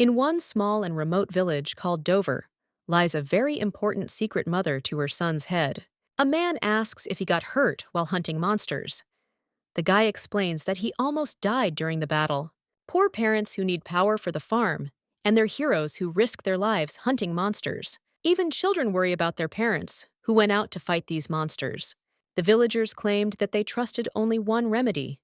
In one small and remote village called Dover lies a very important secret mother to her son's head. A man asks if he got hurt while hunting monsters. The guy explains that he almost died during the battle. Poor parents who need power for the farm, and their heroes who risk their lives hunting monsters. Even children worry about their parents, who went out to fight these monsters. The villagers claimed that they trusted only one remedy: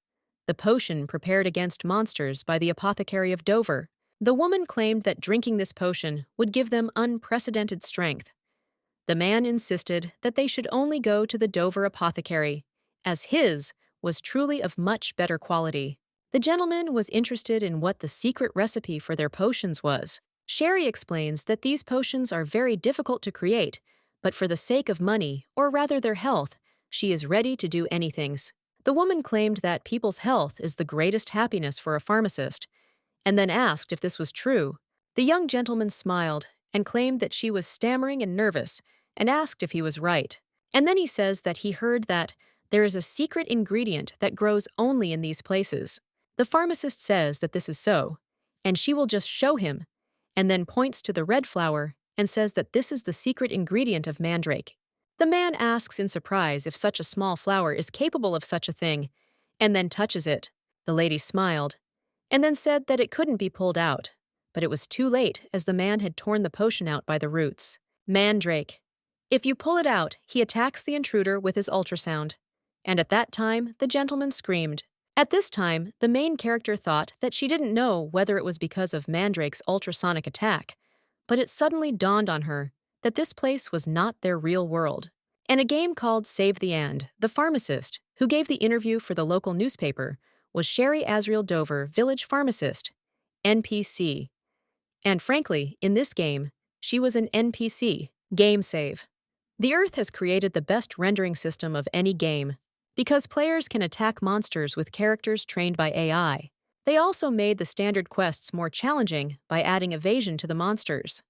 the potion prepared against monsters by the apothecary of Dover. The woman claimed that drinking this potion would give them unprecedented strength. The man insisted that they should only go to the Dover apothecary, as his was truly of much better quality. The gentleman was interested in what the secret recipe for their potions was. Sherry explains that these potions are very difficult to create, but for the sake of money, or rather their health, she is ready to do anything. The woman claimed that people's health is the greatest happiness for a pharmacist, and then asked if this was true. The young gentleman smiled and claimed that she was stammering and nervous, and asked if he was right. And then he says that he heard that there is a secret ingredient that grows only in these places. The pharmacist says that this is so, and she will just show him, and then points to the red flower and says that this is the secret ingredient of mandrake. The man asks in surprise if such a small flower is capable of such a thing, and then touches it. The lady smiled, and then said that it couldn't be pulled out, but it was too late as the man had torn the potion out by the roots. Mandrake. If you pull it out, he attacks the intruder with his ultrasound. And at that time, the gentleman screamed. At this time, the main character thought that she didn't know whether it was because of Mandrake's ultrasonic attack, but it suddenly dawned on her that this place was not their real world. In a game called Save the And, the pharmacist, who gave the interview for the local newspaper, was Sherry Azriel Dover, village pharmacist, NPC. And frankly, in this game, she was an NPC, game save. The Earth has created the best rendering system of any game, because players can attack monsters with characters trained by AI. They also made the standard quests more challenging by adding evasion to the monsters.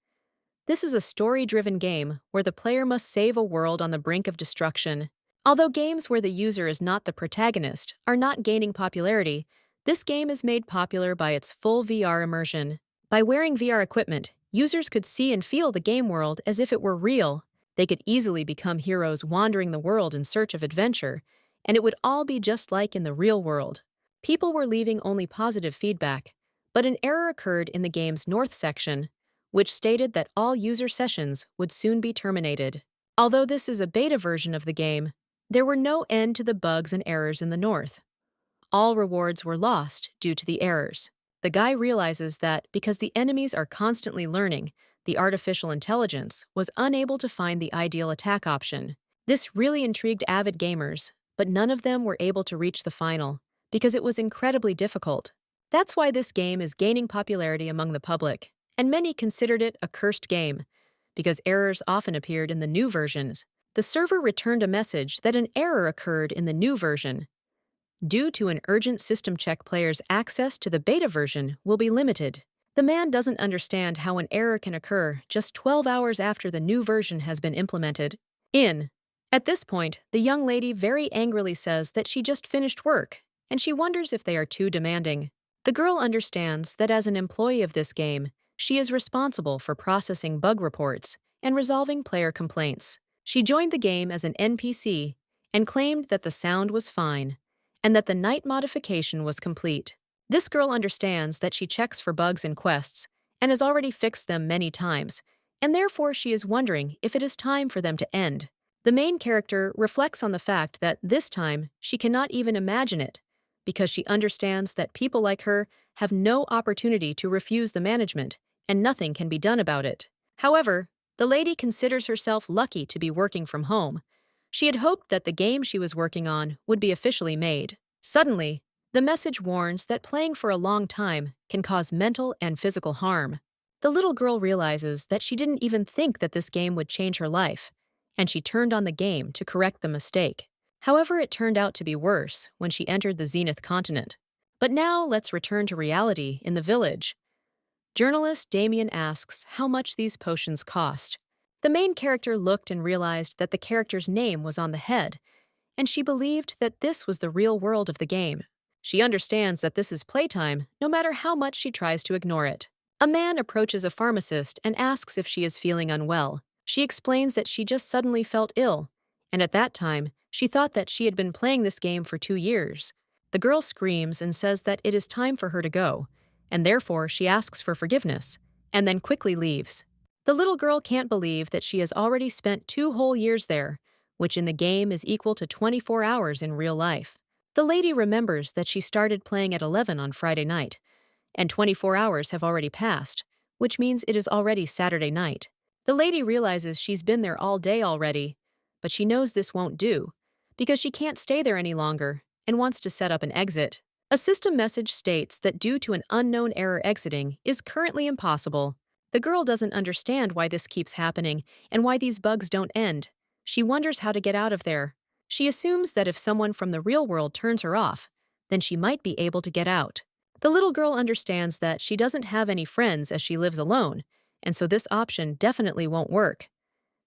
This is a story-driven game where the player must save a world on the brink of destruction. Although games where the user is not the protagonist are not gaining popularity, this game is made popular by its full VR immersion. By wearing VR equipment, users could see and feel the game world as if it were real. They could easily become heroes wandering the world in search of adventure, and it would all be just like in the real world. People were leaving only positive feedback, but an error occurred in the game's north section, which stated that all user sessions would soon be terminated. Although this is a beta version of the game, there were no end to the bugs and errors in the north. All rewards were lost due to the errors. The guy realizes that because the enemies are constantly learning, the artificial intelligence was unable to find the ideal attack option. This really intrigued avid gamers, but none of them were able to reach the final, because it was incredibly difficult. That's why this game is gaining popularity among the public, and many considered it a cursed game, because errors often appeared in the new versions. The server returned a message that an error occurred in the new version. Due to an urgent system check, players' access to the beta version will be limited. The man doesn't understand how an error can occur just 12 hours after the new version has been implemented. At this point, the young lady very angrily says that she just finished work, and she wonders if they are too demanding. The girl understands that as an employee of this game, she is responsible for processing bug reports and resolving player complaints. She joined the game as an NPC and claimed that the sound was fine, and that the night modification was complete. This girl understands that she checks for bugs in quests and has already fixed them many times, and therefore she is wondering if it is time for them to end. The main character reflects on the fact that this time she cannot even imagine it, because she understands that people like her have no opportunity to refuse the management, and nothing can be done about it. However, the lady considers herself lucky to be working from home. She had hoped that the game she was working on would be officially made. Suddenly, the message warns that playing for a long time can cause mental and physical harm. The little girl realizes that she didn't even think that this game would change her life, and she turned on the game to correct the mistake. However, it turned out to be worse when she entered the Zenith continent. But now let's return to reality in the village. Journalist Damien asks how much these potions cost. The main character looked and realized that the character's name was on the head, and she believed that this was the real world of the game. She understands that this is playtime, no matter how much she tries to ignore it. A man approaches a pharmacist and asks if she is feeling unwell. She explains that she just suddenly felt ill, and at that time, she thought that she had been playing this game for 2 years. The girl screams and says that it is time for her to go, and therefore she asks for forgiveness, and then quickly leaves. The little girl can't believe that she has already spent 2 whole years there, which in the game is equal to 24 hours in real life. The lady remembers that she started playing at 11 on Friday night, and 24 hours have already passed, which means it is already Saturday night. The lady realizes she's been there all day already, but she knows this won't do, because she can't stay there any longer and wants to set up an exit. A system message states that due to an unknown error, exiting is currently impossible. The girl doesn't understand why this keeps happening and why these bugs don't end. She wonders how to get out of there. She assumes that if someone from the real world turns her off, then she might be able to get out. The little girl understands that she doesn't have any friends as she lives alone, and so this option definitely won't work.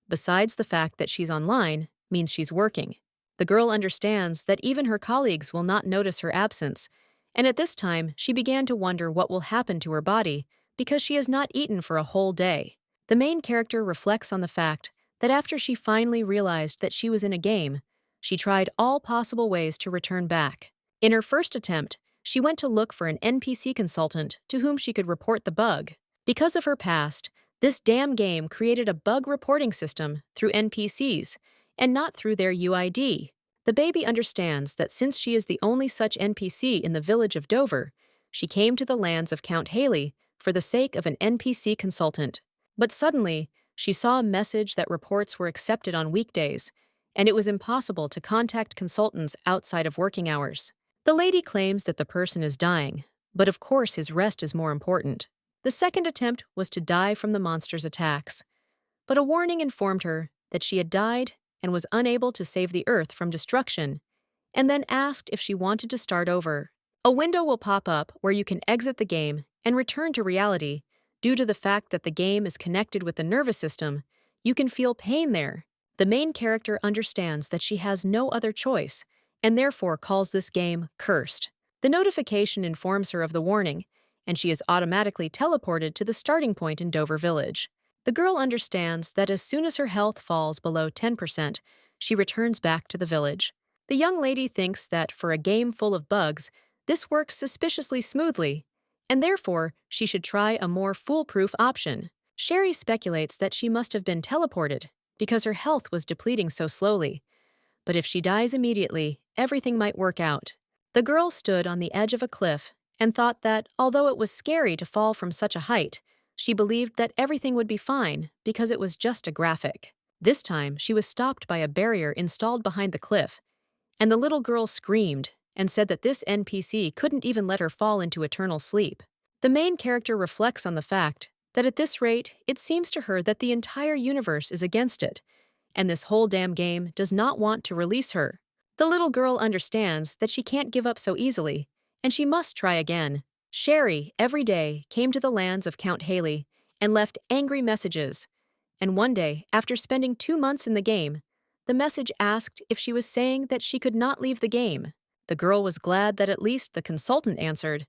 Besides, the fact that she's online means she's working. The girl understands that even her colleagues will not notice her absence, and at this time she began to wonder what will happen to her body because she has not eaten for a whole day. The main character reflects on the fact that after she finally realized that she was in a game, she tried all possible ways to return back. In her first attempt, she went to look for an NPC consultant to whom she could report the bug. Because of her past, this damn game created a bug reporting system through NPCs and not through their UID. The baby understands that since she is the only such NPC in the village of Dover, she came to the lands of Count Haley for the sake of an NPC consultant. But suddenly, she saw a message that reports were accepted on weekdays, and it was impossible to contact consultants outside of working hours. The lady claims that the person is dying, but of course his rest is more important. The second attempt was to die from the monster's attacks, but a warning informed her that she had died and was unable to save the Earth from destruction, and then asked if she wanted to start over. A window will pop up where you can exit the game and return to reality. Due to the fact that the game is connected with the nervous system, you can feel pain there. The main character understands that she has no other choice, and therefore calls this game cursed. The notification informs her of the warning, and she is automatically teleported to the starting point in Dover Village. The girl understands that as soon as her health falls below 10%, she returns back to the village. The young lady thinks that for a game full of bugs, this works suspiciously smoothly, and therefore she should try a more foolproof option. Sherry speculates that she must have been teleported because her health was depleting so slowly. But if she dies immediately, everything might work out. The girl stood on the edge of a cliff and thought that, although it was scary to fall from such a height, she believed that everything would be fine because it was just a graphic. This time, she was stopped by a barrier installed behind the cliff, and the little girl screamed and said that this NPC couldn't even let her fall into eternal sleep. The main character reflects on the fact that at this rate, it seems to her that the entire universe is against it, and this whole damn game does not want to release her. The little girl understands that she can't give up so easily, and she must try again. Sherry, every day, came to the lands of Count Haley and left angry messages. And one day, after spending 2 months in the game, the message asked if she was saying that she could not leave the game. The girl was glad that at least the consultant answered,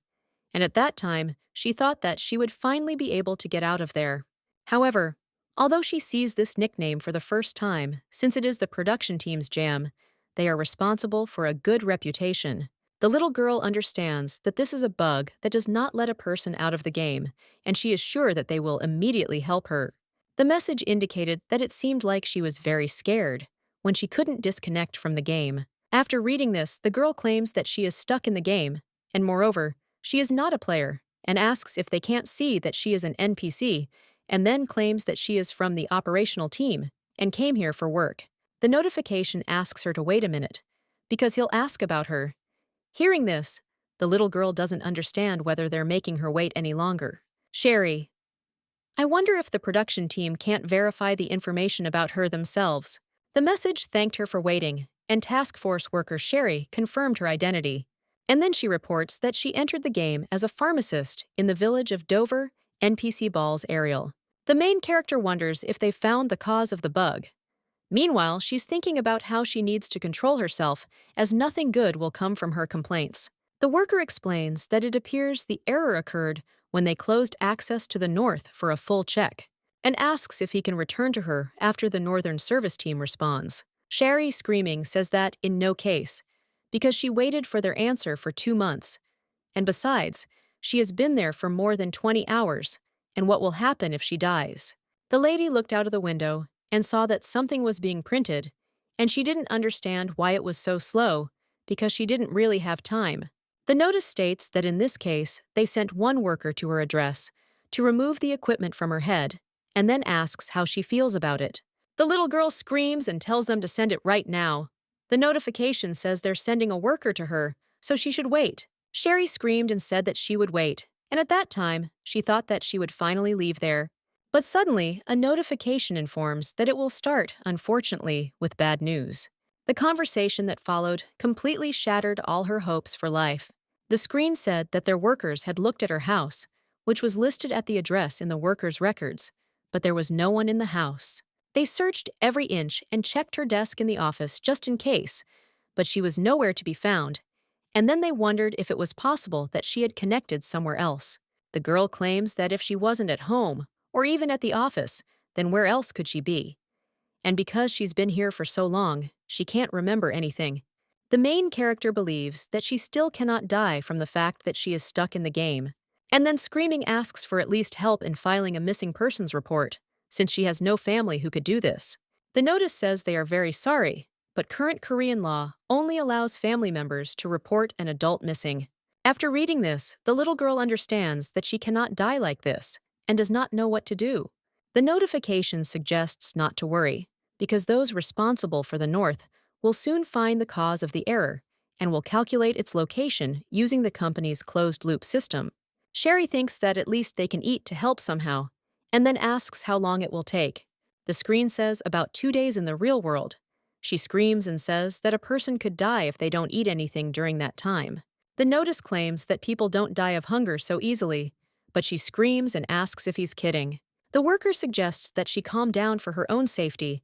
and at that time, she thought that she would finally be able to get out of there. However, although she sees this nickname for the first time, since it is the production team's jam, they are responsible for a good reputation. The little girl understands that this is a bug that does not let a person out of the game, and she is sure that they will immediately help her. The message indicated that it seemed like she was very scared when she couldn't disconnect from the game. After reading this, the girl claims that she is stuck in the game, and moreover, she is not a player, and asks if they can't see that she is an NPC, and then claims that she is from the operational team and came here for work. The notification asks her to wait a minute, because he'll ask about her. Hearing this, the little girl doesn't understand whether they're making her wait any longer. Sherry, I wonder if the production team can't verify the information about her themselves. The message thanked her for waiting, and task force worker Sherry confirmed her identity. And then she reports that she entered the game as a pharmacist in the village of Dover, NPC Balls Ariel. The main character wonders if they've found the cause of the bug. Meanwhile, she's thinking about how she needs to control herself, as nothing good will come from her complaints. The worker explains that it appears the error occurred when they closed access to the north for a full check, and asks if he can return to her after the northern service team responds. Sherry, screaming, says that in no case, because she waited for their answer for 2 months, and besides, she has been there for more than 20 hours, and what will happen if she dies? The lady looked out of the window and saw that something was being printed, and she didn't understand why it was so slow, because she didn't really have time. The notice states that in this case, they sent one worker to her address to remove the equipment from her head, and then asks how she feels about it. The little girl screams and tells them to send it right now. The notification says they're sending a worker to her, so she should wait. Sherry screamed and said that she would wait, and at that time, she thought that she would finally leave there. But suddenly, a notification informs that it will start, unfortunately, with bad news. The conversation that followed completely shattered all her hopes for life. The screen said that their workers had looked at her house, which was listed at the address in the workers' records, but there was no one in the house. They searched every inch and checked her desk in the office just in case, but she was nowhere to be found, and then they wondered if it was possible that she had connected somewhere else. The girl claims that if she wasn't at home, or even at the office, then where else could she be? And because she's been here for so long, she can't remember anything. The main character believes that she still cannot die from the fact that she is stuck in the game, and then screaming asks for at least help in filing a missing persons report, since she has no family who could do this. The notice says they are very sorry, but current Korean law only allows family members to report an adult missing. After reading this, the little girl understands that she cannot die like this and does not know what to do. The notification suggests not to worry, because those responsible for the North will soon find the cause of the error and will calculate its location using the company's closed-loop system. Sherry thinks that at least they can eat to help somehow, and then asks how long it will take. The screen says about 2 days in the real world. She screams and says that a person could die if they don't eat anything during that time. The notice claims that people don't die of hunger so easily, but she screams and asks if he's kidding. The worker suggests that she calm down for her own safety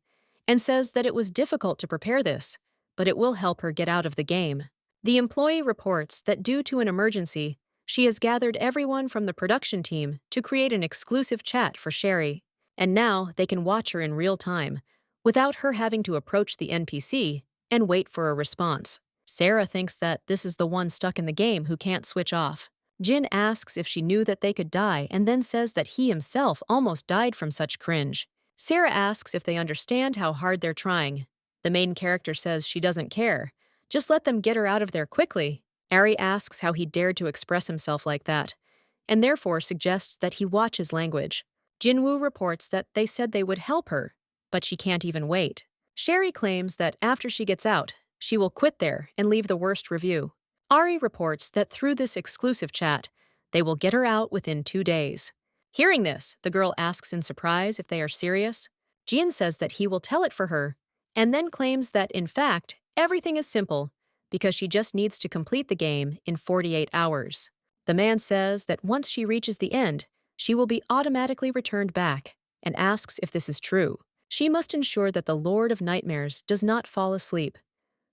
and says that it was difficult to prepare this, but it will help her get out of the game. The employee reports that due to an emergency, she has gathered everyone from the production team to create an exclusive chat for Sherry, and now they can watch her in real time, without her having to approach the NPC and wait for a response. Sarah thinks that this is the one stuck in the game who can't switch off. Jin asks if she knew that they could die and then says that he himself almost died from such cringe. Sarah asks if they understand how hard they're trying. The main character says she doesn't care. Just let them get her out of there quickly. Ari asks how he dared to express himself like that, and therefore suggests that he watch his language. Jinwoo reports that they said they would help her, but she can't even wait. Sherry claims that after she gets out, she will quit there and leave the worst review. Ari reports that through this exclusive chat, they will get her out within 2 days. Hearing this, the girl asks in surprise if they are serious. Jin says that he will tell it for her, and then claims that, in fact, everything is simple, because she just needs to complete the game in 48 hours. The man says that once she reaches the end, she will be automatically returned back, and asks if this is true. She must ensure that the Lord of Nightmares does not fall asleep.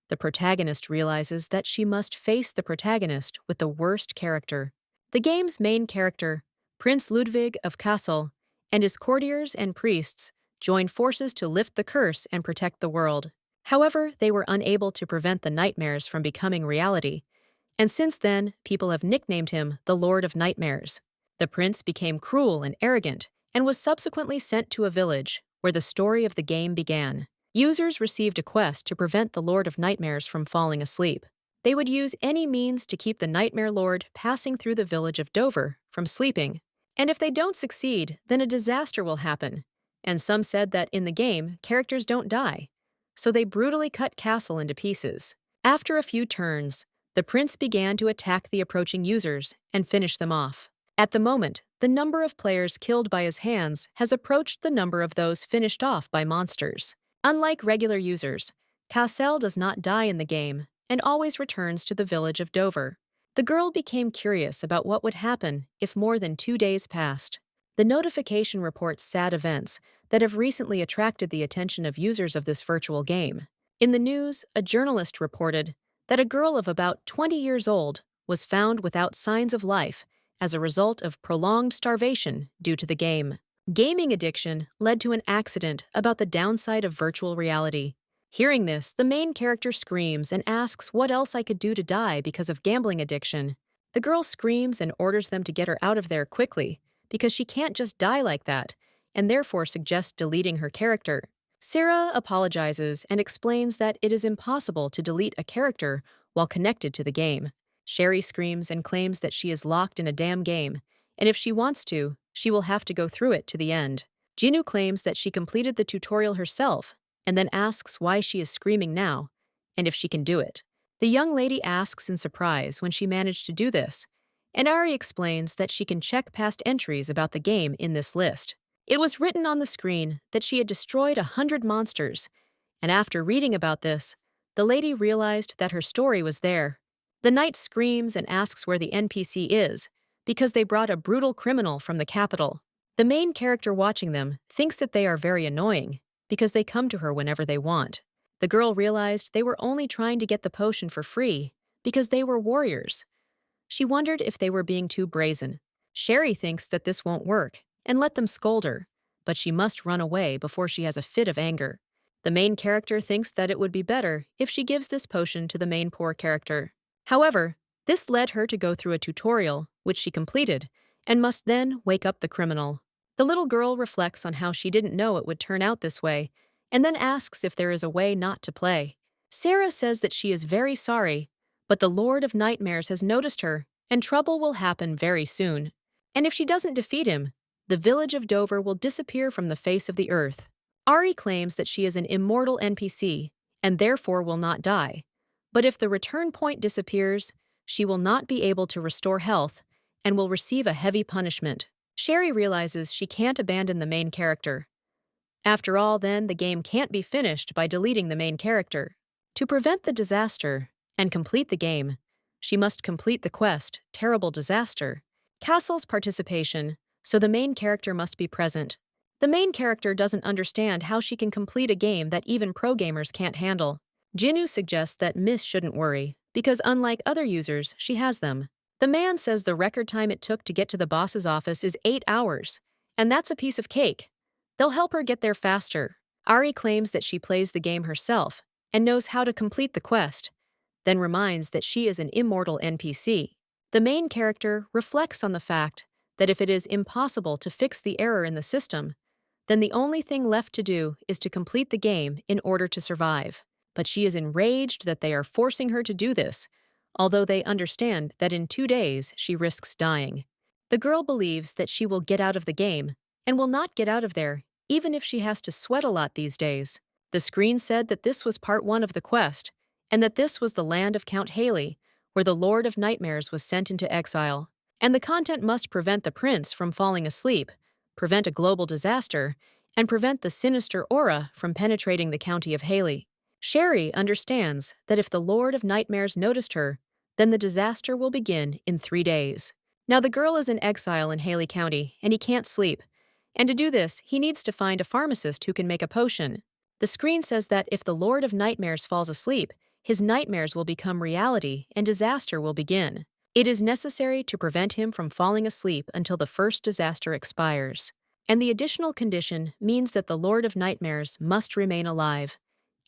The protagonist realizes that she must face the protagonist with the worst character. The game's main character, Prince Ludwig of Kassel, and his courtiers and priests join forces to lift the curse and protect the world. However, they were unable to prevent the nightmares from becoming reality, and since then, people have nicknamed him the Lord of Nightmares. The prince became cruel and arrogant and was subsequently sent to a village where the story of the game began. Users received a quest to prevent the Lord of Nightmares from falling asleep. They would use any means to keep the Nightmare Lord passing through the village of Dover from sleeping, and if they don't succeed, then a disaster will happen. And some said that in the game, characters don't die, so they brutally cut Castle into pieces. After a few turns, the prince began to attack the approaching users and finish them off. At the moment, the number of players killed by his hands has approached the number of those finished off by monsters. Unlike regular users, Cassel does not die in the game and always returns to the village of Dover. The girl became curious about what would happen if more than 2 days passed. The notification reports sad events that have recently attracted the attention of users of this virtual game. In the news, a journalist reported that a girl of about 20 years old was found without signs of life as a result of prolonged starvation due to the game. Gaming addiction led to an accident about the downside of virtual reality. Hearing this, the main character screams and asks what else I could do to die because of gambling addiction. The girl screams and orders them to get her out of there quickly, because she can't just die like that, and therefore suggests deleting her character. Sarah apologizes and explains that it is impossible to delete a character while connected to the game. Sherry screams and claims that she is locked in a damn game, and if she wants to, she will have to go through it to the end. Jinu claims that she completed the tutorial herself, and then asks why she is screaming now, and if she can do it. The young lady asks in surprise when she managed to do this, and Ari explains that she can check past entries about the game in this list. It was written on the screen that she had destroyed 100 monsters, and after reading about this, the lady realized that her story was there. The knight screams and asks where the NPC is, because they brought a brutal criminal from the capital. The main character watching them thinks that they are very annoying, because they come to her whenever they want. The girl realized they were only trying to get the potion for free, because they were warriors. She wondered if they were being too brazen. Sherry thinks that this won't work, and let them scold her, but she must run away before she has a fit of anger. The main character thinks that it would be better if she gives this potion to the main poor character. However, this led her to go through a tutorial, which she completed, and must then wake up the criminal. The little girl reflects on how she didn't know it would turn out this way, and then asks if there is a way not to play. Sarah says that she is very sorry, but the Lord of Nightmares has noticed her, and trouble will happen very soon. And if she doesn't defeat him, the village of Dover will disappear from the face of the earth. Ari claims that she is an immortal NPC, and therefore will not die. But if the return point disappears, she will not be able to restore health, and will receive a heavy punishment. Sherry realizes she can't abandon the main character. After all, then, the game can't be finished by deleting the main character. To prevent the disaster and complete the game, she must complete the quest, Terrible Disaster. Castle's participation, so the main character must be present. The main character doesn't understand how she can complete a game that even pro gamers can't handle. Jinu suggests that Miss shouldn't worry, because unlike other users, she has them. The man says the record time it took to get to the boss's office is 8 hours, and that's a piece of cake. They'll help her get there faster. Ari claims that she plays the game herself and knows how to complete the quest, then reminds that she is an immortal NPC. The main character reflects on the fact that if it is impossible to fix the error in the system, then the only thing left to do is to complete the game in order to survive. But she is enraged that they are forcing her to do this, although they understand that in 2 days she risks dying. The girl believes that she will get out of the game, and will not get out of there, even if she has to sweat a lot these days. The screen said that this was part 1 of the quest, and that this was the land of Count Haley, where the Lord of Nightmares was sent into exile. And the content must prevent the prince from falling asleep, prevent a global disaster, and prevent the sinister aura from penetrating the county of Haley. Sherry understands that if the Lord of Nightmares noticed her, then the disaster will begin in 3 days. Now the girl is in exile in Haley County, and he can't sleep. And to do this, he needs to find a pharmacist who can make a potion. The screen says that if the Lord of Nightmares falls asleep, his nightmares will become reality and disaster will begin. It is necessary to prevent him from falling asleep until the first disaster expires. And the additional condition means that the Lord of Nightmares must remain alive.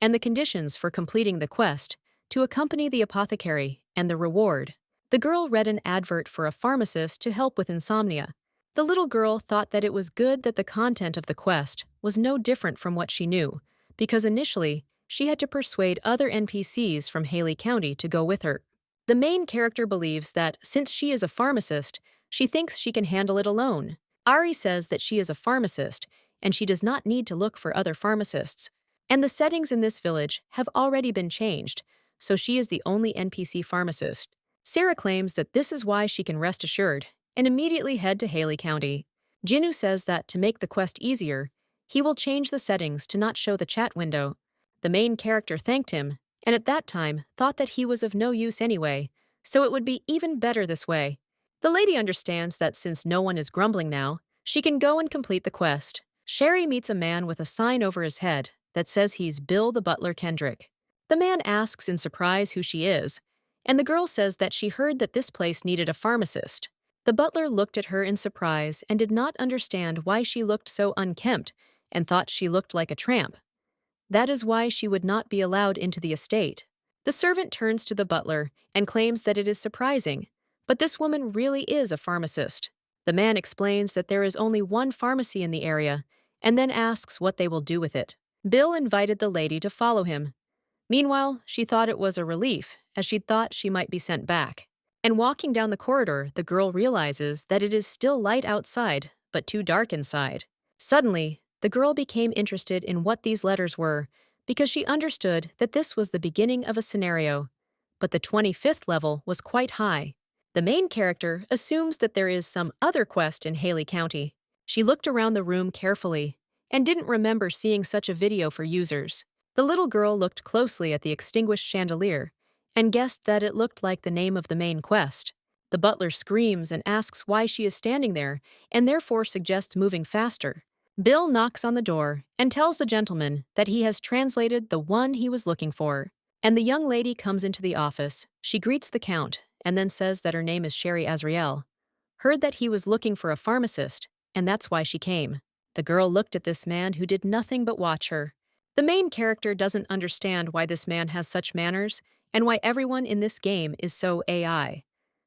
And the conditions for completing the quest, to accompany the apothecary, and the reward. The girl read an advert for a pharmacist to help with insomnia. The little girl thought that it was good that the content of the quest was no different from what she knew, because initially, she had to persuade other NPCs from Haley County to go with her. The main character believes that, since she is a pharmacist, she thinks she can handle it alone. Ari says that she is a pharmacist, and she does not need to look for other pharmacists. And the settings in this village have already been changed, so she is the only NPC pharmacist. Sarah claims that this is why she can rest assured, and immediately head to Haley County. Jinu says that to make the quest easier, he will change the settings to not show the chat window. The main character thanked him, and at that time thought that he was of no use anyway, so it would be even better this way. The lady understands that since no one is grumbling now, she can go and complete the quest. Sherry meets a man with a sign over his head that says he's Bill the Butler Kendrick. The man asks in surprise who she is, and the girl says that she heard that this place needed a pharmacist. The butler looked at her in surprise and did not understand why she looked so unkempt and thought she looked like a tramp. That is why she would not be allowed into the estate. The servant turns to the butler and claims that it is surprising, but this woman really is a pharmacist. The man explains that there is only one pharmacy in the area and then asks what they will do with it. Bill invited the lady to follow him. Meanwhile, she thought it was a relief, as she'd thought she might be sent back. And walking down the corridor, the girl realizes that it is still light outside, but too dark inside. Suddenly, the girl became interested in what these letters were, because she understood that this was the beginning of a scenario. But the 25th level was quite high. The main character assumes that there is some other quest in Haley County. She looked around the room carefully and didn't remember seeing such a video for users. The little girl looked closely at the extinguished chandelier and guessed that it looked like the name of the main quest. The butler screams and asks why she is standing there and therefore suggests moving faster. Bill knocks on the door and tells the gentleman that he has translated the one he was looking for. And the young lady comes into the office. She greets the count and then says that her name is Sherry Azriel. Heard that he was looking for a pharmacist, and that's why she came. The girl looked at this man who did nothing but watch her. The main character doesn't understand why this man has such manners and why everyone in this game is so AI.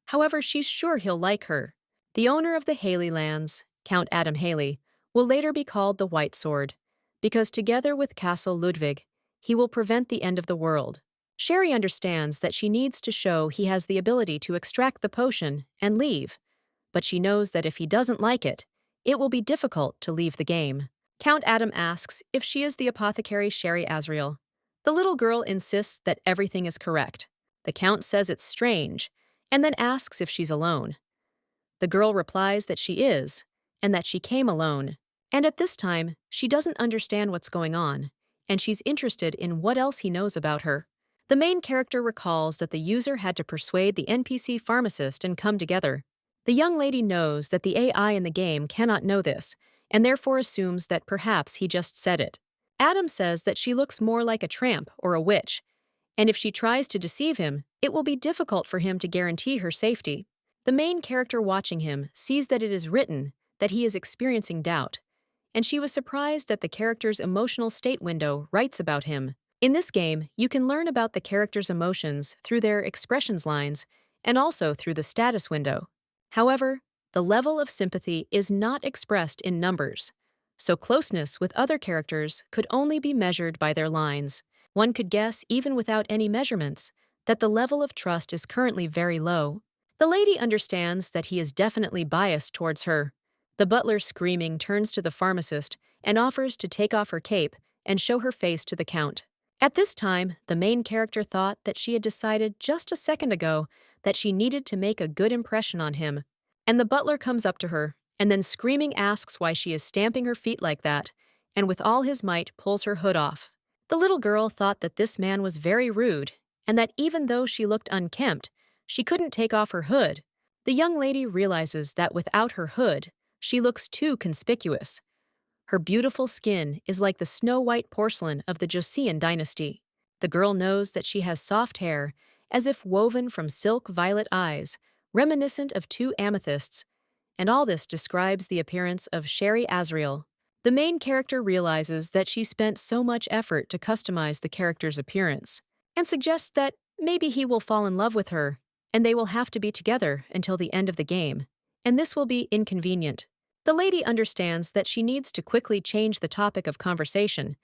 However, she's sure he'll like her. The owner of the Haley lands, Count Adam Haley, will later be called the White Sword, because together with Castle Ludwig, he will prevent the end of the world. Sherry understands that she needs to show he has the ability to extract the potion and leave, but she knows that if he doesn't like it, it will be difficult to leave the game. Count Adam asks if she is the apothecary Sherry Azriel. The little girl insists that everything is correct. The count says it's strange, and then asks if she's alone. The girl replies that she is, and that she came alone. And at this time, she doesn't understand what's going on, and she's interested in what else he knows about her. The main character recalls that the user had to persuade the NPC pharmacist and come together. The young lady knows that the AI in the game cannot know this, and therefore assumes that perhaps he just said it. Adam says that she looks more like a tramp or a witch, and if she tries to deceive him, it will be difficult for him to guarantee her safety. The main character watching him sees that it is written that he is experiencing doubt, and she was surprised that the character's emotional state window writes about him. In this game, you can learn about the character's emotions through their expressions lines and also through the status window. However, the level of sympathy is not expressed in numbers, so closeness with other characters could only be measured by their lines. One could guess, even without any measurements, that the level of trust is currently very low. The lady understands that he is definitely biased towards her. The butler, screaming, turns to the pharmacist and offers to take off her cape and show her face to the count. At this time, the main character thought that she had decided just a second ago that she needed to make a good impression on him. And the butler comes up to her and then screaming asks why she is stamping her feet like that, and with all his might pulls her hood off. The little girl thought that this man was very rude and that even though she looked unkempt, she couldn't take off her hood. The young lady realizes that without her hood, she looks too conspicuous. Her beautiful skin is like the snow-white porcelain of the Joseon dynasty. The girl knows that she has soft hair, as if woven from silk violet eyes, reminiscent of two amethysts, and all this describes the appearance of Sherry Azriel. The main character realizes that she spent so much effort to customize the character's appearance, and suggests that maybe he will fall in love with her, and they will have to be together until the end of the game, and this will be inconvenient. The lady understands that she needs to quickly change the topic of conversation,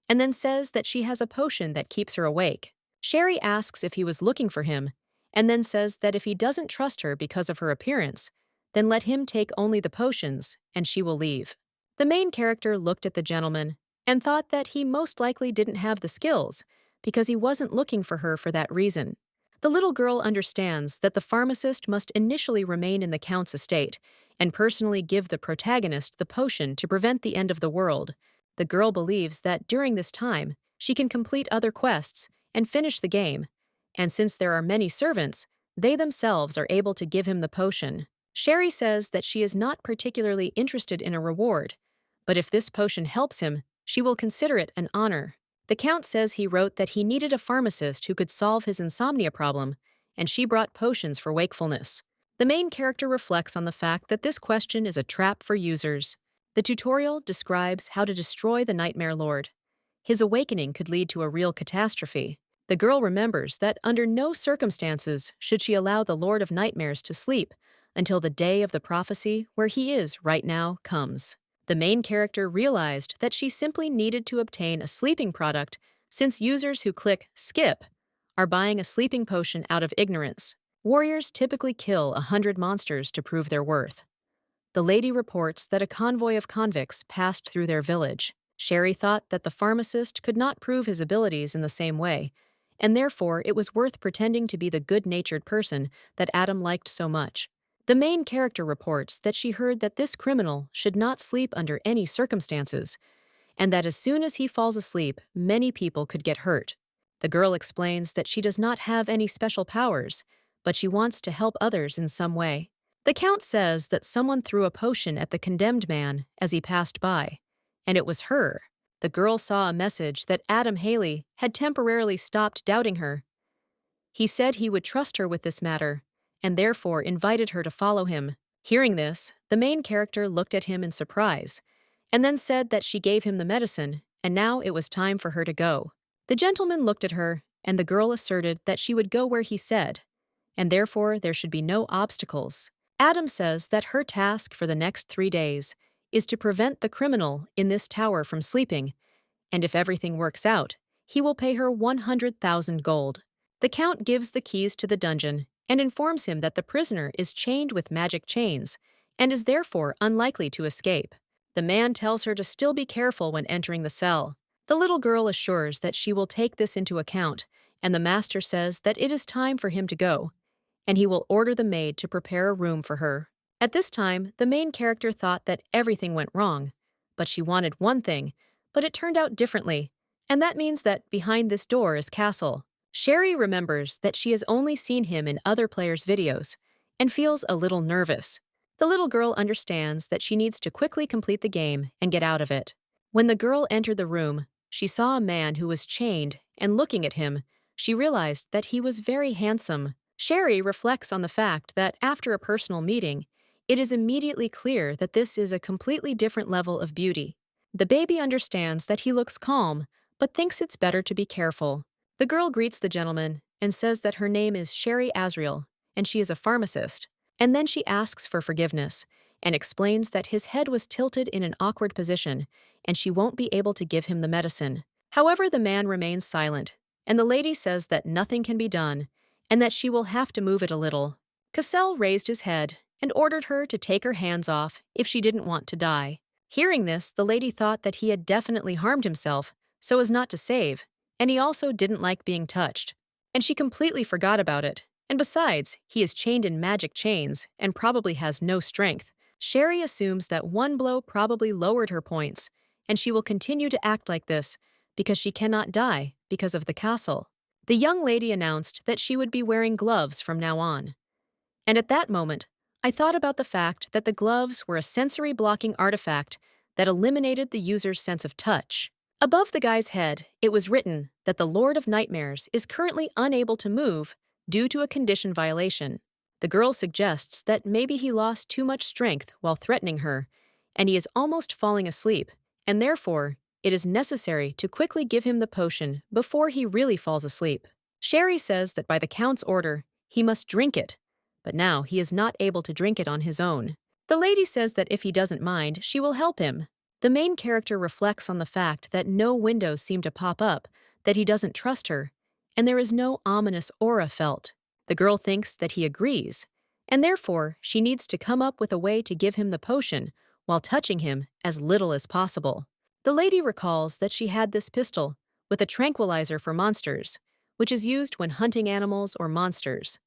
and then says that she has a potion that keeps her awake. Sherry asks if he was looking for him, and then says that if he doesn't trust her because of her appearance, then let him take only the potions, and she will leave. The main character looked at the gentleman and thought that he most likely didn't have the skills, because he wasn't looking for her for that reason. The little girl understands that the pharmacist must initially remain in the count's estate and personally give the protagonist the potion to prevent the end of the world. The girl believes that during this time, she can complete other quests and finish the game, and since there are many servants, they themselves are able to give him the potion. Sherry says that she is not particularly interested in a reward, but if this potion helps him, she will consider it an honor. The count says he wrote that he needed a pharmacist who could solve his insomnia problem, and she brought potions for wakefulness. The main character reflects on the fact that this question is a trap for users. The tutorial describes how to destroy the Nightmare Lord. His awakening could lead to a real catastrophe. The girl remembers that under no circumstances should she allow the Lord of Nightmares to sleep until the day of the prophecy where he is right now comes. The main character realized that she simply needed to obtain a sleeping product since users who click skip are buying a sleeping potion out of ignorance. Warriors typically kill 100 monsters to prove their worth. The lady reports that a convoy of convicts passed through their village. Sherry thought that the pharmacist could not prove his abilities in the same way, and therefore it was worth pretending to be the good-natured person that Adam liked so much. The main character reports that she heard that this criminal should not sleep under any circumstances, and that as soon as he falls asleep, many people could get hurt. The girl explains that she does not have any special powers, but she wants to help others in some way. The Count says that someone threw a potion at the condemned man as he passed by, and it was her. The girl saw a message that Adam Haley had temporarily stopped doubting her. He said he would trust her with this matter, and therefore invited her to follow him. Hearing this, the main character looked at him in surprise, and then said that she gave him the medicine, and now it was time for her to go. The gentleman looked at her, and the girl asserted that she would go where he said, and therefore there should be no obstacles. Adam says that her task for the next 3 days is to prevent the criminal in this tower from sleeping, and if everything works out, he will pay her 100,000 gold. The Count gives the keys to the dungeon and informs him that the prisoner is chained with magic chains and is therefore unlikely to escape. The man tells her to still be careful when entering the cell. The little girl assures that she will take this into account, and the master says that it is time for him to go, and he will order the maid to prepare a room for her. At this time, the main character thought that everything went wrong, but she wanted one thing, but it turned out differently, and that means that behind this door is Castle. Sherry remembers that she has only seen him in other players' videos, and feels a little nervous. The little girl understands that she needs to quickly complete the game and get out of it. When the girl entered the room, she saw a man who was chained, and looking at him, she realized that he was very handsome. Sherry reflects on the fact that after a personal meeting, it is immediately clear that this is a completely different level of beauty. The baby understands that he looks calm, but thinks it's better to be careful. The girl greets the gentleman and says that her name is Sherry Azriel, and she is a pharmacist. And then she asks for forgiveness and explains that his head was tilted in an awkward position, and she won't be able to give him the medicine. However, the man remains silent, and the lady says that nothing can be done, and that she will have to move it a little. Cassell raised his head and ordered her to take her hands off if she didn't want to die. Hearing this, the lady thought that he had definitely harmed himself so as not to save, and he also didn't like being touched. And she completely forgot about it. And besides, he is chained in magic chains and probably has no strength. Sherry assumes that one blow probably lowered her points, and she will continue to act like this because she cannot die because of the castle. The young lady announced that she would be wearing gloves from now on. And at that moment, I thought about the fact that the gloves were a sensory-blocking artifact that eliminated the user's sense of touch. Above the guy's head, it was written that the Lord of Nightmares is currently unable to move due to a condition violation. The girl suggests that maybe he lost too much strength while threatening her, and he is almost falling asleep, and therefore, it is necessary to quickly give him the potion before he really falls asleep. Sherry says that by the Count's order, he must drink it, but now he is not able to drink it on his own. The lady says that if he doesn't mind, she will help him. The main character reflects on the fact that no windows seem to pop up, that he doesn't trust her, and there is no ominous aura felt. The girl thinks that he agrees, and therefore she needs to come up with a way to give him the potion while touching him as little as possible. The lady recalls that she had this pistol with a tranquilizer for monsters, which is used when hunting animals or monsters.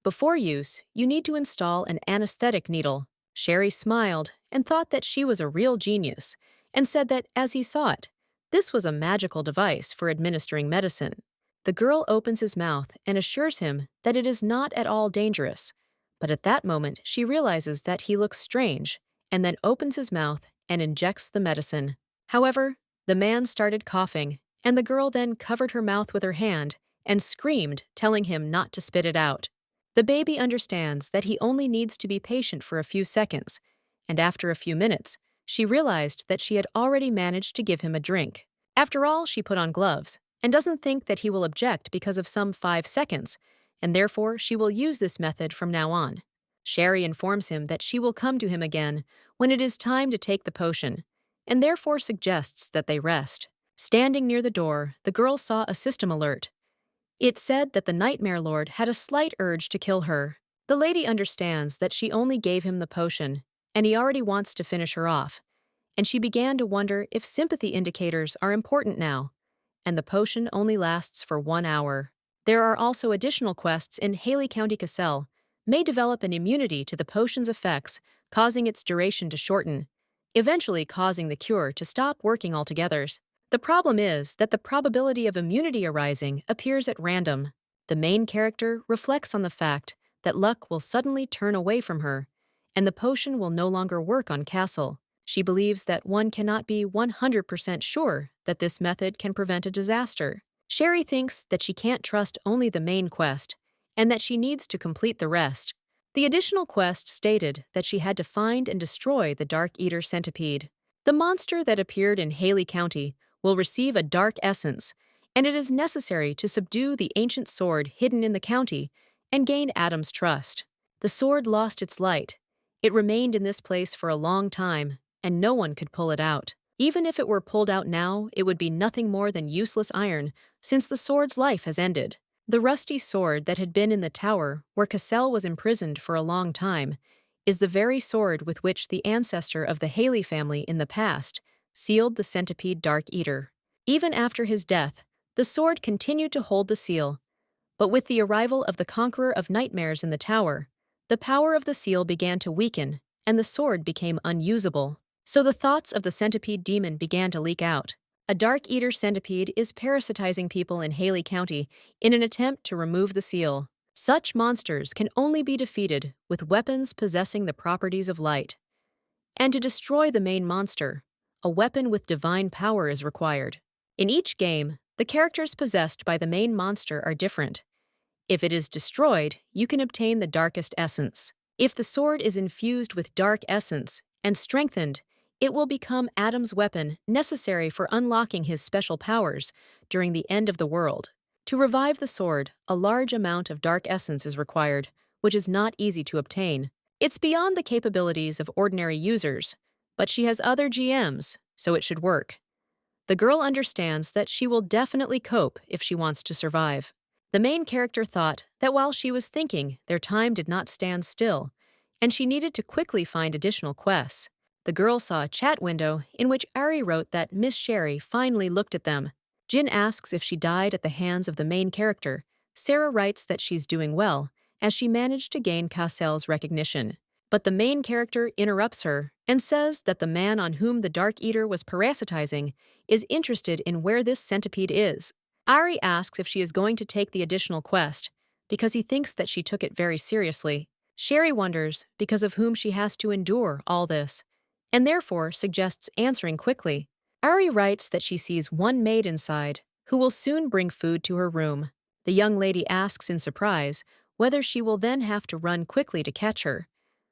Before use, you need to install an anesthetic needle. Sherry smiled and thought that she was a real genius, and said that, as he saw it, this was a magical device for administering medicine. The girl opens his mouth and assures him that it is not at all dangerous, but at that moment she realizes that he looks strange, and then opens his mouth and injects the medicine. However, the man started coughing, and the girl then covered her mouth with her hand and screamed, telling him not to spit it out. The baby understands that he only needs to be patient for a few seconds, and after a few minutes, she realized that she had already managed to give him a drink. After all, she put on gloves, and doesn't think that he will object because of some 5 seconds, and therefore she will use this method from now on. Sherry informs him that she will come to him again when it is time to take the potion, and therefore suggests that they rest. Standing near the door, the girl saw a system alert. It said that the Nightmare Lord had a slight urge to kill her. The lady understands that she only gave him the potion, and he already wants to finish her off, and she began to wonder if sympathy indicators are important now, and the potion only lasts for 1 hour. There are also additional quests in Haley County Cassell, may develop an immunity to the potion's effects, causing its duration to shorten, eventually causing the cure to stop working altogether. The problem is that the probability of immunity arising appears at random. The main character reflects on the fact that luck will suddenly turn away from her, and the potion will no longer work on Castle. She believes that one cannot be 100% sure that this method can prevent a disaster. Sherry thinks that she can't trust only the main quest, and that she needs to complete the rest. The additional quest stated that she had to find and destroy the Dark Eater centipede. The monster that appeared in Haley County will receive a dark essence, and it is necessary to subdue the ancient sword hidden in the county and gain Adam's trust. The sword lost its light. It remained in this place for a long time, and no one could pull it out. Even if it were pulled out now, it would be nothing more than useless iron, since the sword's life has ended. The rusty sword that had been in the tower, where Cassell was imprisoned for a long time, is the very sword with which the ancestor of the Haley family in the past sealed the centipede Dark Eater. Even after his death, the sword continued to hold the seal, but with the arrival of the Conqueror of Nightmares in the tower, the power of the seal began to weaken, and the sword became unusable. So the thoughts of the centipede demon began to leak out. A Dark Eater centipede is parasitizing people in Haley County in an attempt to remove the seal. Such monsters can only be defeated with weapons possessing the properties of light. And to destroy the main monster, a weapon with divine power is required. In each game, the characters possessed by the main monster are different. If it is destroyed, you can obtain the darkest essence. If the sword is infused with dark essence and strengthened, it will become Adam's weapon necessary for unlocking his special powers during the end of the world. To revive the sword, a large amount of dark essence is required, which is not easy to obtain. It's beyond the capabilities of ordinary users, but she has other GMs, so it should work. The girl understands that she will definitely cope if she wants to survive. The main character thought that while she was thinking, their time did not stand still, and she needed to quickly find additional quests. The girl saw a chat window in which Ari wrote that Miss Sherry finally looked at them. Jin asks if she died at the hands of the main character. Sarah writes that she's doing well, as she managed to gain Cassell's recognition. But the main character interrupts her and says that the man on whom the Dark Eater was parasitizing is interested in where this centipede is. Ari asks if she is going to take the additional quest, because he thinks that she took it very seriously. Sherry wonders because of whom she has to endure all this, and therefore suggests answering quickly. Ari writes that she sees one maid inside, who will soon bring food to her room. The young lady asks in surprise whether she will then have to run quickly to catch her.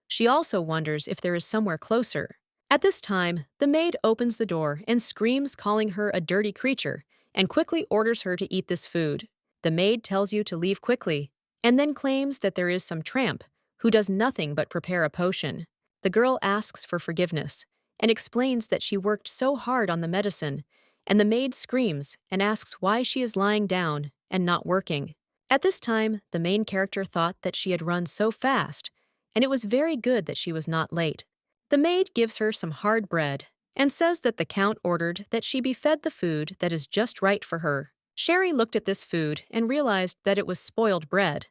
She also wonders if there is somewhere closer. At this time, the maid opens the door and screams, calling her a dirty creature, and quickly orders her to eat this food. The maid tells you to leave quickly, and then claims that there is some tramp who does nothing but prepare a potion. The girl asks for forgiveness and explains that she worked so hard on the medicine, and the maid screams and asks why she is lying down and not working. At this time, the main character thought that she had run so fast, and it was very good that she was not late. The maid gives her some hard bread and says that the Count ordered that she be fed the food that is just right for her. Sherry looked at this food and realized that it was spoiled bread,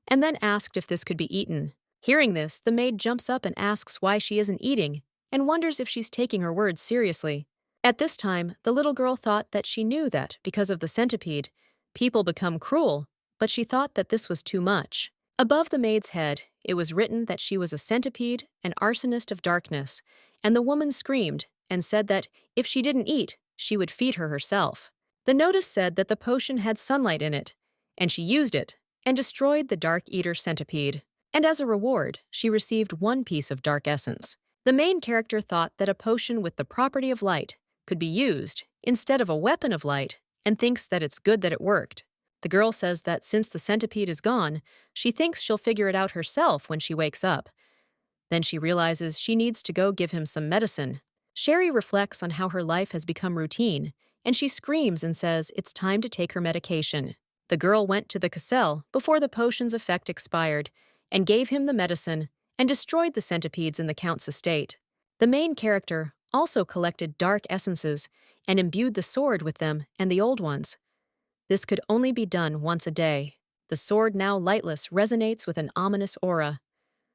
and then asked if this could be eaten. Hearing this, the maid jumps up and asks why she isn't eating, and wonders if she's taking her words seriously. At this time, the little girl thought that she knew that, because of the centipede, people become cruel, but she thought that this was too much. Above the maid's head, it was written that she was a centipede, an arsonist of darkness, and the woman screamed and said that if she didn't eat, she would feed her herself. The notice said that the potion had sunlight in it, and she used it, and destroyed the Dark Eater centipede. And as a reward, she received one piece of dark essence. The main character thought that a potion with the property of light could be used instead of a weapon of light and thinks that it's good that it worked. The girl says that since the centipede is gone, she thinks she'll figure it out herself when she wakes up. Then she realizes she needs to go give him some medicine. Sherry reflects on how her life has become routine, and she screams and says it's time to take her medication. The girl went to the Cassell before the potion's effect expired and gave him the medicine and destroyed the centipedes in the Count's estate. The main character also collected dark essences and imbued the sword with them and the old ones. This could only be done once a day. The sword, now lightless, resonates with an ominous aura.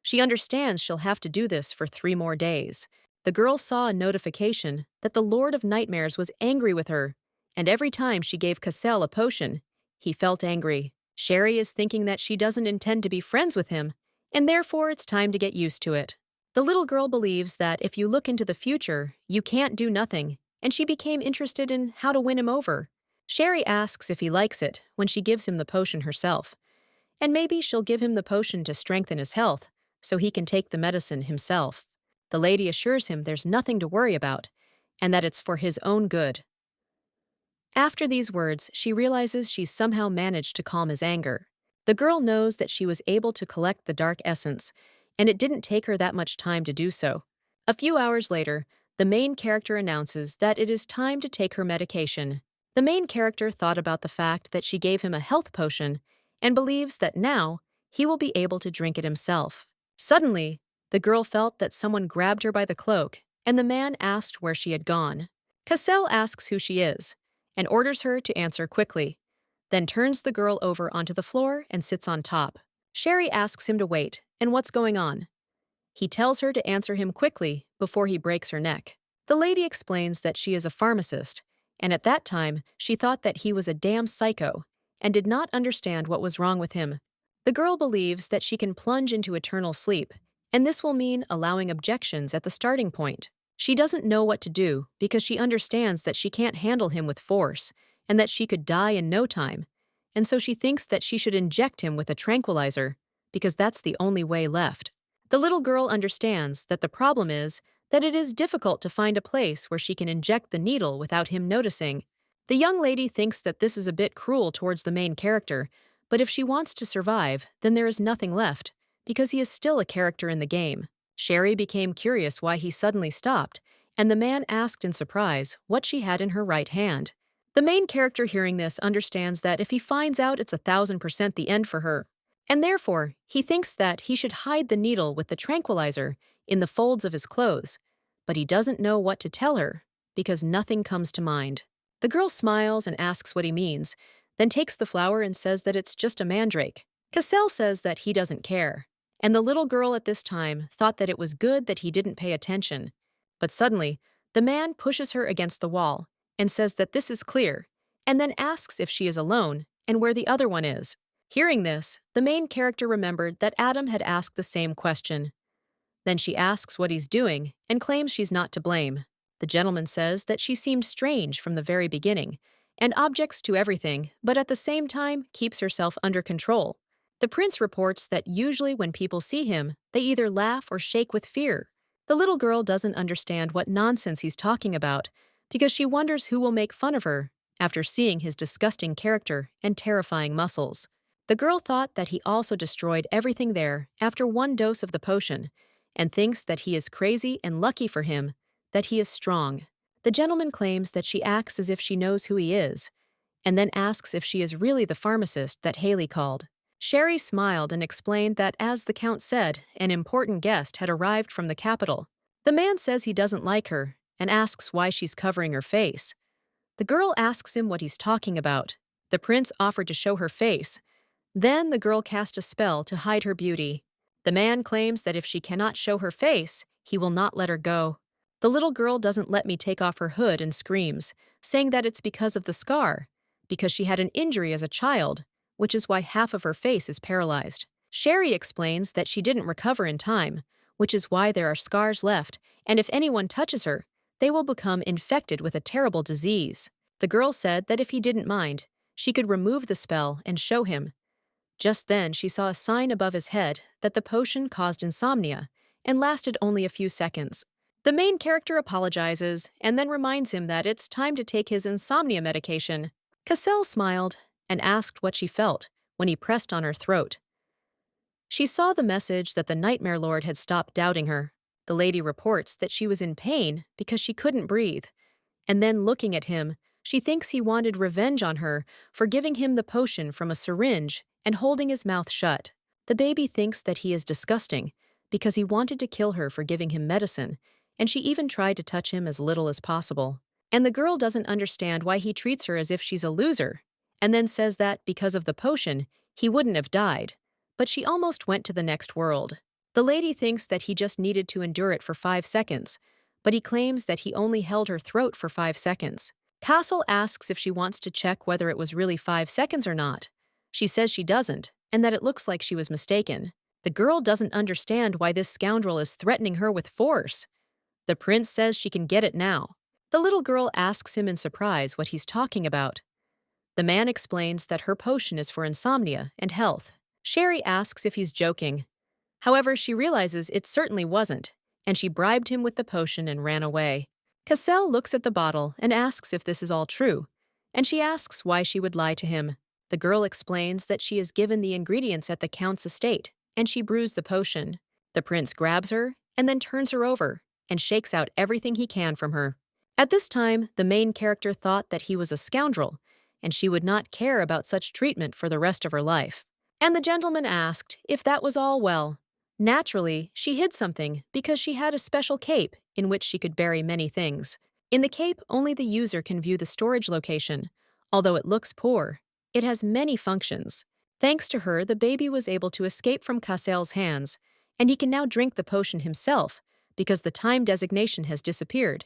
She understands she'll have to do this for 3 more days. The girl saw a notification that the Lord of Nightmares was angry with her, and every time she gave Cassell a potion, he felt angry. Sherry is thinking that she doesn't intend to be friends with him, and therefore it's time to get used to it. The little girl believes that if you look into the future, you can't do nothing, and she became interested in how to win him over. Sherry asks if he likes it when she gives him the potion herself, and maybe she'll give him the potion to strengthen his health so he can take the medicine himself. The lady assures him there's nothing to worry about, and that it's for his own good. After these words, she realizes she's somehow managed to calm his anger. The girl knows that she was able to collect the dark essence, and it didn't take her that much time to do so. A few hours later, the main character announces that it is time to take her medication. The main character thought about the fact that she gave him a health potion and believes that now he will be able to drink it himself. Suddenly, the girl felt that someone grabbed her by the cloak, and the man asked where she had gone. Cassell asks who she is and orders her to answer quickly, then turns the girl over onto the floor and sits on top. Sherry asks him to wait and what's going on. He tells her to answer him quickly before he breaks her neck. The lady explains that she is a pharmacist, and at that time she thought that he was a damn psycho and did not understand what was wrong with him. The girl believes that she can plunge into eternal sleep, and this will mean allowing objections at the starting point. She doesn't know what to do because she understands that she can't handle him with force and that she could die in no time, and so she thinks that she should inject him with a tranquilizer because that's the only way left. The little girl understands that the problem is that it is difficult to find a place where she can inject the needle without him noticing. The young lady thinks that this is a bit cruel towards the main character, but if she wants to survive, then there is nothing left, because he is still a character in the game. Sherry became curious why he suddenly stopped, and the man asked in surprise what she had in her right hand. The main character hearing this understands that if he finds out it's 1,000% the end for her, and therefore he thinks that he should hide the needle with the tranquilizer in the folds of his clothes, but he doesn't know what to tell her because nothing comes to mind. The girl smiles and asks what he means, then takes the flower and says that it's just a mandrake. Cassell says that he doesn't care, and the little girl at this time thought that it was good that he didn't pay attention. But suddenly, the man pushes her against the wall and says that this is clear, and then asks if she is alone and where the other one is. Hearing this, the main character remembered that Adam had asked the same question. Then she asks what he's doing and claims she's not to blame. The gentleman says that she seemed strange from the very beginning and objects to everything, but at the same time keeps herself under control. The prince reports that usually when people see him, they either laugh or shake with fear. The little girl doesn't understand what nonsense he's talking about because she wonders who will make fun of her after seeing his disgusting character and terrifying muscles. The girl thought that he also destroyed everything there after 1 dose of the potion and thinks that he is crazy and lucky for him that he is strong. The gentleman claims that she acts as if she knows who he is, and then asks if she is really the pharmacist that Haley called. Sherry smiled and explained that, as the Count said, an important guest had arrived from the capital. The man says he doesn't like her and asks why she's covering her face. The girl asks him what he's talking about. The prince offered to show her face. Then the girl cast a spell to hide her beauty. The man claims that if she cannot show her face, he will not let her go. The little girl doesn't let me take off her hood and screams, saying that it's because of the scar, because she had an injury as a child, which is why half of her face is paralyzed. Sherry explains that she didn't recover in time, which is why there are scars left, and if anyone touches her, they will become infected with a terrible disease. The girl said that if he didn't mind, she could remove the spell and show him. Just then, she saw a sign above his head that the potion caused insomnia and lasted only a few seconds. The main character apologizes and then reminds him that it's time to take his insomnia medication. Cassell smiled and asked what she felt when he pressed on her throat. She saw the message that the Nightmare Lord had stopped doubting her. The lady reports that she was in pain because she couldn't breathe. And then looking at him, she thinks he wanted revenge on her for giving him the potion from a syringe and holding his mouth shut. The baby thinks that he is disgusting because he wanted to kill her for giving him medicine, and she even tried to touch him as little as possible. And the girl doesn't understand why he treats her as if she's a loser, and then says that because of the potion, he wouldn't have died. But she almost went to the next world. The lady thinks that he just needed to endure it for 5 seconds, but he claims that he only held her throat for 5 seconds. Castle asks if she wants to check whether it was really 5 seconds or not. She says she doesn't, and that it looks like she was mistaken. The girl doesn't understand why this scoundrel is threatening her with force. The prince says she can get it now. The little girl asks him in surprise what he's talking about. The man explains that her potion is for insomnia and health. Sherry asks if he's joking. However, she realizes it certainly wasn't, and she bribed him with the potion and ran away. Cassell looks at the bottle and asks if this is all true, and she asks why she would lie to him. The girl explains that she is given the ingredients at the count's estate, and she brews the potion. The prince grabs her and then turns her over and shakes out everything he can from her. At this time, the main character thought that he was a scoundrel, and she would not care about such treatment for the rest of her life. And the gentleman asked if that was all well. Naturally, she hid something because she had a special cape in which she could bury many things. In the cape, only the user can view the storage location. Although it looks poor, it has many functions. Thanks to her, the baby was able to escape from Cassell's hands, and he can now drink the potion himself because the time designation has disappeared,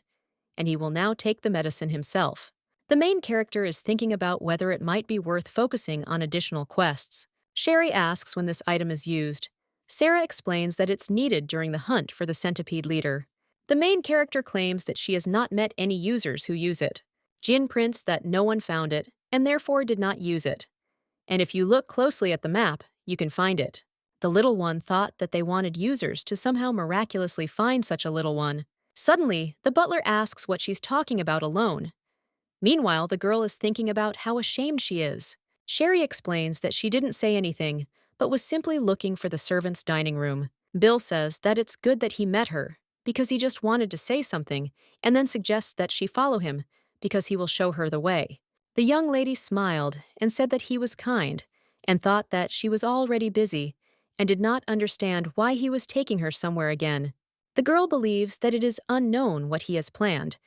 and he will now take the medicine himself. The main character is thinking about whether it might be worth focusing on additional quests. Sherry asks when this item is used. Sarah explains that it's needed during the hunt for the centipede leader. The main character claims that she has not met any users who use it. Jin prints that no one found it and therefore did not use it. And if you look closely at the map, you can find it. The little one thought that they wanted users to somehow miraculously find such a little one. Suddenly, the butler asks what she's talking about alone. Meanwhile, the girl is thinking about how ashamed she is. Sherry explains that she didn't say anything, but was simply looking for the servants' dining room. Bill says that it's good that he met her, because he just wanted to say something, and then suggests that she follow him, because he will show her the way. The young lady smiled and said that he was kind, and thought that she was already busy, and did not understand why he was taking her somewhere again. The girl believes that it is unknown what he has planned,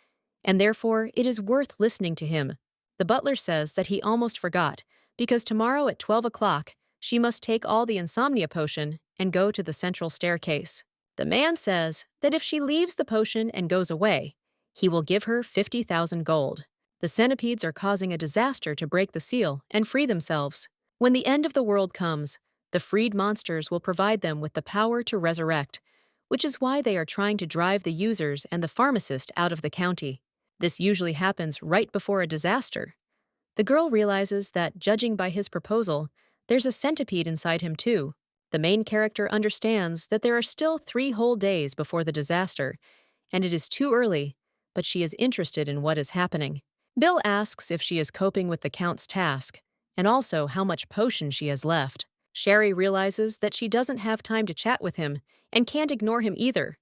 and therefore it is worth listening to him. The butler says that he almost forgot, because tomorrow at 12 o'clock, she must take all the insomnia potion and go to the central staircase. The man says that if she leaves the potion and goes away, he will give her 50,000 gold. The centipedes are causing a disaster to break the seal and free themselves. When the end of the world comes, the freed monsters will provide them with the power to resurrect, which is why they are trying to drive the users and the pharmacist out of the county. This usually happens right before a disaster. The girl realizes that, judging by his proposal, there's a centipede inside him too. The main character understands that there are still 3 whole days before the disaster, and it is too early, but she is interested in what is happening. Bill asks if she is coping with the Count's task, and also how much potion she has left. Sherry realizes that she doesn't have time to chat with him, and can't ignore him either,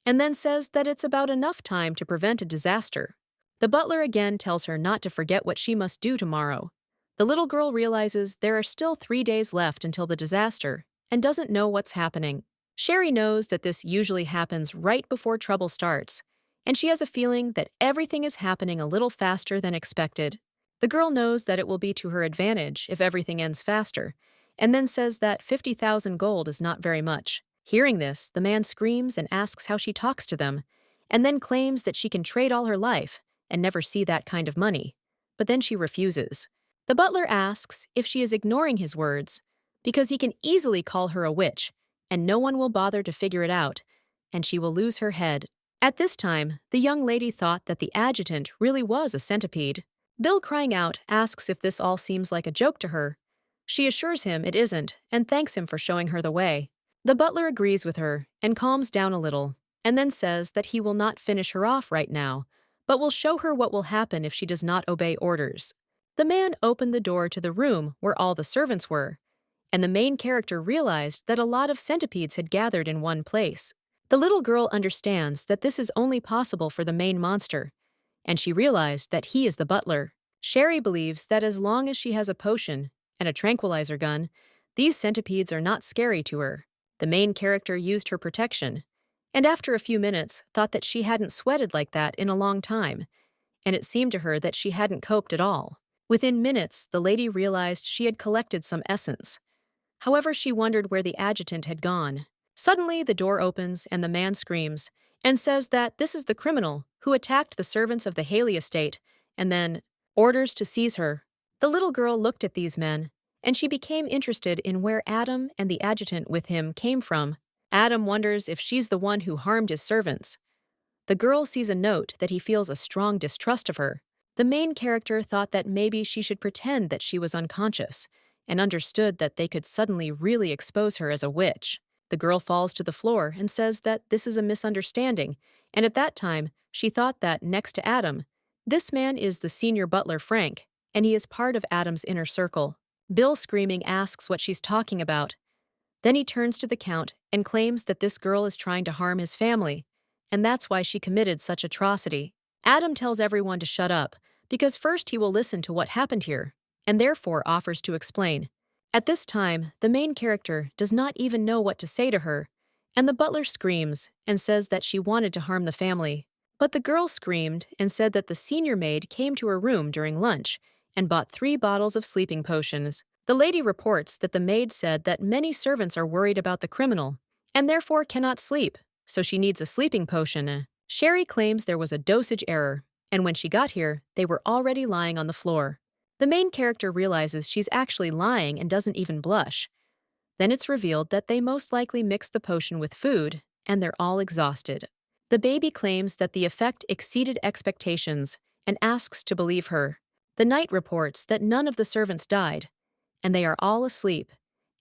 and then says that it's about enough time to prevent a disaster. The butler again tells her not to forget what she must do tomorrow. The little girl realizes there are still 3 days left until the disaster, and doesn't know what's happening. Sherry knows that this usually happens right before trouble starts, and she has a feeling that everything is happening a little faster than expected. The girl knows that it will be to her advantage if everything ends faster, and then says that 50,000 gold is not very much. Hearing this, the man screams and asks how she talks to them, and then claims that she can trade all her life and never see that kind of money. But then she refuses. The butler asks if she is ignoring his words, because he can easily call her a witch, and no one will bother to figure it out, and she will lose her head. At this time, the young lady thought that the adjutant really was a centipede. Bill, crying out, asks if this all seems like a joke to her, She assures him it isn't and thanks him for showing her the way. The butler agrees with her and calms down a little, and then says that he will not finish her off right now, but will show her what will happen if she does not obey orders. The man opened the door to the room where all the servants were, and the main character realized that a lot of centipedes had gathered in one place. The little girl understands that this is only possible for the main monster, and she realized that he is the butler. Sherry believes that as long as she has a potion and a tranquilizer gun, these centipedes are not scary to her. The main character used her protection, and after a few minutes thought that she hadn't sweated like that in a long time, and it seemed to her that she hadn't coped at all. Within minutes, the lady realized she had collected some essence. However, she wondered where the adjutant had gone. Suddenly, the door opens and the man screams and says that this is the criminal who attacked the servants of the Haley estate and then orders to seize her. The little girl looked at these men, and she became interested in where Adam and the adjutant with him came from. Adam wonders if she's the one who harmed his servants. The girl sees a note that he feels a strong distrust of her. The main character thought that maybe she should pretend that she was unconscious, and understood that they could suddenly really expose her as a witch. The girl falls to the floor and says that this is a misunderstanding, and at that time, she thought that next to Adam, this man is the senior butler Frank, and he is part of Adam's inner circle. Bill, screaming, asks what she's talking about. Then he turns to the Count and claims that this girl is trying to harm his family, and that's why she committed such atrocity. Adam tells everyone to shut up, because first he will listen to what happened here, and therefore offers to explain. At this time, the main character does not even know what to say to her, and the butler screams and says that she wanted to harm the family. But the girl screamed and said that the senior maid came to her room during lunch and bought 3 bottles of sleeping potions. The lady reports that the maid said that many servants are worried about the criminal and therefore cannot sleep, so she needs a sleeping potion. Sherry claims there was a dosage error, and when she got here, they were already lying on the floor. The main character realizes she's actually lying and doesn't even blush. Then it's revealed that they most likely mixed the potion with food, and they're all exhausted. The baby claims that the effect exceeded expectations and asks to believe her. The knight reports that none of the servants died, and they are all asleep,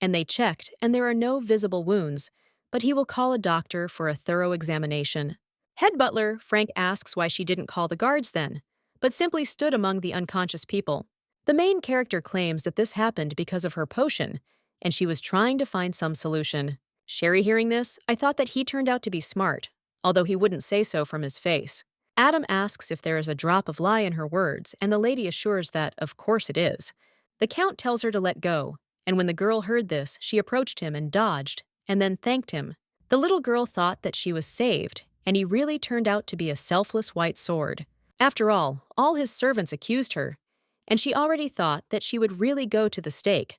and they checked and there are no visible wounds, but he will call a doctor for a thorough examination. Head butler Frank asks why she didn't call the guards then, but simply stood among the unconscious people. The main character claims that this happened because of her potion, and she was trying to find some solution. Sherry, hearing this, I thought that he turned out to be smart, although he wouldn't say so from his face. Adam asks if there is a drop of lie in her words, and the lady assures that, of course it is. The Count tells her to let go, and when the girl heard this, she approached him and dodged, and then thanked him. The little girl thought that she was saved, and he really turned out to be a selfless white sword. After all his servants accused her, and she already thought that she would really go to the stake.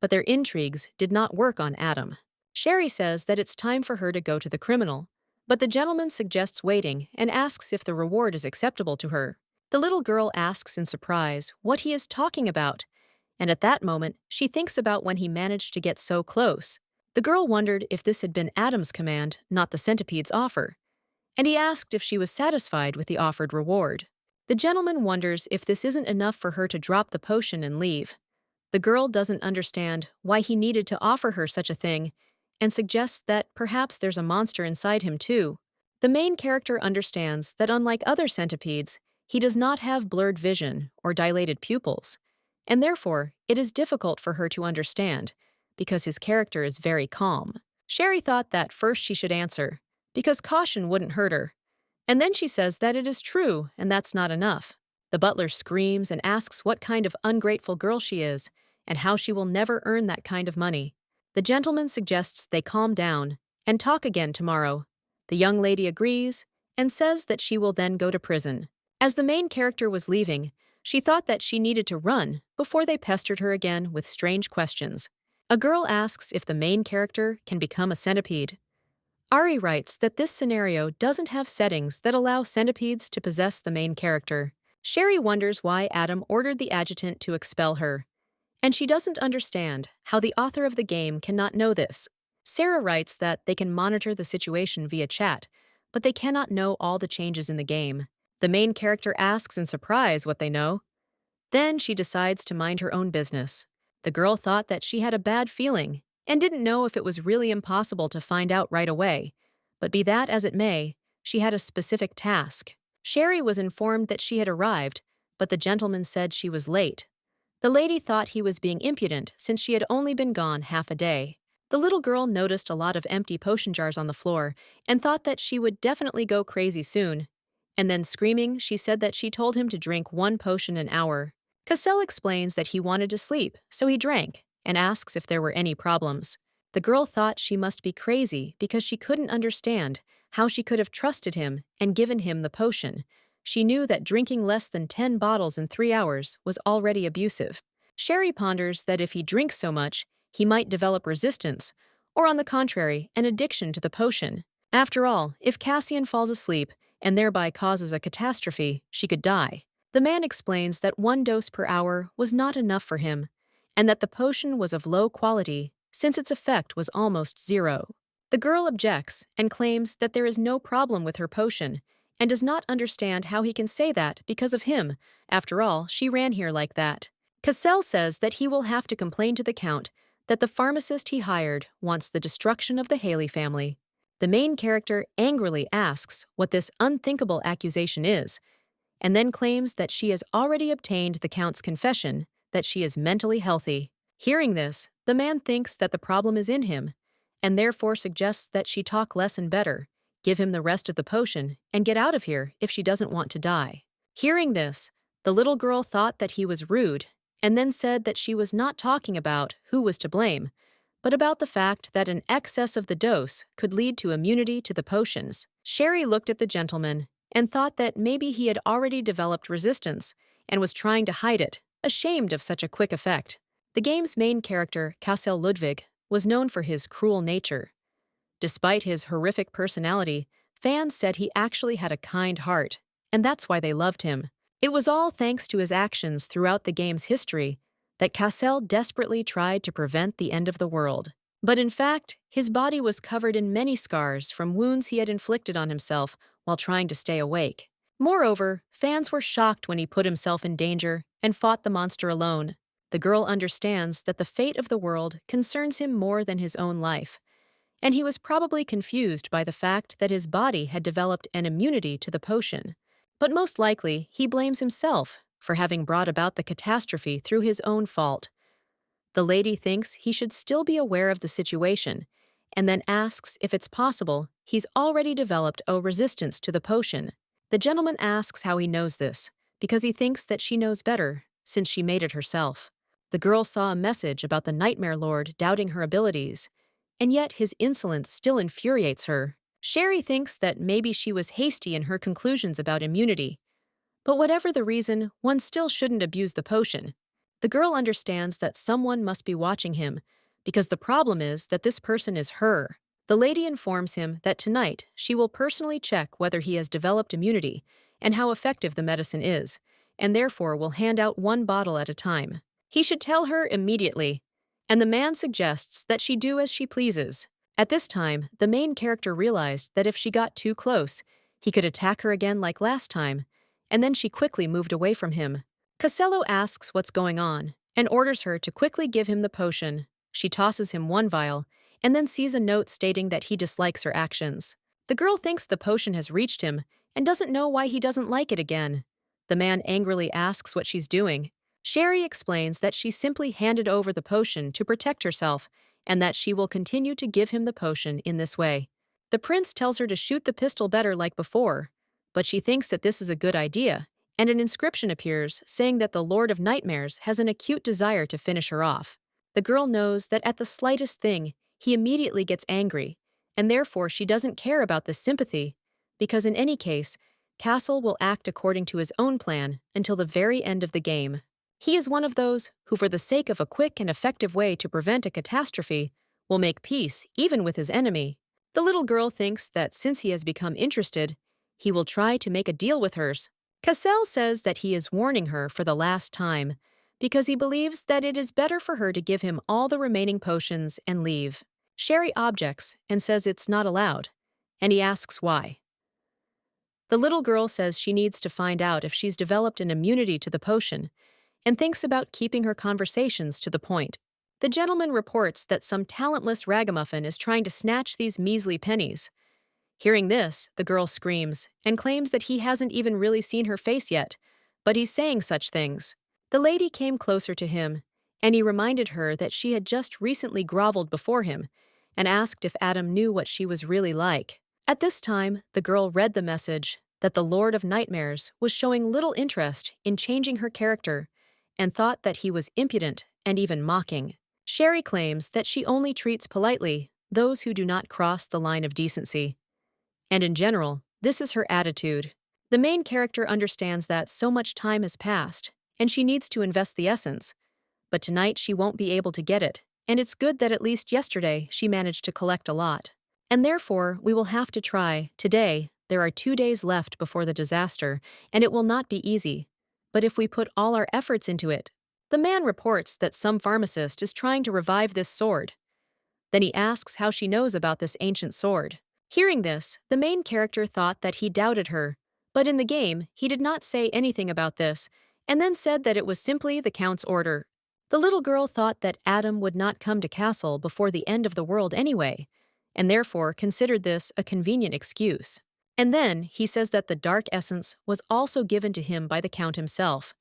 But their intrigues did not work on Adam. Sherry says that it's time for her to go to the criminal, but the gentleman suggests waiting and asks if the reward is acceptable to her. The little girl asks in surprise what he is talking about, and at that moment, she thinks about when he managed to get so close. The girl wondered if this had been Adam's command, not the centipede's offer, and he asked if she was satisfied with the offered reward. The gentleman wonders if this isn't enough for her to drop the potion and leave. The girl doesn't understand why he needed to offer her such a thing, and suggests that perhaps there's a monster inside him too. The main character understands that unlike other centipedes, he does not have blurred vision or dilated pupils, and therefore it is difficult for her to understand, because his character is very calm. Sherry thought that first she should answer, because caution wouldn't hurt her, and then she says that it is true and that's not enough. The butler screams and asks what kind of ungrateful girl she is, and how she will never earn that kind of money. The gentleman suggests they calm down and talk again tomorrow. The young lady agrees and says that she will then go to prison. As the main character was leaving, she thought that she needed to run before they pestered her again with strange questions. A girl asks if the main character can become a centipede. Ari writes that this scenario doesn't have settings that allow centipedes to possess the main character. Sherry wonders why Adam ordered the adjutant to expel her, and she doesn't understand how the author of the game cannot know this. Sarah writes that they can monitor the situation via chat, but they cannot know all the changes in the game. The main character asks in surprise what they know. Then she decides to mind her own business. The girl thought that she had a bad feeling and didn't know if it was really impossible to find out right away. But be that as it may, she had a specific task. Sherry was informed that she had arrived, but the gentleman said she was late. The lady thought he was being impudent since she had only been gone half a day. The little girl noticed a lot of empty potion jars on the floor and thought that she would definitely go crazy soon. And then screaming, she said that she told him to drink 1 potion an hour. Cassell explains that he wanted to sleep, so he drank, and asks if there were any problems. The girl thought she must be crazy because she couldn't understand how she could have trusted him and given him the potion. She knew that drinking less than 10 bottles in 3 hours was already abusive. Sherry ponders that if he drinks so much, he might develop resistance, or on the contrary, an addiction to the potion. After all, if Cassian falls asleep and thereby causes a catastrophe, she could die. The man explains that 1 dose per hour was not enough for him, and that the potion was of low quality since its effect was almost zero. The girl objects and claims that there is no problem with her potion, and does not understand how he can say that because of him. After all, she ran here like that. Cassell says that he will have to complain to the Count that the pharmacist he hired wants the destruction of the Haley family. The main character angrily asks what this unthinkable accusation is, and then claims that she has already obtained the Count's confession that she is mentally healthy. Hearing this, the man thinks that the problem is in him, and therefore suggests that she talk less and better, give him the rest of the potion, and get out of here if she doesn't want to die. Hearing this, the little girl thought that he was rude, and then said that she was not talking about who was to blame, but about the fact that an excess of the dose could lead to immunity to the potions. Sherry looked at the gentleman and thought that maybe he had already developed resistance and was trying to hide it, ashamed of such a quick effect. The game's main character, Cassel Ludwig, was known for his cruel nature. Despite his horrific personality, fans said he actually had a kind heart, and that's why they loved him. It was all thanks to his actions throughout the game's history that Cassel desperately tried to prevent the end of the world. But in fact, his body was covered in many scars from wounds he had inflicted on himself while trying to stay awake. Moreover, fans were shocked when he put himself in danger and fought the monster alone. The girl understands that the fate of the world concerns him more than his own life, and he was probably confused by the fact that his body had developed an immunity to the potion. But most likely, he blames himself for having brought about the catastrophe through his own fault. The lady thinks he should still be aware of the situation, and then asks if it's possible he's already developed a resistance to the potion. The gentleman asks how he knows this, because he thinks that she knows better, since she made it herself. The girl saw a message about the Nightmare Lord doubting her abilities, and yet his insolence still infuriates her. Sherry thinks that maybe she was hasty in her conclusions about immunity, but whatever the reason, one still shouldn't abuse the potion. The girl understands that someone must be watching him, because the problem is that this person is her. The lady informs him that tonight she will personally check whether he has developed immunity and how effective the medicine is, and therefore will hand out 1 bottle at a time. He should tell her immediately, and the man suggests that she do as she pleases. At this time, the main character realized that if she got too close, he could attack her again like last time, and then she quickly moved away from him. Casello asks what's going on and orders her to quickly give him the potion. She tosses him 1 vial and then sees a note stating that he dislikes her actions. The girl thinks the potion has reached him and doesn't know why he doesn't like it again. The man angrily asks what she's doing. Sherry explains that she simply handed over the potion to protect herself and that she will continue to give him the potion in this way. The prince tells her to shoot the pistol better like before, but she thinks that this is a good idea, and an inscription appears saying that the Lord of Nightmares has an acute desire to finish her off. The girl knows that at the slightest thing, he immediately gets angry, and therefore she doesn't care about this sympathy, because in any case, Castle will act according to his own plan until the very end of the game. He is one of those who, for the sake of a quick and effective way to prevent a catastrophe, will make peace even with his enemy. The little girl thinks that since he has become interested, he will try to make a deal with hers. Cassell says that he is warning her for the last time, because he believes that it is better for her to give him all the remaining potions and leave. Sherry objects and says it's not allowed, and he asks why. The little girl says she needs to find out if she's developed an immunity to the potion, and thinks about keeping her conversations to the point. The gentleman reports that some talentless ragamuffin is trying to snatch these measly pennies. Hearing this, the girl screams and claims that he hasn't even really seen her face yet, but he's saying such things. The lady came closer to him, and he reminded her that she had just recently groveled before him and asked if Adam knew what she was really like. At this time, the girl read the message that the Lord of Nightmares was showing little interest in changing her character and thought that he was impudent and even mocking. Sherry claims that she only treats politely those who do not cross the line of decency. And in general, this is her attitude. The main character understands that so much time has passed, and she needs to invest the essence. But tonight she won't be able to get it, and it's good that at least yesterday she managed to collect a lot. And therefore, we will have to try. Today, there are 2 days left before the disaster, and it will not be easy. But if we put all our efforts into it, the man reports that some pharmacist is trying to revive this sword. Then he asks how she knows about this ancient sword. Hearing this, the main character thought that he doubted her, but in the game, he did not say anything about this, and then said that it was simply the Count's order. The little girl thought that Adam would not come to Castle before the end of the world anyway, and therefore considered this a convenient excuse. And then he says that the dark essence was also given to him by the Count himself.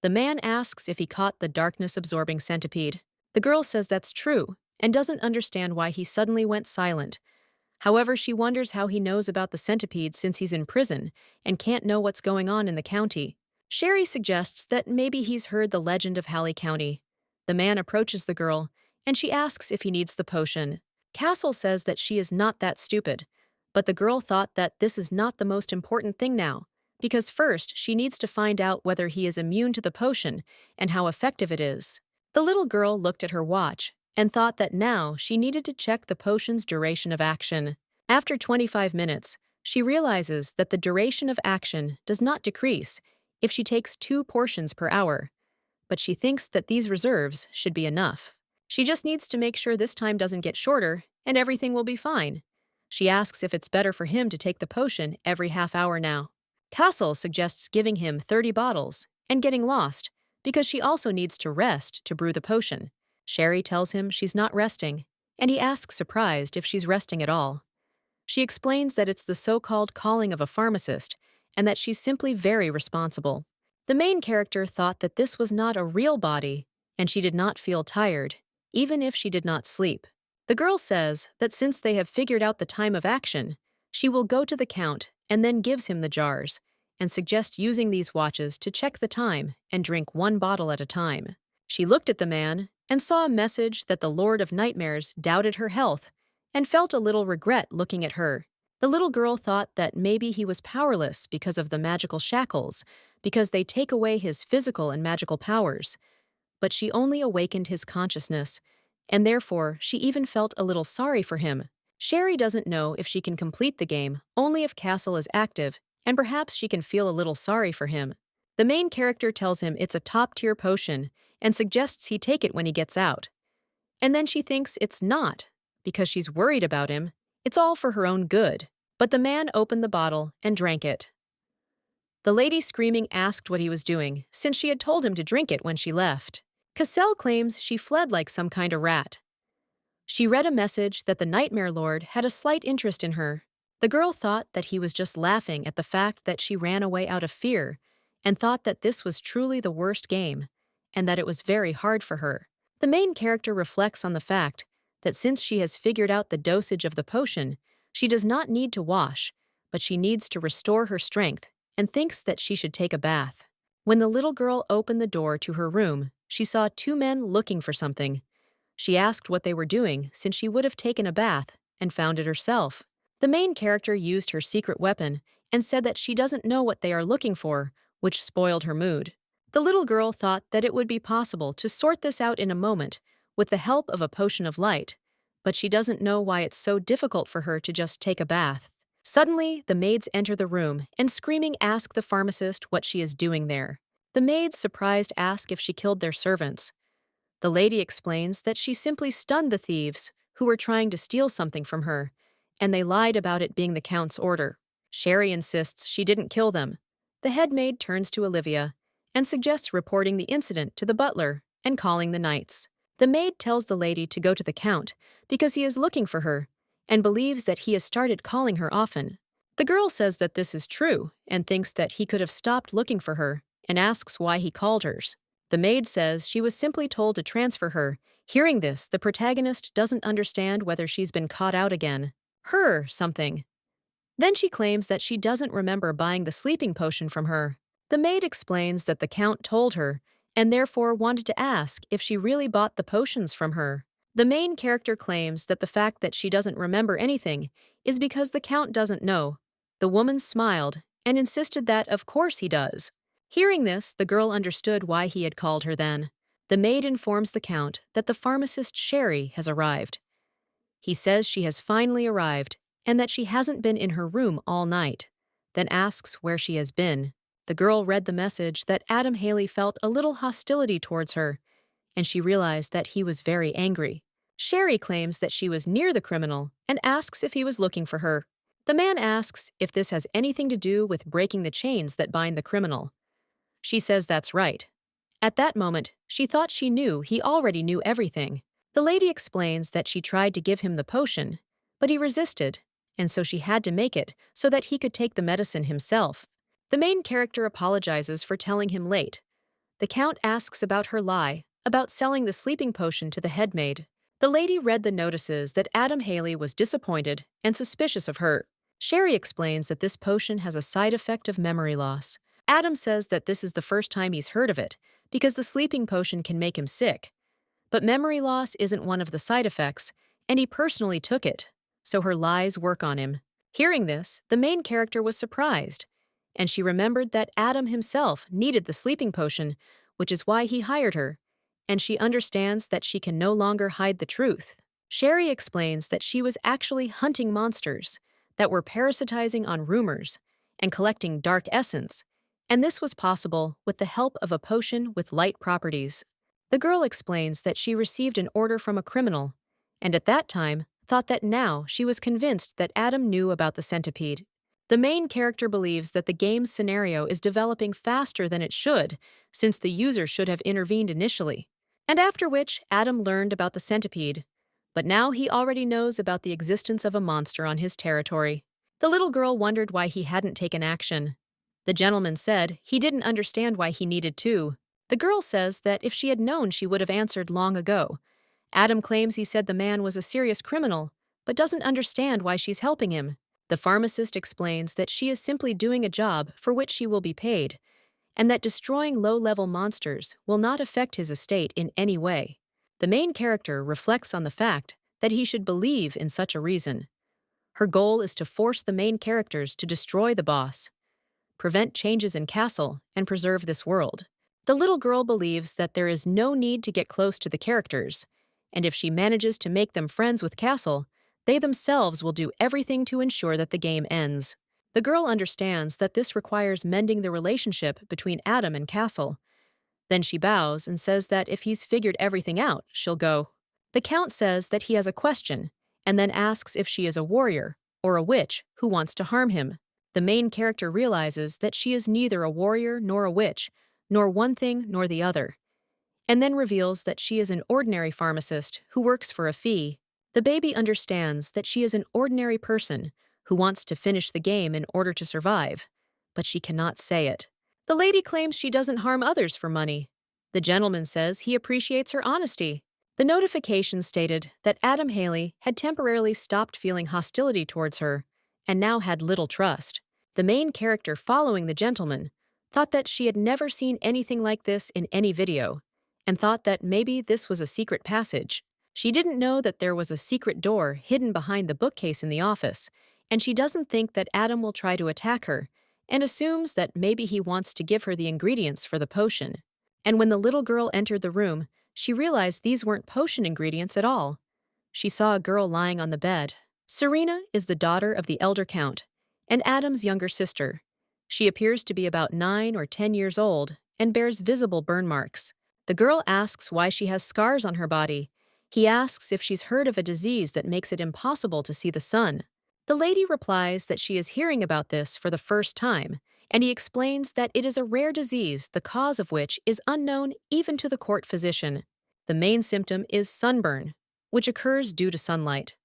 The man asks if he caught the darkness-absorbing centipede. The girl says that's true, and doesn't understand why he suddenly went silent. However, she wonders how he knows about the centipede since he's in prison and can't know what's going on in the county. Sherry suggests that maybe he's heard the legend of Halley County. The man approaches the girl, and she asks if he needs the potion. Castle says that she is not that stupid, but the girl thought that this is not the most important thing now, because first she needs to find out whether he is immune to the potion and how effective it is. The little girl looked at her watch and thought that now she needed to check the potion's duration of action. After 25 minutes, she realizes that the duration of action does not decrease if she takes 2 portions per hour, but she thinks that these reserves should be enough. She just needs to make sure this time doesn't get shorter, and everything will be fine. She asks if it's better for him to take the potion every half hour now. Castle suggests giving him 30 bottles and getting lost, because she also needs to rest to brew the potion. Sherry tells him she's not resting, and he asks surprised if she's resting at all. She explains that it's the so-called calling of a pharmacist, and that she's simply very responsible. The main character thought that this was not a real body, and she did not feel tired, even if she did not sleep. The girl says that since they have figured out the time of action, she will go to the Count and then gives him the jars, and suggests using these watches to check the time and drink 1 bottle at a time. She looked at the man and saw a message that the Lord of Nightmares doubted her health and felt a little regret looking at her. The little girl thought that maybe he was powerless because of the magical shackles, because they take away his physical and magical powers. But she only awakened his consciousness, and therefore she even felt a little sorry for him. Sherry doesn't know if she can complete the game only if Castle is active, and perhaps she can feel a little sorry for him. The main character tells him it's a top-tier potion and suggests he take it when he gets out. And then she thinks it's not, because she's worried about him. It's all for her own good. But the man opened the bottle and drank it. The lady screaming asked what he was doing, since she had told him to drink it when she left. Cassell claims she fled like some kind of rat. She read a message that the Nightmare Lord had a slight interest in her. The girl thought that he was just laughing at the fact that she ran away out of fear, and thought that this was truly the worst game, and that it was very hard for her. The main character reflects on the fact that since she has figured out the dosage of the potion, she does not need to wash, but she needs to restore her strength, and thinks that she should take a bath. When the little girl opened the door to her room, she saw 2 men looking for something. She asked what they were doing since she would have taken a bath and found it herself. The main character used her secret weapon and said that she doesn't know what they are looking for, which spoiled her mood. The little girl thought that it would be possible to sort this out in a moment with the help of a potion of light, but she doesn't know why it's so difficult for her to just take a bath. Suddenly, the maids enter the room and screaming ask the pharmacist what she is doing there. The maids, surprised, ask if she killed their servants. The lady explains that she simply stunned the thieves who were trying to steal something from her, and they lied about it being the Count's order. Sherry insists she didn't kill them. The head maid turns to Olivia and suggests reporting the incident to the butler and calling the knights. The maid tells the lady to go to the count because he is looking for her and believes that he has started calling her often. The girl says that this is true and thinks that he could have stopped looking for her and asks why he called hers. The maid says she was simply told to transfer her. Hearing this, the protagonist doesn't understand whether she's been caught out again. Her something. Then she claims that she doesn't remember buying the sleeping potion from her. The maid explains that the count told her and therefore wanted to ask if she really bought the potions from her. The main character claims that the fact that she doesn't remember anything is because the count doesn't know. The woman smiled and insisted that of course he does. Hearing this, the girl understood why he had called her then. The maid informs the count that the pharmacist Sherry has arrived. He says she has finally arrived and that she hasn't been in her room all night, then asks where she has been. The girl read the message that Adam Haley felt a little hostility towards her, and she realized that he was very angry. Sherry claims that she was near the criminal and asks if he was looking for her. The man asks if this has anything to do with breaking the chains that bind the criminal. She says that's right. At that moment, she thought she knew he already knew everything. The lady explains that she tried to give him the potion, but he resisted, and so she had to make it so that he could take the medicine himself. The main character apologizes for telling him late. The count asks about her lie, about selling the sleeping potion to the headmaid. The lady read the notices that Adam Haley was disappointed and suspicious of her. Sherry explains that this potion has a side effect of memory loss. Adam says that this is the first time he's heard of it, because the sleeping potion can make him sick. But memory loss isn't one of the side effects, and he personally took it, so her lies work on him. Hearing this, the main character was surprised, and she remembered that Adam himself needed the sleeping potion, which is why he hired her, and she understands that she can no longer hide the truth. Sherry explains that she was actually hunting monsters that were parasitizing on rumors and collecting dark essence, and this was possible with the help of a potion with light properties. The girl explains that she received an order from a criminal, and at that time thought that now she was convinced that Adam knew about the centipede. The main character believes that the game's scenario is developing faster than it should, since the user should have intervened initially, and after which Adam learned about the centipede, but now he already knows about the existence of a monster on his territory. The little girl wondered why he hadn't taken action. The gentleman said he didn't understand why he needed to. The girl says that if she had known, she would have answered long ago. Adam claims he said the man was a serious criminal, but doesn't understand why she's helping him. The pharmacist explains that she is simply doing a job for which she will be paid, and that destroying low-level monsters will not affect his estate in any way. The main character reflects on the fact that he should believe in such a reason. Her goal is to force the main characters to destroy the boss, prevent changes in Castle, and preserve this world. The little girl believes that there is no need to get close to the characters, and if she manages to make them friends with Castle, they themselves will do everything to ensure that the game ends. The girl understands that this requires mending the relationship between Adam and Castle. Then she bows and says that if he's figured everything out, she'll go. The count says that he has a question, and then asks if she is a warrior or a witch who wants to harm him. The main character realizes that she is neither a warrior nor a witch, nor one thing nor the other, and then reveals that she is an ordinary pharmacist who works for a fee. The baby understands that she is an ordinary person who wants to finish the game in order to survive, but she cannot say it. The lady claims she doesn't harm others for money. The gentleman says he appreciates her honesty. The notification stated that Adam Haley had temporarily stopped feeling hostility towards her and now had little trust. The main character following the gentleman thought that she had never seen anything like this in any video and thought that maybe this was a secret passage. She didn't know that there was a secret door hidden behind the bookcase in the office, and she doesn't think that Adam will try to attack her, and assumes that maybe he wants to give her the ingredients for the potion. And when the little girl entered the room, she realized these weren't potion ingredients at all. She saw a girl lying on the bed. Serena is the daughter of the elder count, and Adam's younger sister. She appears to be about 9 or 10 years old and bears visible burn marks. The girl asks why she has scars on her body. He asks if she's heard of a disease that makes it impossible to see the sun. The lady replies that she is hearing about this for the first time and he explains that it is a rare disease, the cause of which is unknown even to the court physician. The main symptom is sunburn, which occurs due to sunlight.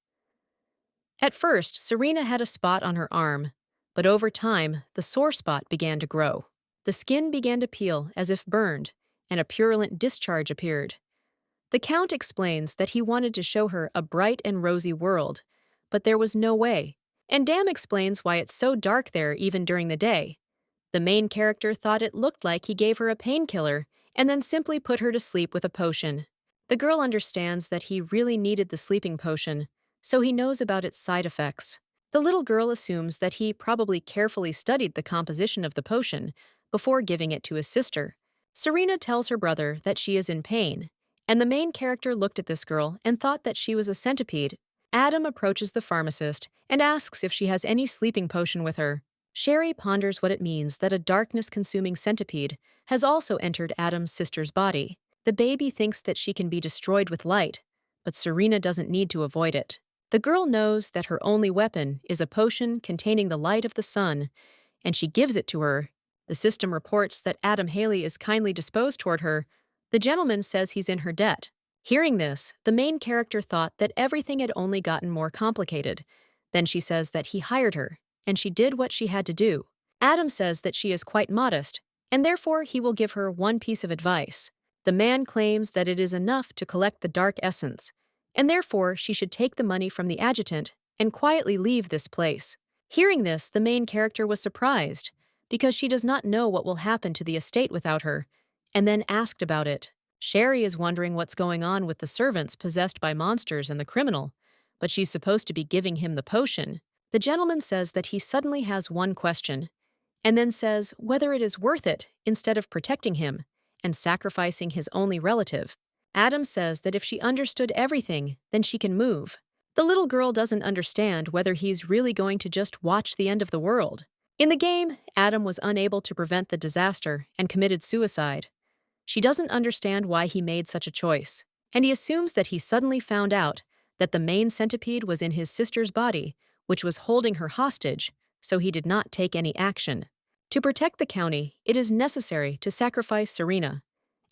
At first, Serena had a spot on her arm, but over time, the sore spot began to grow. The skin began to peel as if burned, and a purulent discharge appeared. The Count explains that he wanted to show her a bright and rosy world, but there was no way. And Dam explains why it's so dark there even during the day. The main character thought it looked like he gave her a painkiller and then simply put her to sleep with a potion. The girl understands that he really needed the sleeping potion, so he knows about its side effects. The little girl assumes that he probably carefully studied the composition of the potion before giving it to his sister. Serena tells her brother that she is in pain, and the main character looked at this girl and thought that she was a centipede. Adam approaches the pharmacist and asks if she has any sleeping potion with her. Sherry ponders what it means that a darkness-consuming centipede has also entered Adam's sister's body. The baby thinks that she can be destroyed with light, but Serena doesn't need to avoid it. The girl knows that her only weapon is a potion containing the light of the sun, and she gives it to her. The system reports that Adam Haley is kindly disposed toward her. The gentleman says he's in her debt. Hearing this, the main character thought that everything had only gotten more complicated. Then she says that he hired her, and she did what she had to do. Adam says that she is quite modest, and therefore he will give her one piece of advice. The man claims that it is enough to collect the dark essence, and therefore she should take the money from the adjutant and quietly leave this place. Hearing this, the main character was surprised, because she does not know what will happen to the estate without her, and then asked about it. Sherry is wondering what's going on with the servants possessed by monsters and the criminal, but she's supposed to be giving him the potion. The gentleman says that he suddenly has one question, and then says whether it is worth it instead of protecting him and sacrificing his only relative. Adam says that if she understood everything, then she can move. The little girl doesn't understand whether he's really going to just watch the end of the world. In the game, Adam was unable to prevent the disaster and committed suicide. She doesn't understand why he made such a choice, and he assumes that he suddenly found out that the main centipede was in his sister's body, which was holding her hostage, so he did not take any action. To protect the county, it is necessary to sacrifice Serena,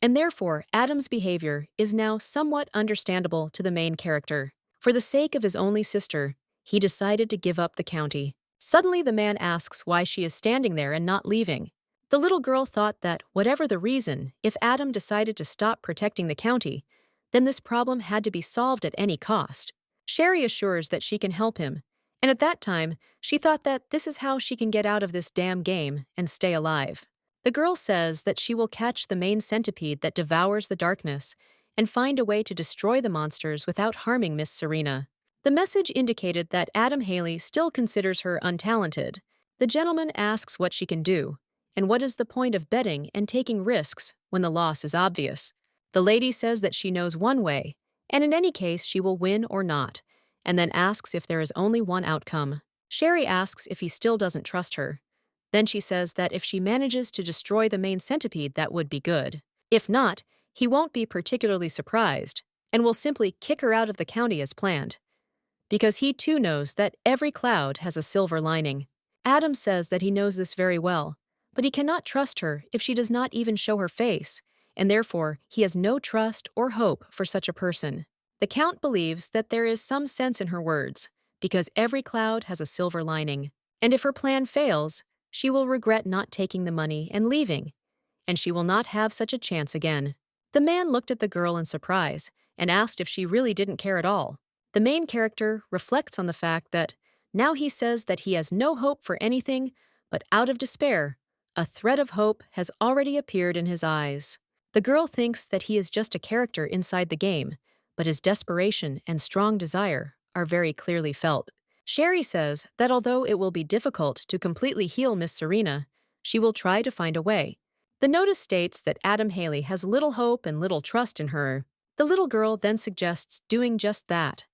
and therefore Adam's behavior is now somewhat understandable to the main character. For the sake of his only sister, he decided to give up the county. Suddenly the man asks why she is standing there and not leaving. The little girl thought that, whatever the reason, if Adam decided to stop protecting the county, then this problem had to be solved at any cost. Sherry assures that she can help him, and at that time, she thought that this is how she can get out of this damn game and stay alive. The girl says that she will catch the main centipede that devours the darkness and find a way to destroy the monsters without harming Miss Serena. The message indicated that Adam Haley still considers her untalented. The gentleman asks what she can do, and what is the point of betting and taking risks when the loss is obvious. The lady says that she knows one way, and in any case she will win or not, and then asks if there is only one outcome. Sherry asks if he still doesn't trust her. Then she says that if she manages to destroy the main centipede, that would be good. If not, he won't be particularly surprised, and will simply kick her out of the county as planned, because he too knows that every cloud has a silver lining. Adam says that he knows this very well, but he cannot trust her if she does not even show her face, and therefore he has no trust or hope for such a person. The Count believes that there is some sense in her words, because every cloud has a silver lining, and if her plan fails, she will regret not taking the money and leaving, and she will not have such a chance again. The man looked at the girl in surprise and asked if she really didn't care at all. The main character reflects on the fact that now he says that he has no hope for anything, but out of despair, a thread of hope has already appeared in his eyes. The girl thinks that he is just a character inside the game, but his desperation and strong desire are very clearly felt. Sherry says that although it will be difficult to completely heal Miss Serena, she will try to find a way. The notice states that Adam Haley has little hope and little trust in her. The little girl then suggests doing just that,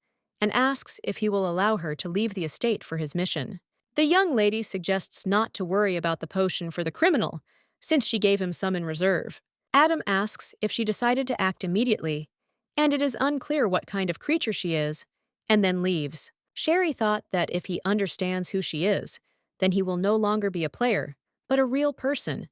and asks if he will allow her to leave the estate for his mission. The young lady suggests not to worry about the potion for the criminal, since she gave him some in reserve. Adam asks if she decided to act immediately, and it is unclear what kind of creature she is, and then leaves. Sherry thought that if he understands who she is, then he will no longer be a player, but a real person.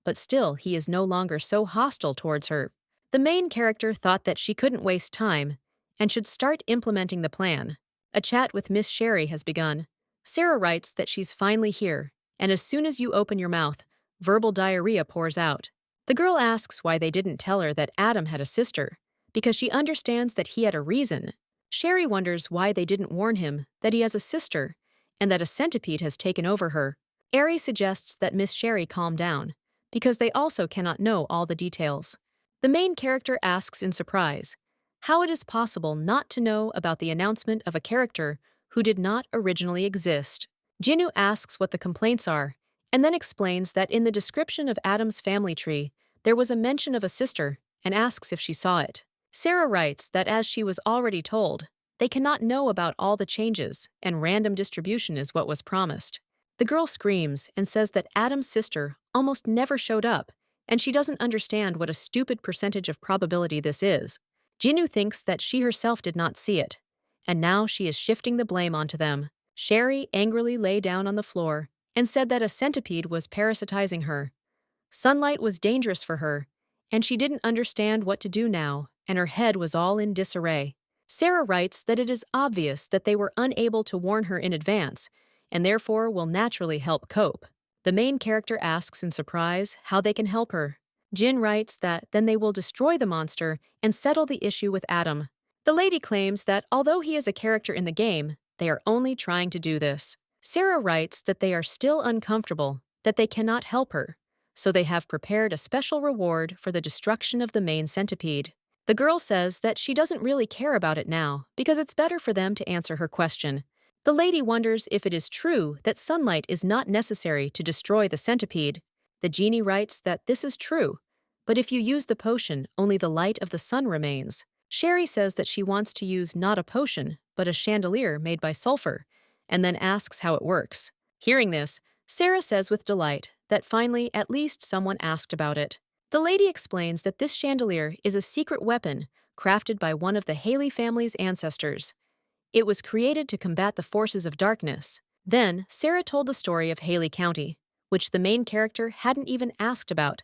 But still, he is no longer so hostile towards her. The main character thought that she couldn't waste time and should start implementing the plan. A chat with Miss Sherry has begun. Sarah writes that she's finally here, and as soon as you open your mouth, verbal diarrhea pours out. The girl asks why they didn't tell her that Adam had a sister, because she understands that he had a reason. Sherry wonders why they didn't warn him that he has a sister and that a centipede has taken over her. Ari suggests that Miss Sherry calm down, because they also cannot know all the details. The main character asks in surprise how it is possible not to know about the announcement of a character who did not originally exist. Jinnu asks what the complaints are, and then explains that in the description of Adam's family tree, there was a mention of a sister, and asks if she saw it. Sarah writes that as she was already told, they cannot know about all the changes, and random distribution is what was promised. The girl screams and says that Adam's sister almost never showed up, and she doesn't understand what a stupid percentage of probability this is. Jinnu thinks that she herself did not see it, and now she is shifting the blame onto them. Sherry angrily lay down on the floor and said that a centipede was parasitizing her. Sunlight was dangerous for her, and she didn't understand what to do now, and her head was all in disarray. Sarah writes that it is obvious that they were unable to warn her in advance, and therefore will naturally help cope. The main character asks in surprise how they can help her. Jin writes that then they will destroy the monster and settle the issue with Adam. The lady claims that although he is a character in the game, they are only trying to do this. Sarah writes that they are still uncomfortable, that they cannot help her, so they have prepared a special reward for the destruction of the main centipede. The girl says that she doesn't really care about it now because it's better for them to answer her question. The lady wonders if it is true that sunlight is not necessary to destroy the centipede. The genie writes that this is true, but if you use the potion, only the light of the sun remains. Sherry says that she wants to use not a potion, but a chandelier made by sulfur, and then asks how it works. Hearing this, Sarah says with delight that finally at least someone asked about it. The lady explains that this chandelier is a secret weapon crafted by one of the Haley family's ancestors. It was created to combat the forces of darkness. Then, Sarah told the story of Haley County, which the main character hadn't even asked about.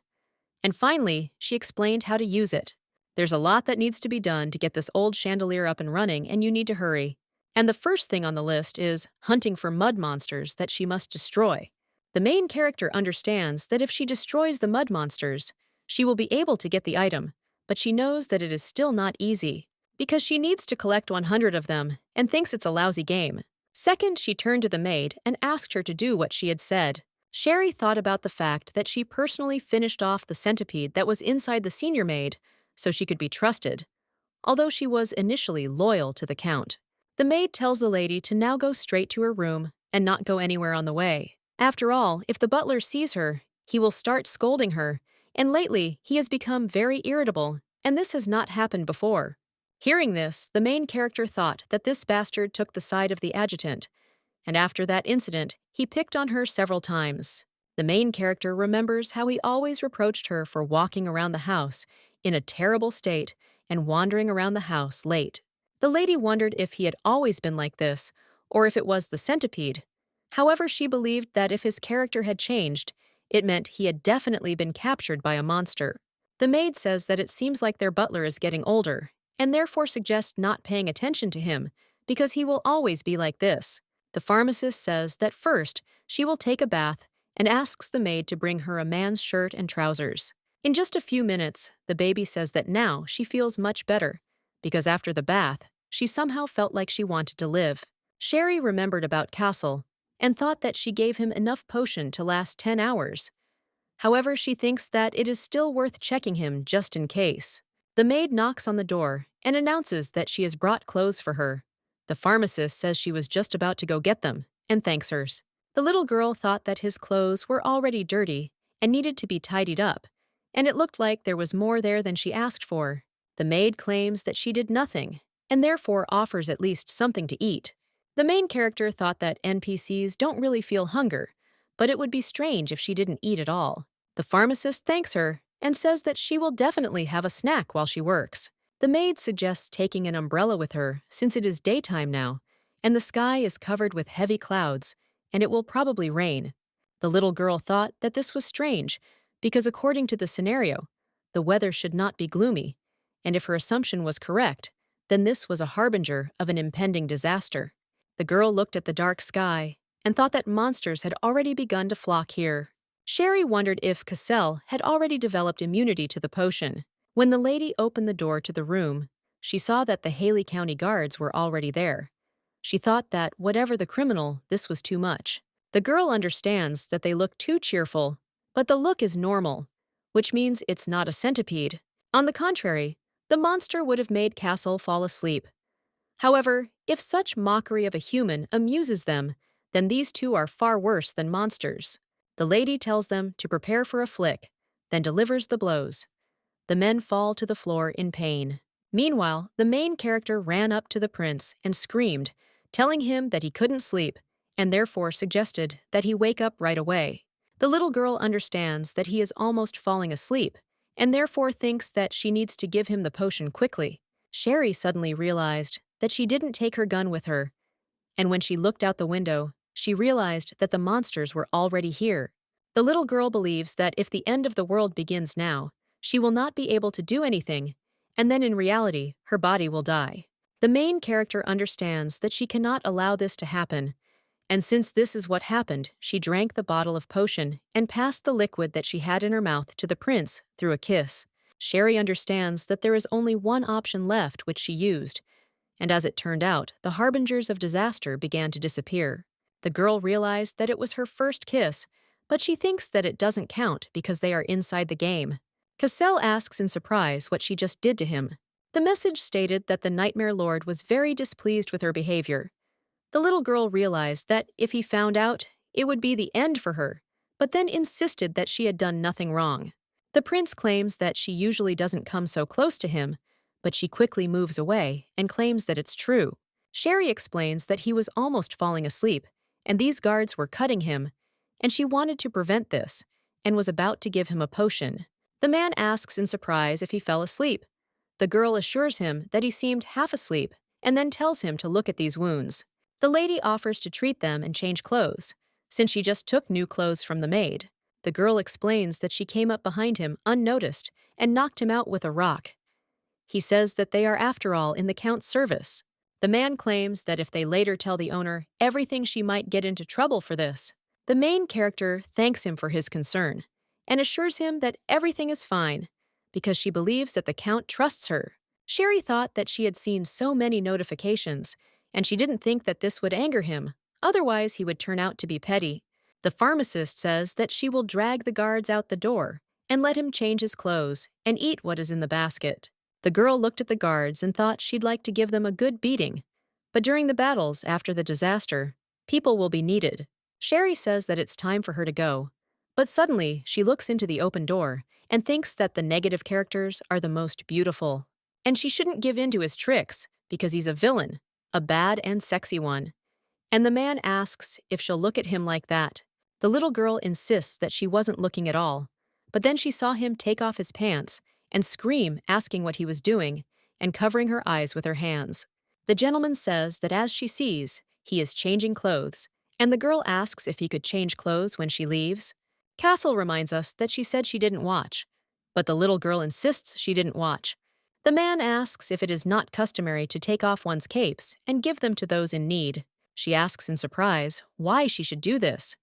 And finally, she explained how to use it. There's a lot that needs to be done to get this old chandelier up and running, and you need to hurry. And the first thing on the list is hunting for mud monsters that she must destroy. The main character understands that if she destroys the mud monsters, she will be able to get the item, but she knows that it is still not easy, because she needs to collect 100 of them and thinks it's a lousy game. Second, she turned to the maid and asked her to do what she had said. Sherry thought about the fact that she personally finished off the centipede that was inside the senior maid, so she could be trusted, although she was initially loyal to the Count. The maid tells the lady to now go straight to her room and not go anywhere on the way. After all, if the butler sees her, he will start scolding her, and lately he has become very irritable, and this has not happened before. Hearing this, the main character thought that this bastard took the side of the adjutant, and after that incident, he picked on her several times. The main character remembers how he always reproached her for walking around the house in a terrible state and wandering around the house late. The lady wondered if he had always been like this, or if it was the centipede. However, she believed that if his character had changed, it meant he had definitely been captured by a monster. The maid says that it seems like their butler is getting older, and therefore suggests not paying attention to him, because he will always be like this. The pharmacist says that first, she will take a bath and asks the maid to bring her a man's shirt and trousers. In just a few minutes, the baby says that now she feels much better, because after the bath, she somehow felt like she wanted to live. Sherry remembered about Castle and thought that she gave him enough potion to last 10 hours. However, she thinks that it is still worth checking him just in case. The maid knocks on the door and announces that she has brought clothes for her. The pharmacist says she was just about to go get them and thanks her. The little girl thought that his clothes were already dirty and needed to be tidied up, and it looked like there was more there than she asked for. The maid claims that she did nothing and therefore offers at least something to eat. The main character thought that NPCs don't really feel hunger, but it would be strange if she didn't eat at all. The pharmacist thanks her and says that she will definitely have a snack while she works. The maid suggests taking an umbrella with her since it is daytime now, and the sky is covered with heavy clouds, and it will probably rain. The little girl thought that this was strange, because according to the scenario, the weather should not be gloomy, and if her assumption was correct, then this was a harbinger of an impending disaster. The girl looked at the dark sky and thought that monsters had already begun to flock here. Sherry wondered if Cassell had already developed immunity to the potion. When the lady opened the door to the room, she saw that the Haley County guards were already there. She thought that, whatever the criminal, this was too much. The girl understands that they look too cheerful, but the look is normal, which means it's not a centipede. On the contrary, the monster would have made Castle fall asleep. However, if such mockery of a human amuses them, then these two are far worse than monsters. The lady tells them to prepare for a flick, then delivers the blows. The men fall to the floor in pain. Meanwhile, the main character ran up to the prince and screamed, telling him that he couldn't sleep, and therefore suggested that he wake up right away. The little girl understands that he is almost falling asleep, and therefore thinks that she needs to give him the potion quickly. Sherry suddenly realized that she didn't take her gun with her, and when she looked out the window, she realized that the monsters were already here. The little girl believes that if the end of the world begins now, she will not be able to do anything, and then in reality, her body will die. The main character understands that she cannot allow this to happen, and since this is what happened, she drank the bottle of potion and passed the liquid that she had in her mouth to the prince through a kiss. Sherry understands that there is only one option left, which she used, and as it turned out, the harbingers of disaster began to disappear. The girl realized that it was her first kiss, but she thinks that it doesn't count because they are inside the game. Cassell asks in surprise what she just did to him. The message stated that the Nightmare Lord was very displeased with her behavior. The little girl realized that if he found out, it would be the end for her, but then insisted that she had done nothing wrong. The prince claims that she usually doesn't come so close to him, but she quickly moves away and claims that it's true. Sherry explains that he was almost falling asleep, and these guards were cutting him, and she wanted to prevent this, and was about to give him a potion. The man asks in surprise if he fell asleep. The girl assures him that he seemed half asleep, and then tells him to look at these wounds. The lady offers to treat them and change clothes, since she just took new clothes from the maid. The girl explains that she came up behind him unnoticed and knocked him out with a rock. He says that they are, after all, in the Count's service. The man claims that if they later tell the owner everything, she might get into trouble for this. The main character thanks him for his concern and assures him that everything is fine because she believes that the Count trusts her. Sherry thought that she had seen so many notifications, and she didn't think that this would anger him, otherwise he would turn out to be petty. The pharmacist says that she will drag the guards out the door and let him change his clothes and eat what is in the basket. The girl looked at the guards and thought she'd like to give them a good beating, but during the battles after the disaster, people will be needed. Sherry says that it's time for her to go, but suddenly she looks into the open door and thinks that the negative characters are the most beautiful, and she shouldn't give in to his tricks because he's a villain, a bad and sexy one. And the man asks if she'll look at him like that. The little girl insists that she wasn't looking at all, but then she saw him take off his pants and scream, asking what he was doing and covering her eyes with her hands. The gentleman says that as she sees, he is changing clothes, and the girl asks if he could change clothes when she leaves. Castle reminds us that she said she didn't watch, but the little girl insists she didn't watch. The man asks if it is not customary to take off one's capes and give them to those in need. She asks in surprise why she should do this.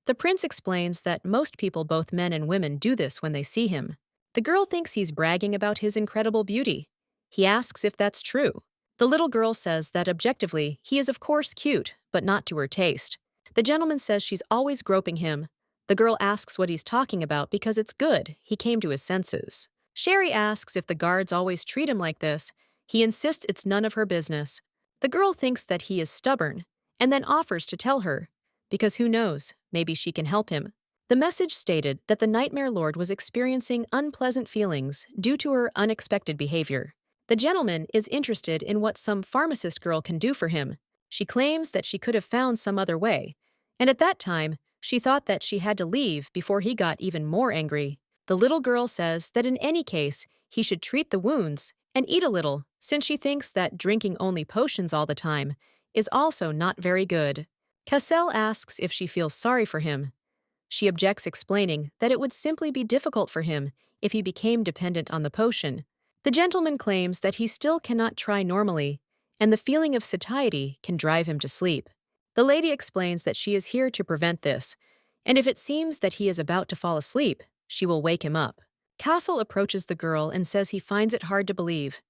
The prince explains that most people, both men and women, do this when they see him. The girl thinks he's bragging about his incredible beauty. He asks if that's true. The little girl says that objectively, he is of course cute, but not to her taste. The gentleman says she's always groping him. The girl asks what he's talking about because it's good, he came to his senses. Sherry asks if the guards always treat him like this. He insists it's none of her business. The girl thinks that he is stubborn, and then offers to tell her, because who knows, maybe she can help him. The message stated that the Nightmare Lord was experiencing unpleasant feelings due to her unexpected behavior. The gentleman is interested in what some pharmacist girl can do for him. She claims that she could have found some other way, and at that time, she thought that she had to leave before he got even more angry. The little girl says that in any case, he should treat the wounds and eat a little, since she thinks that drinking only potions all the time is also not very good. Cassell asks if she feels sorry for him. She objects, explaining that it would simply be difficult for him if he became dependent on the potion. The gentleman claims that he still cannot try normally, and the feeling of satiety can drive him to sleep. The lady explains that she is here to prevent this, and if it seems that he is about to fall asleep, she will wake him up. Castle approaches the girl and says he finds it hard to believe.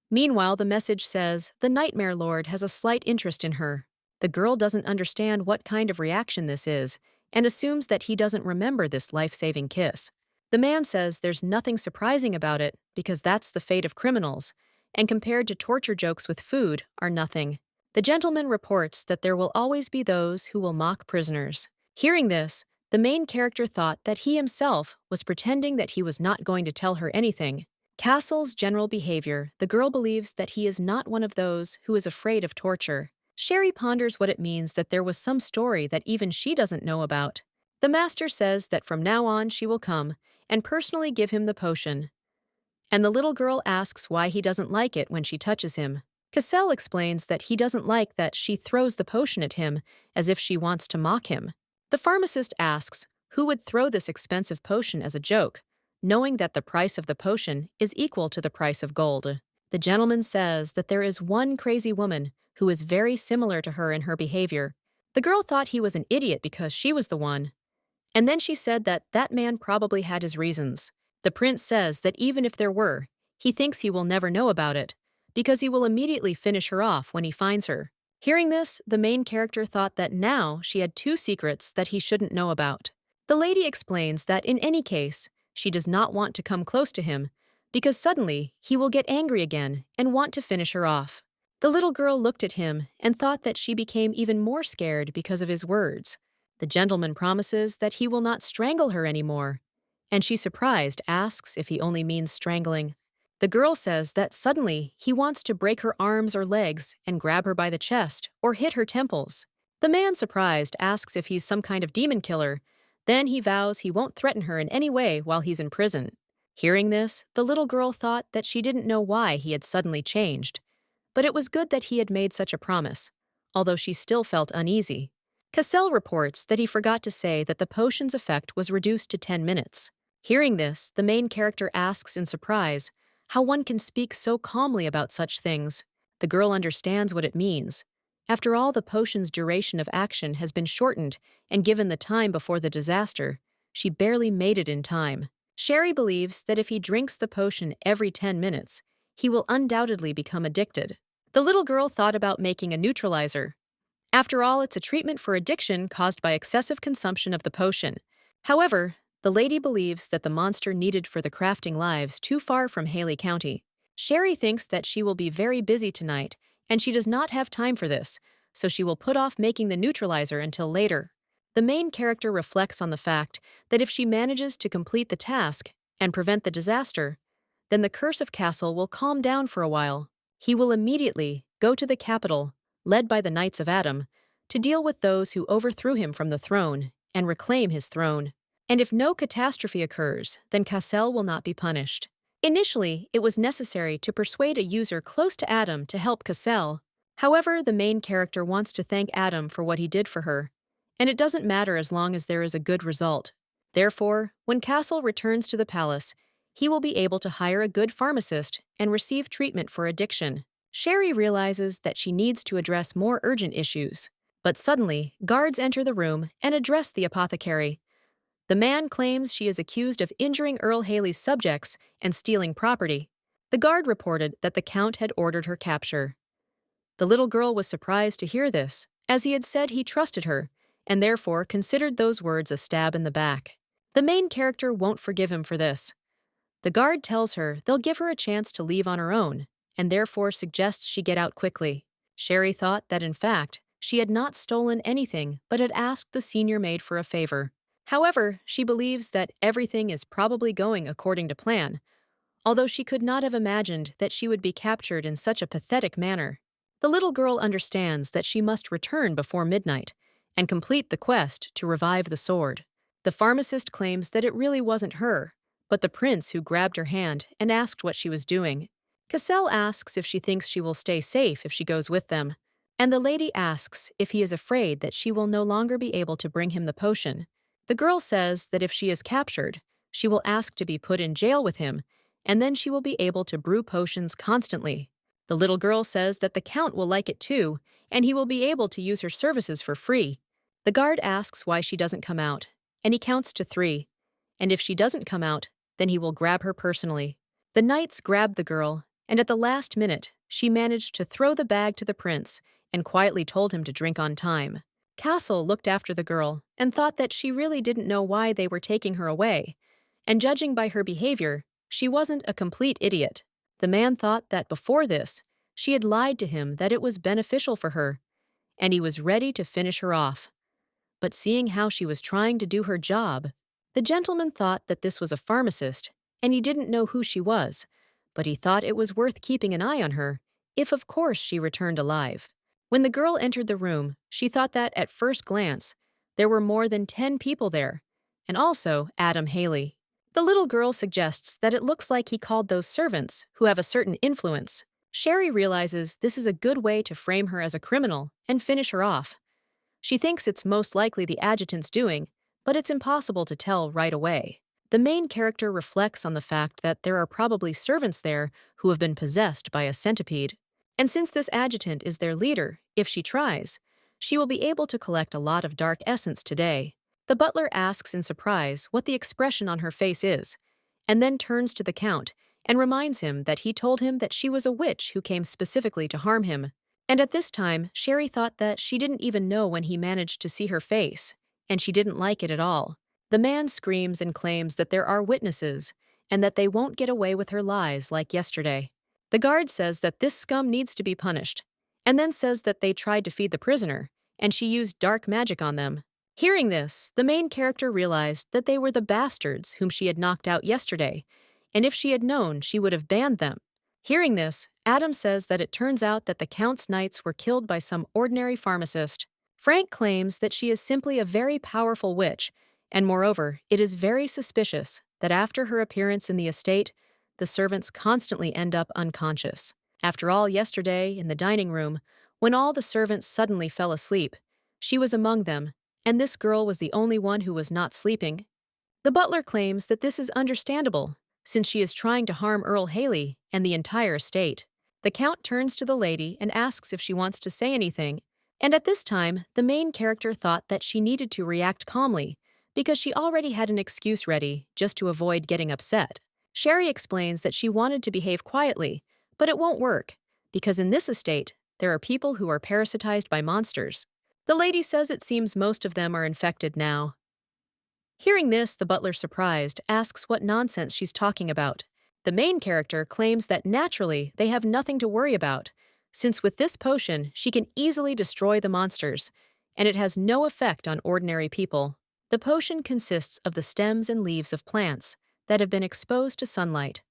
Meanwhile, the message says the Nightmare Lord has a slight interest in her. The girl doesn't understand what kind of reaction this is and assumes that he doesn't remember this life-saving kiss. The man says there's nothing surprising about it because that's the fate of criminals, and compared to torture jokes with food, are nothing. The gentleman reports that there will always be those who will mock prisoners. Hearing this, the main character thought that he himself was pretending that he was not going to tell her anything. Castle's general behavior, the girl believes that he is not one of those who is afraid of torture. Sherry ponders what it means that there was some story that even she doesn't know about. The master says that from now on she will come and personally give him the potion. And the little girl asks why he doesn't like it when she touches him. Cassell explains that he doesn't like that she throws the potion at him as if she wants to mock him. The pharmacist asks who would throw this expensive potion as a joke, knowing that the price of the potion is equal to the price of gold. The gentleman says that there is one crazy woman who is very similar to her in her behavior. The girl thought he was an idiot because she was the one, and then she said that that man probably had his reasons. The prince says that even if there were, he thinks he will never know about it, because he will immediately finish her off when he finds her. Hearing this, the main character thought that now she had two secrets that he shouldn't know about. The lady explains that in any case, she does not want to come close to him, because suddenly he will get angry again and want to finish her off. The little girl looked at him and thought that she became even more scared because of his words. The gentleman promises that he will not strangle her anymore, and she, surprised, asks if he only means strangling. The girl says that suddenly he wants to break her arms or legs and grab her by the chest or hit her temples. The man, surprised, asks if he's some kind of demon killer. Then he vows he won't threaten her in any way while he's in prison. Hearing this, the little girl thought that she didn't know why he had suddenly changed, but it was good that he had made such a promise, although she still felt uneasy. Cassell reports that he forgot to say that the potion's effect was reduced to 10 minutes. Hearing this, the main character asks in surprise how one can speak so calmly about such things. The girl understands what it means. After all, the potion's duration of action has been shortened, and given the time before the disaster, she barely made it in time. Sherry believes that if he drinks the potion every 10 minutes, he will undoubtedly become addicted. The little girl thought about making a neutralizer. After all, it's a treatment for addiction caused by excessive consumption of the potion. However, the lady believes that the monster needed for the crafting lives too far from Haley County. Sherry thinks that she will be very busy tonight, and she does not have time for this, so she will put off making the neutralizer until later. The main character reflects on the fact that if she manages to complete the task and prevent the disaster, then the curse of Castle will calm down for a while. He will immediately go to the capital, led by the Knights of Adam, to deal with those who overthrew him from the throne and reclaim his throne. And if no catastrophe occurs, then Cassell will not be punished. Initially, it was necessary to persuade a user close to Adam to help Cassell. However, the main character wants to thank Adam for what he did for her, and it doesn't matter as long as there is a good result. Therefore, when Cassell returns to the palace, he will be able to hire a good pharmacist and receive treatment for addiction. Sherry realizes that she needs to address more urgent issues, but suddenly, guards enter the room and address the apothecary. The man claims she is accused of injuring Earl Haley's subjects and stealing property. The guard reported that the Count had ordered her capture. The little girl was surprised to hear this, as he had said he trusted her, and therefore considered those words a stab in the back. The main character won't forgive him for this. The guard tells her they'll give her a chance to leave on her own, and therefore suggests she get out quickly. Sherry thought that, in fact, she had not stolen anything but had asked the senior maid for a favor. However, she believes that everything is probably going according to plan, although she could not have imagined that she would be captured in such a pathetic manner. The little girl understands that she must return before midnight and complete the quest to revive the sword. The pharmacist claims that it really wasn't her, but the prince who grabbed her hand and asked what she was doing. Cassell asks if she thinks she will stay safe if she goes with them, and the lady asks if he is afraid that she will no longer be able to bring him the potion. The girl says that if she is captured, she will ask to be put in jail with him, and then she will be able to brew potions constantly. The little girl says that the Count will like it too, and he will be able to use her services for free. The guard asks why she doesn't come out, and he counts to 3. And if she doesn't come out, then he will grab her personally. The knights grab the girl, and at the last minute, she managed to throw the bag to the prince and quietly told him to drink on time. Castle looked after the girl and thought that she really didn't know why they were taking her away, and judging by her behavior, she wasn't a complete idiot. The man thought that before this, she had lied to him that it was beneficial for her, and he was ready to finish her off. But seeing how she was trying to do her job, the gentleman thought that this was a pharmacist, and he didn't know who she was, but he thought it was worth keeping an eye on her, if of course she returned alive. When the girl entered the room, she thought that, at first glance, there were more than 10 people there, and also Adam Haley. The little girl suggests that it looks like he called those servants who have a certain influence. Sherry realizes this is a good way to frame her as a criminal and finish her off. She thinks it's most likely the adjutant's doing, but it's impossible to tell right away. The main character reflects on the fact that there are probably servants there who have been possessed by a centipede. And since this adjutant is their leader, if she tries, she will be able to collect a lot of dark essence today. The butler asks in surprise what the expression on her face is, and then turns to the Count and reminds him that he told him that she was a witch who came specifically to harm him. And at this time, Sherry thought that she didn't even know when he managed to see her face, and she didn't like it at all. The man screams and claims that there are witnesses, and that they won't get away with her lies like yesterday. The guard says that this scum needs to be punished, and then says that they tried to feed the prisoner, and she used dark magic on them. Hearing this, the main character realized that they were the bastards whom she had knocked out yesterday, and if she had known, she would have banned them. Hearing this, Adam says that it turns out that the Count's knights were killed by some ordinary pharmacist. Frank claims that she is simply a very powerful witch, and moreover, it is very suspicious that after her appearance in the estate, the servants constantly end up unconscious. After all, yesterday, in the dining room, when all the servants suddenly fell asleep, she was among them, and this girl was the only one who was not sleeping. The butler claims that this is understandable, since she is trying to harm Earl Haley and the entire estate. The Count turns to the lady and asks if she wants to say anything, and at this time, the main character thought that she needed to react calmly, because she already had an excuse ready just to avoid getting upset. Sherry explains that she wanted to behave quietly, but it won't work, because in this estate, there are people who are parasitized by monsters. The lady says it seems most of them are infected now. Hearing this, the butler, surprised, asks what nonsense she's talking about. The main character claims that naturally they have nothing to worry about, since with this potion she can easily destroy the monsters, and it has no effect on ordinary people. The potion consists of the stems and leaves of plants that have been exposed to sunlight.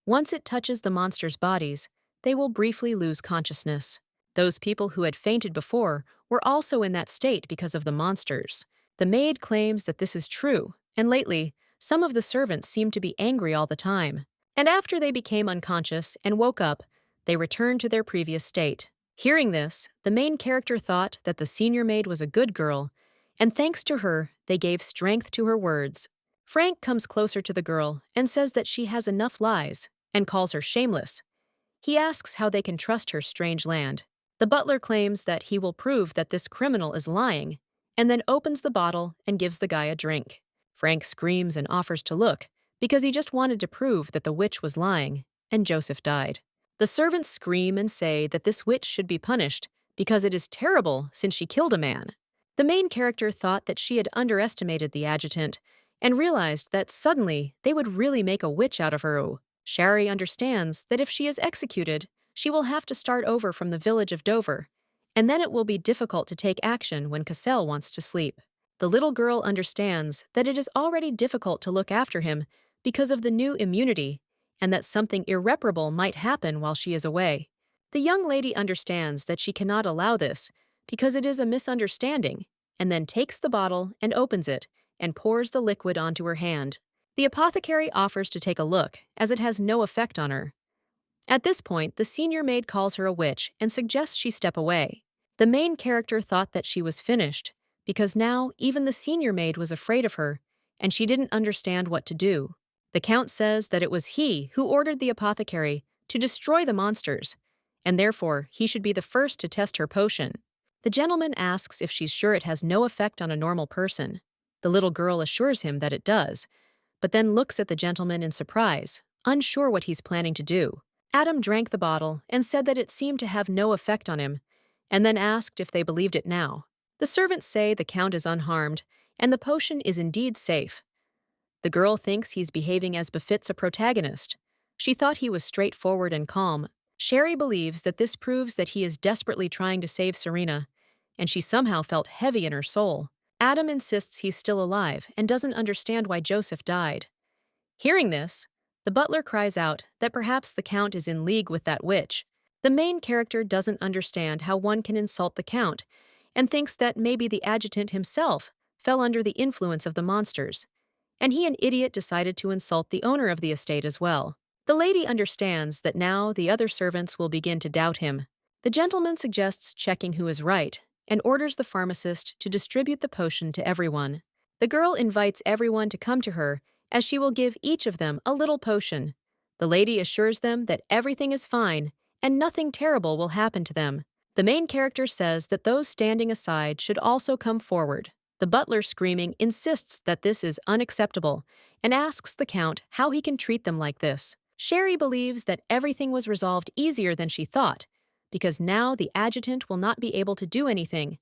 Once it touches the monsters' bodies, they will briefly lose consciousness. Those people who had fainted before were also in that state because of the monsters. The maid claims that this is true, and lately, some of the servants seemed to be angry all the time. And after they became unconscious and woke up, they returned to their previous state. Hearing this, the main character thought that the senior maid was a good girl, and thanks to her, they gave strength to her words. Frank comes closer to the girl and says that she has enough lies, and calls her shameless. He asks how they can trust her strange land. The butler claims that he will prove that this criminal is lying, and then opens the bottle and gives the guy a drink. Frank screams and offers to look, because he just wanted to prove that the witch was lying, and Joseph died. The servants scream and say that this witch should be punished because it is terrible since she killed a man. The main character thought that she had underestimated the adjutant and realized that suddenly they would really make a witch out of her. Sherry understands that if she is executed, she will have to start over from the village of Dover, and then it will be difficult to take action when Cassell wants to sleep. The little girl understands that it is already difficult to look after him because of the new immunity, and that something irreparable might happen while she is away. The young lady understands that she cannot allow this because it is a misunderstanding, and then takes the bottle and opens it and pours the liquid onto her hand. The apothecary offers to take a look, as it has no effect on her. At this point, the senior maid calls her a witch and suggests she step away. The main character thought that she was finished because now even the senior maid was afraid of her, and she didn't understand what to do. The Count says that it was he who ordered the apothecary to destroy the monsters, and therefore he should be the first to test her potion. The gentleman asks if she's sure it has no effect on a normal person. The little girl assures him that it does, but then looks at the gentleman in surprise, unsure what he's planning to do. Adam drank the bottle and said that it seemed to have no effect on him, and then asked if they believed it now. The servants say the Count is unharmed, and the potion is indeed safe. The girl thinks he's behaving as befits a protagonist. She thought he was straightforward and calm. Sherry believes that this proves that he is desperately trying to save Serena, and she somehow felt heavy in her soul. Adam insists he's still alive and doesn't understand why Joseph died. Hearing this, the butler cries out that perhaps the Count is in league with that witch. The main character doesn't understand how one can insult the Count and thinks that maybe the adjutant himself fell under the influence of the monsters, and he, an idiot, decided to insult the owner of the estate as well. The lady understands that now the other servants will begin to doubt him. The gentleman suggests checking who is right and orders the pharmacist to distribute the potion to everyone. The girl invites everyone to come to her, as she will give each of them a little potion. The lady assures them that everything is fine and nothing terrible will happen to them. The main character says that those standing aside should also come forward. The butler, screaming, insists that this is unacceptable and asks the Count how he can treat them like this. Sherry believes that everything was resolved easier than she thought, because now the adjutant will not be able to do anything,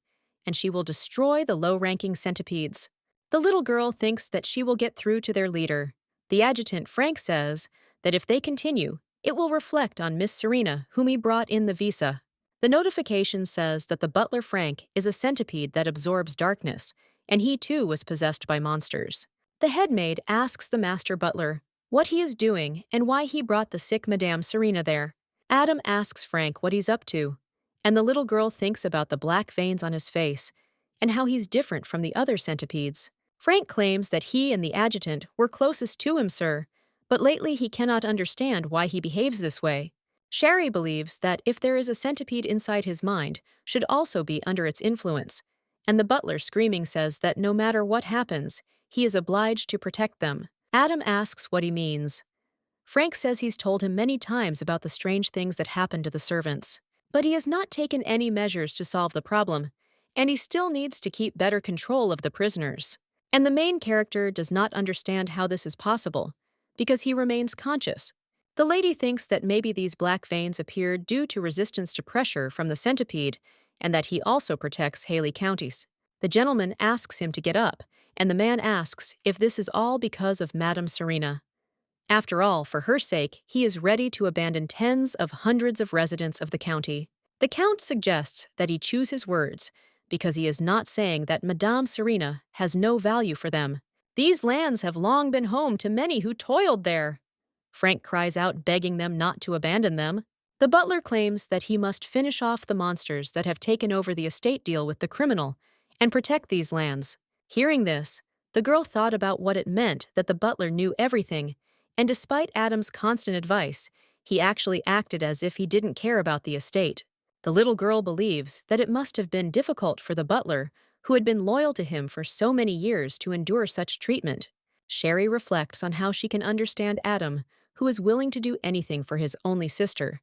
and she will destroy the low-ranking centipedes. The little girl thinks that she will get through to their leader. The adjutant, Frank, says that if they continue, it will reflect on Miss Serena, whom he brought in the visa. The notification says that the butler, Frank, is a centipede that absorbs darkness, and he too was possessed by monsters. The head maid asks the master butler what he is doing and why he brought the sick Madame Serena there. Adam asks Frank what he's up to, and the little girl thinks about the black veins on his face and how he's different from the other centipedes. Frank claims that he and the adjutant were closest to him, sir, but lately he cannot understand why he behaves this way. Sherry believes that if there is a centipede inside his mind, should also be under its influence, and the butler, screaming, says that no matter what happens, he is obliged to protect them. Adam asks what he means. Frank says he's told him many times about the strange things that happen to the servants, but he has not taken any measures to solve the problem, and he still needs to keep better control of the prisoners. And the main character does not understand how this is possible, because he remains conscious. The lady thinks that maybe these black veins appeared due to resistance to pressure from the centipede, and that he also protects Haley counties. The gentleman asks him to get up, and the man asks if this is all because of Madame Serena. After all, for her sake, he is ready to abandon tens of hundreds of residents of the county. The Count suggests that he choose his words, because he is not saying that Madame Serena has no value for them. These lands have long been home to many who toiled there. Frank cries out, begging them not to abandon them. The butler claims that he must finish off the monsters that have taken over the estate deal with the criminal and protect these lands. Hearing this, the girl thought about what it meant that the butler knew everything, and despite Adam's constant advice, he actually acted as if he didn't care about the estate. The little girl believes that it must have been difficult for the butler, who had been loyal to him for so many years, to endure such treatment. Sherry reflects on how she can understand Adam, who is willing to do anything for his only sister,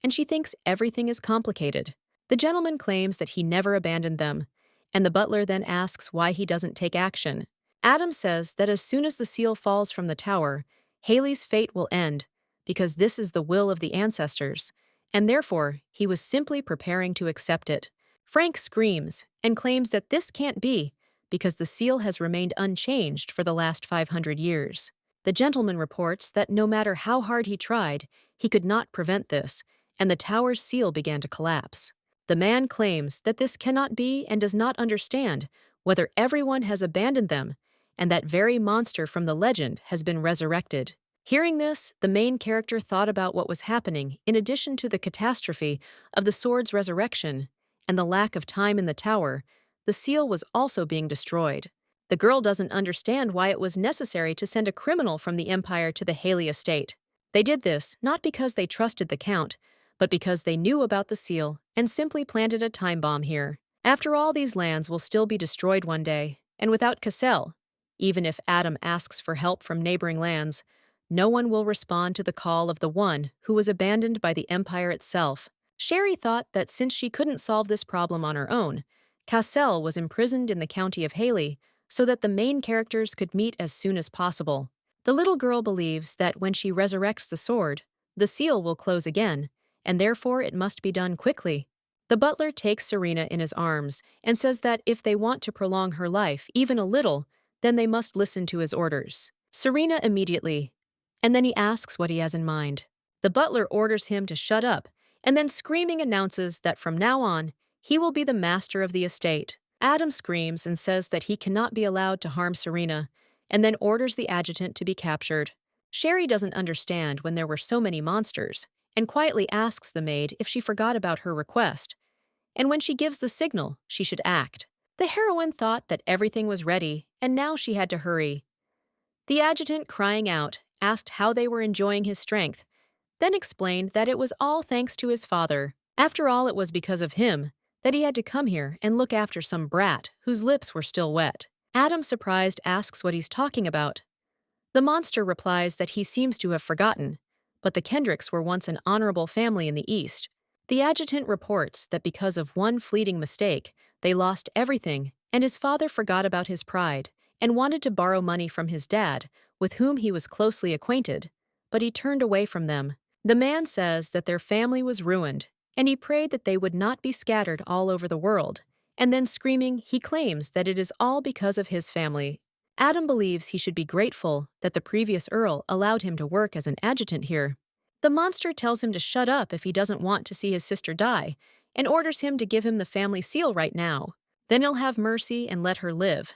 and she thinks everything is complicated. The gentleman claims that he never abandoned them, and the butler then asks why he doesn't take action. Adam says that as soon as the seal falls from the tower, Haley's fate will end, because this is the will of the ancestors, and therefore he was simply preparing to accept it. Frank screams and claims that this can't be, because the seal has remained unchanged for the last 500 years. The gentleman reports that no matter how hard he tried, he could not prevent this, and the tower's seal began to collapse. The man claims that this cannot be and does not understand whether everyone has abandoned them, and that very monster from the legend has been resurrected. Hearing this, the main character thought about what was happening in addition to the catastrophe of the sword's resurrection and the lack of time in the tower. The seal was also being destroyed. The girl doesn't understand why it was necessary to send a criminal from the Empire to the Haley estate. They did this not because they trusted the Count, but because they knew about the seal and simply planted a time bomb here. After all, these lands will still be destroyed one day, and without Cassell, even if Adam asks for help from neighboring lands, no one will respond to the call of the one who was abandoned by the Empire itself. Sherry thought that since she couldn't solve this problem on her own, Cassell was imprisoned in the county of Haley so that the main characters could meet as soon as possible. The little girl believes that when she resurrects the sword, the seal will close again, and therefore it must be done quickly. The butler takes Serena in his arms and says that if they want to prolong her life even a little, then they must listen to his orders. Serena immediately, and then he asks what he has in mind. The butler orders him to shut up, and then screaming announces that from now on, he will be the master of the estate. Adam screams and says that he cannot be allowed to harm Serena, and then orders the adjutant to be captured. Sherry doesn't understand when there were so many monsters, and quietly asks the maid if she forgot about her request, and when she gives the signal, she should act. The heroine thought that everything was ready, and now she had to hurry. The adjutant, crying out, asked how they were enjoying his strength, then explained that it was all thanks to his father. After all, it was because of him that he had to come here and look after some brat whose lips were still wet. Adam, surprised, asks what he's talking about. The monster replies that he seems to have forgotten, but the Kendricks were once an honorable family in the East. The adjutant reports that because of one fleeting mistake, they lost everything, and his father forgot about his pride and wanted to borrow money from his dad, with whom he was closely acquainted, but he turned away from them. The man says that their family was ruined, and he prayed that they would not be scattered all over the world, and then screaming, he claims that it is all because of his family. Adam believes he should be grateful that the previous Earl allowed him to work as an adjutant here. The monster tells him to shut up if he doesn't want to see his sister die, and orders him to give him the family seal right now. Then he'll have mercy and let her live.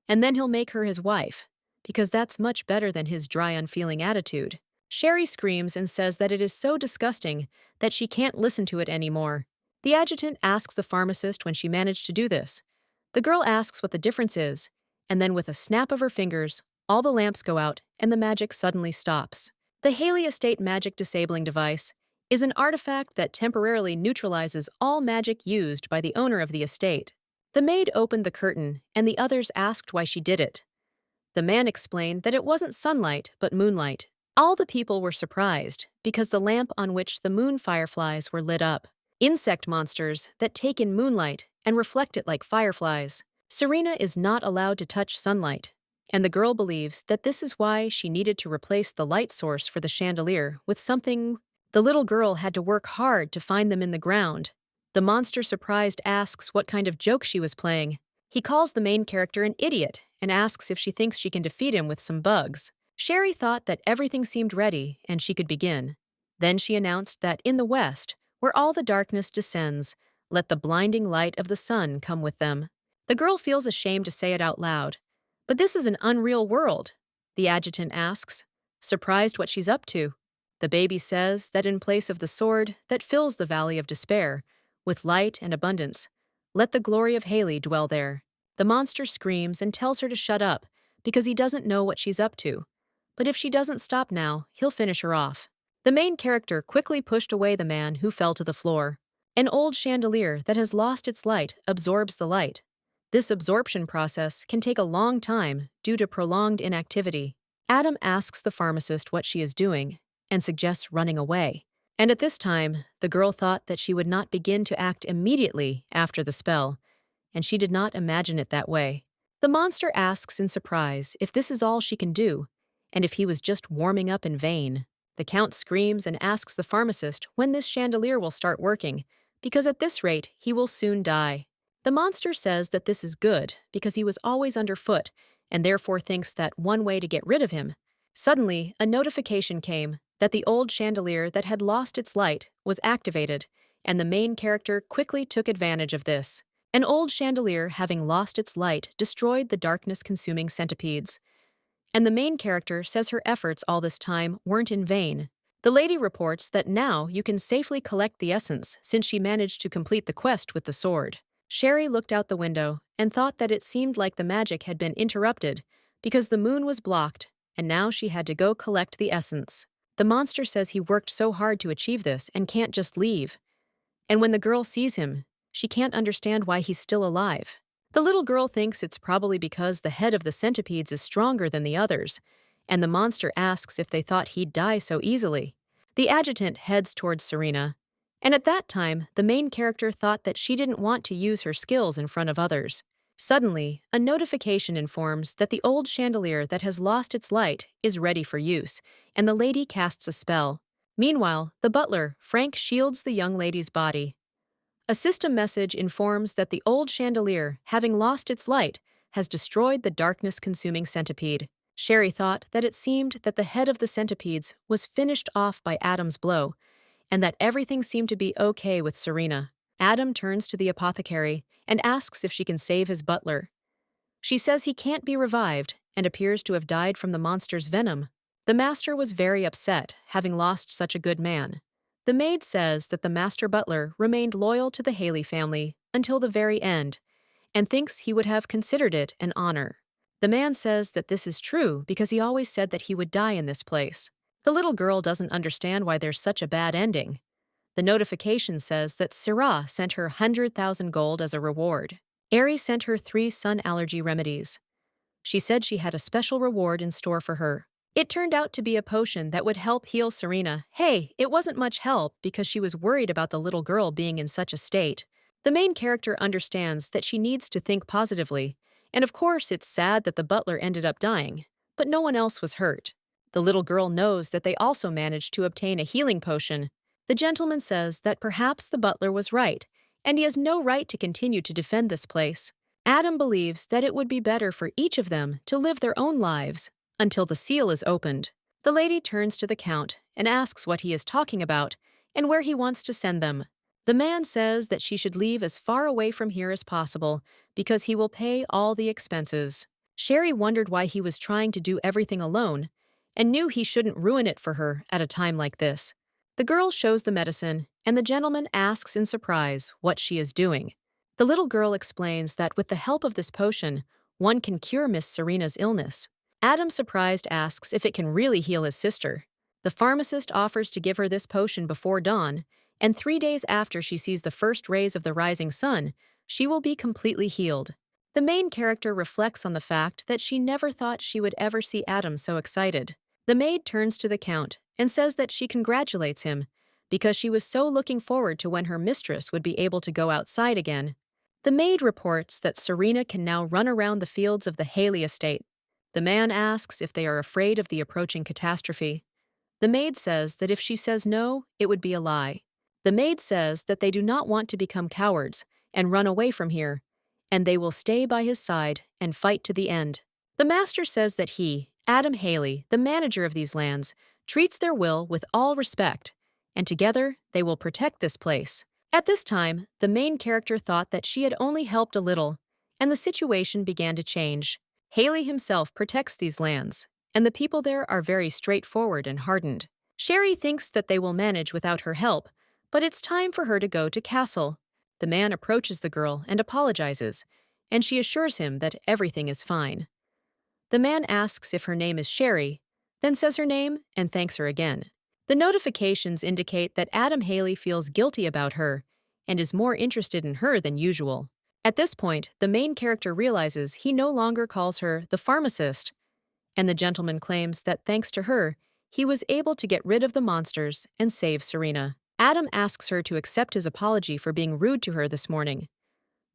And then he'll make her his wife, because that's much better than his dry, unfeeling attitude. Sherry screams and says that it is so disgusting that she can't listen to it anymore. The adjutant asks the pharmacist when she managed to do this. The girl asks what the difference is, and then with a snap of her fingers, all the lamps go out and the magic suddenly stops. The Haley Estate Magic Disabling Device is an artifact that temporarily neutralizes all magic used by the owner of the estate. The maid opened the curtain, and the others asked why she did it. The man explained that it wasn't sunlight, but moonlight. All the people were surprised, because the lamp on which the moon fireflies were lit up. Insect monsters that take in moonlight and reflect it like fireflies. Serena is not allowed to touch sunlight, and the girl believes that this is why she needed to replace the light source for the chandelier with something. The little girl had to work hard to find them in the ground. The monster, surprised, asks what kind of joke she was playing. He calls the main character an idiot and asks if she thinks she can defeat him with some bugs. Sherry thought that everything seemed ready and she could begin. Then she announced that in the west, where all the darkness descends, let the blinding light of the sun come with them. The girl feels ashamed to say it out loud. But this is an unreal world, the adjutant asks, surprised what she's up to. The baby says that in place of the sword that fills the valley of despair, with light and abundance, let the glory of Haley dwell there. The monster screams and tells her to shut up because he doesn't know what she's up to. But if she doesn't stop now, he'll finish her off. The main character quickly pushed away the man who fell to the floor. An old chandelier that has lost its light absorbs the light. This absorption process can take a long time due to prolonged inactivity. Adam asks the pharmacist what she is doing and suggests running away. And at this time, the girl thought that she would not begin to act immediately after the spell, and she did not imagine it that way. The monster asks in surprise if this is all she can do, and if he was just warming up in vain. The count screams and asks the pharmacist when this chandelier will start working, because at this rate, he will soon die. The monster says that this is good because he was always underfoot, and therefore thinks that one way to get rid of him. Suddenly, a notification came that the old chandelier that had lost its light was activated, and the main character quickly took advantage of this. An old chandelier, having lost its light, destroyed the darkness-consuming centipedes. And the main character says her efforts all this time weren't in vain. The lady reports that now you can safely collect the essence since she managed to complete the quest with the sword. Sherry looked out the window and thought that it seemed like the magic had been interrupted because the moon was blocked, and now she had to go collect the essence. The monster says he worked so hard to achieve this and can't just leave. And when the girl sees him, She can't understand why he's still alive. The little girl thinks it's probably because the head of the centipedes is stronger than the others, and the monster asks if they thought he'd die so easily. The adjutant heads towards Serena, and at that time, the main character thought that she didn't want to use her skills in front of others. Suddenly, a notification informs that the old chandelier that has lost its light is ready for use, and the lady casts a spell. Meanwhile, the butler, Frank, shields the young lady's body. A system message informs that the old chandelier, having lost its light, has destroyed the darkness-consuming centipede. Sherry thought that it seemed that the head of the centipedes was finished off by Adam's blow, and that everything seemed to be okay with Serena. Adam turns to the apothecary and asks if she can save his butler. She says he can't be revived and appears to have died from the monster's venom. The master was very upset, having lost such a good man. The maid says that the master butler remained loyal to the Haley family until the very end, and thinks he would have considered it an honor. The man says that this is true because he always said that he would die in this place. The little girl doesn't understand why there's such a bad ending. The notification says that Syrah sent her 100,000 gold as a reward. Ari sent her 3 sun allergy remedies. She said she had a special reward in store for her. It turned out to be a potion that would help heal Serena. Hey, it wasn't much help because she was worried about the little girl being in such a state. The main character understands that she needs to think positively, and of course it's sad that the butler ended up dying, but no one else was hurt. The little girl knows that they also managed to obtain a healing potion. The gentleman says that perhaps the butler was right, and he has no right to continue to defend this place. Adam believes that it would be better for each of them to live their own lives until the seal is opened. The lady turns to the count and asks what he is talking about and where he wants to send them. The man says that she should leave as far away from here as possible because he will pay all the expenses. Sherry wondered why he was trying to do everything alone and knew he shouldn't ruin it for her at a time like this. The girl shows the medicine, and the gentleman asks in surprise what she is doing. The little girl explains that with the help of this potion, one can cure Miss Serena's illness. Adam, surprised, asks if it can really heal his sister. The pharmacist offers to give her this potion before dawn, and 3 days after she sees the first rays of the rising sun, she will be completely healed. The main character reflects on the fact that she never thought she would ever see Adam so excited. The maid turns to the count and says that she congratulates him because she was so looking forward to when her mistress would be able to go outside again. The maid reports that Serena can now run around the fields of the Haley estate. The man asks if they are afraid of the approaching catastrophe. The maid says that if she says no, it would be a lie. The maid says that they do not want to become cowards and run away from here, and they will stay by his side and fight to the end. The master says that he, Adam Haley, the manager of these lands, treats their will with all respect, and together they will protect this place. At this time, the main character thought that she had only helped a little, and the situation began to change. Haley himself protects these lands, and the people there are very straightforward and hardened. Sherry thinks that they will manage without her help, but it's time for her to go to castle. The man approaches the girl and apologizes, and she assures him that everything is fine. The man asks if her name is Sherry, then says her name and thanks her again. The notifications indicate that Adam Haley feels guilty about her and is more interested in her than usual. At this point, the main character realizes he no longer calls her the pharmacist, and the gentleman claims that thanks to her, he was able to get rid of the monsters and save Serena. Adam asks her to accept his apology for being rude to her this morning.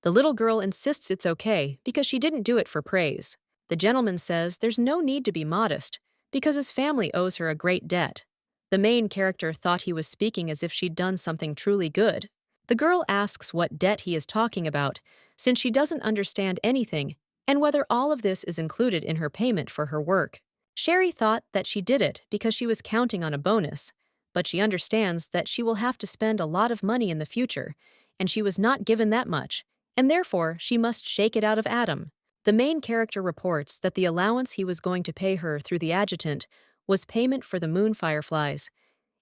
The little girl insists it's okay because she didn't do it for praise. The gentleman says there's no need to be modest because his family owes her a great debt. The main character thought he was speaking as if she'd done something truly good. The girl asks what debt he is talking about, since she doesn't understand anything, and whether all of this is included in her payment for her work. Sherry thought that she did it because she was counting on a bonus, but she understands that she will have to spend a lot of money in the future, and she was not given that much, and therefore she must shake it out of Adam. The main character reports that the allowance he was going to pay her through the adjutant was payment for the moon fireflies,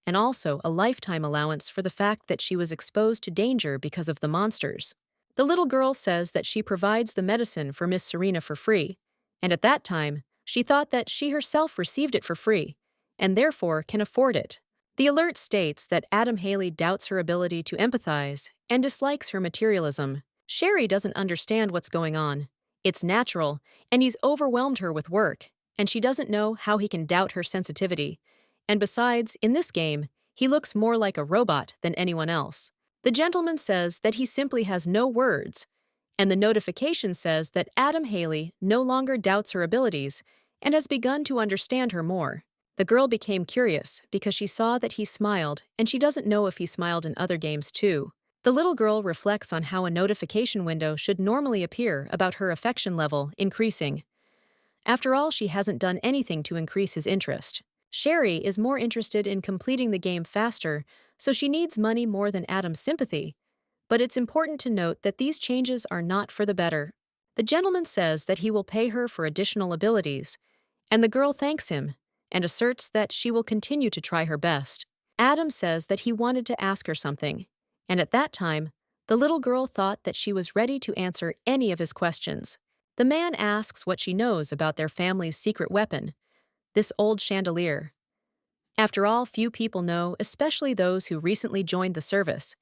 and also a lifetime allowance for the fact that she was exposed to danger because of the monsters. The little girl says that she provides the medicine for Miss Serena for free, and at that time, she thought that she herself received it for free, and therefore can afford it. The alert states that Adam Haley doubts her ability to empathize and dislikes her materialism. Sherry doesn't understand what's going on. It's natural, and he's overwhelmed her with work, and she doesn't know how he can doubt her sensitivity. And besides, in this game, he looks more like a robot than anyone else. The gentleman says that he simply has no words, and the notification says that Adam Haley no longer doubts her abilities and has begun to understand her more. The girl became curious because she saw that he smiled, and she doesn't know if he smiled in other games too. The little girl reflects on how a notification window should normally appear about her affection level increasing. After all, she hasn't done anything to increase his interest. Sherry is more interested in completing the game faster, so she needs money more than Adam's sympathy. But it's important to note that these changes are not for the better. The gentleman says that he will pay her for additional abilities, and the girl thanks him and asserts that she will continue to try her best. Adam says that he wanted to ask her something, and at that time, the little girl thought that she was ready to answer any of his questions. The man asks what she knows about their family's secret weapon, this old chandelier. After all, few people know, especially those who recently joined the service.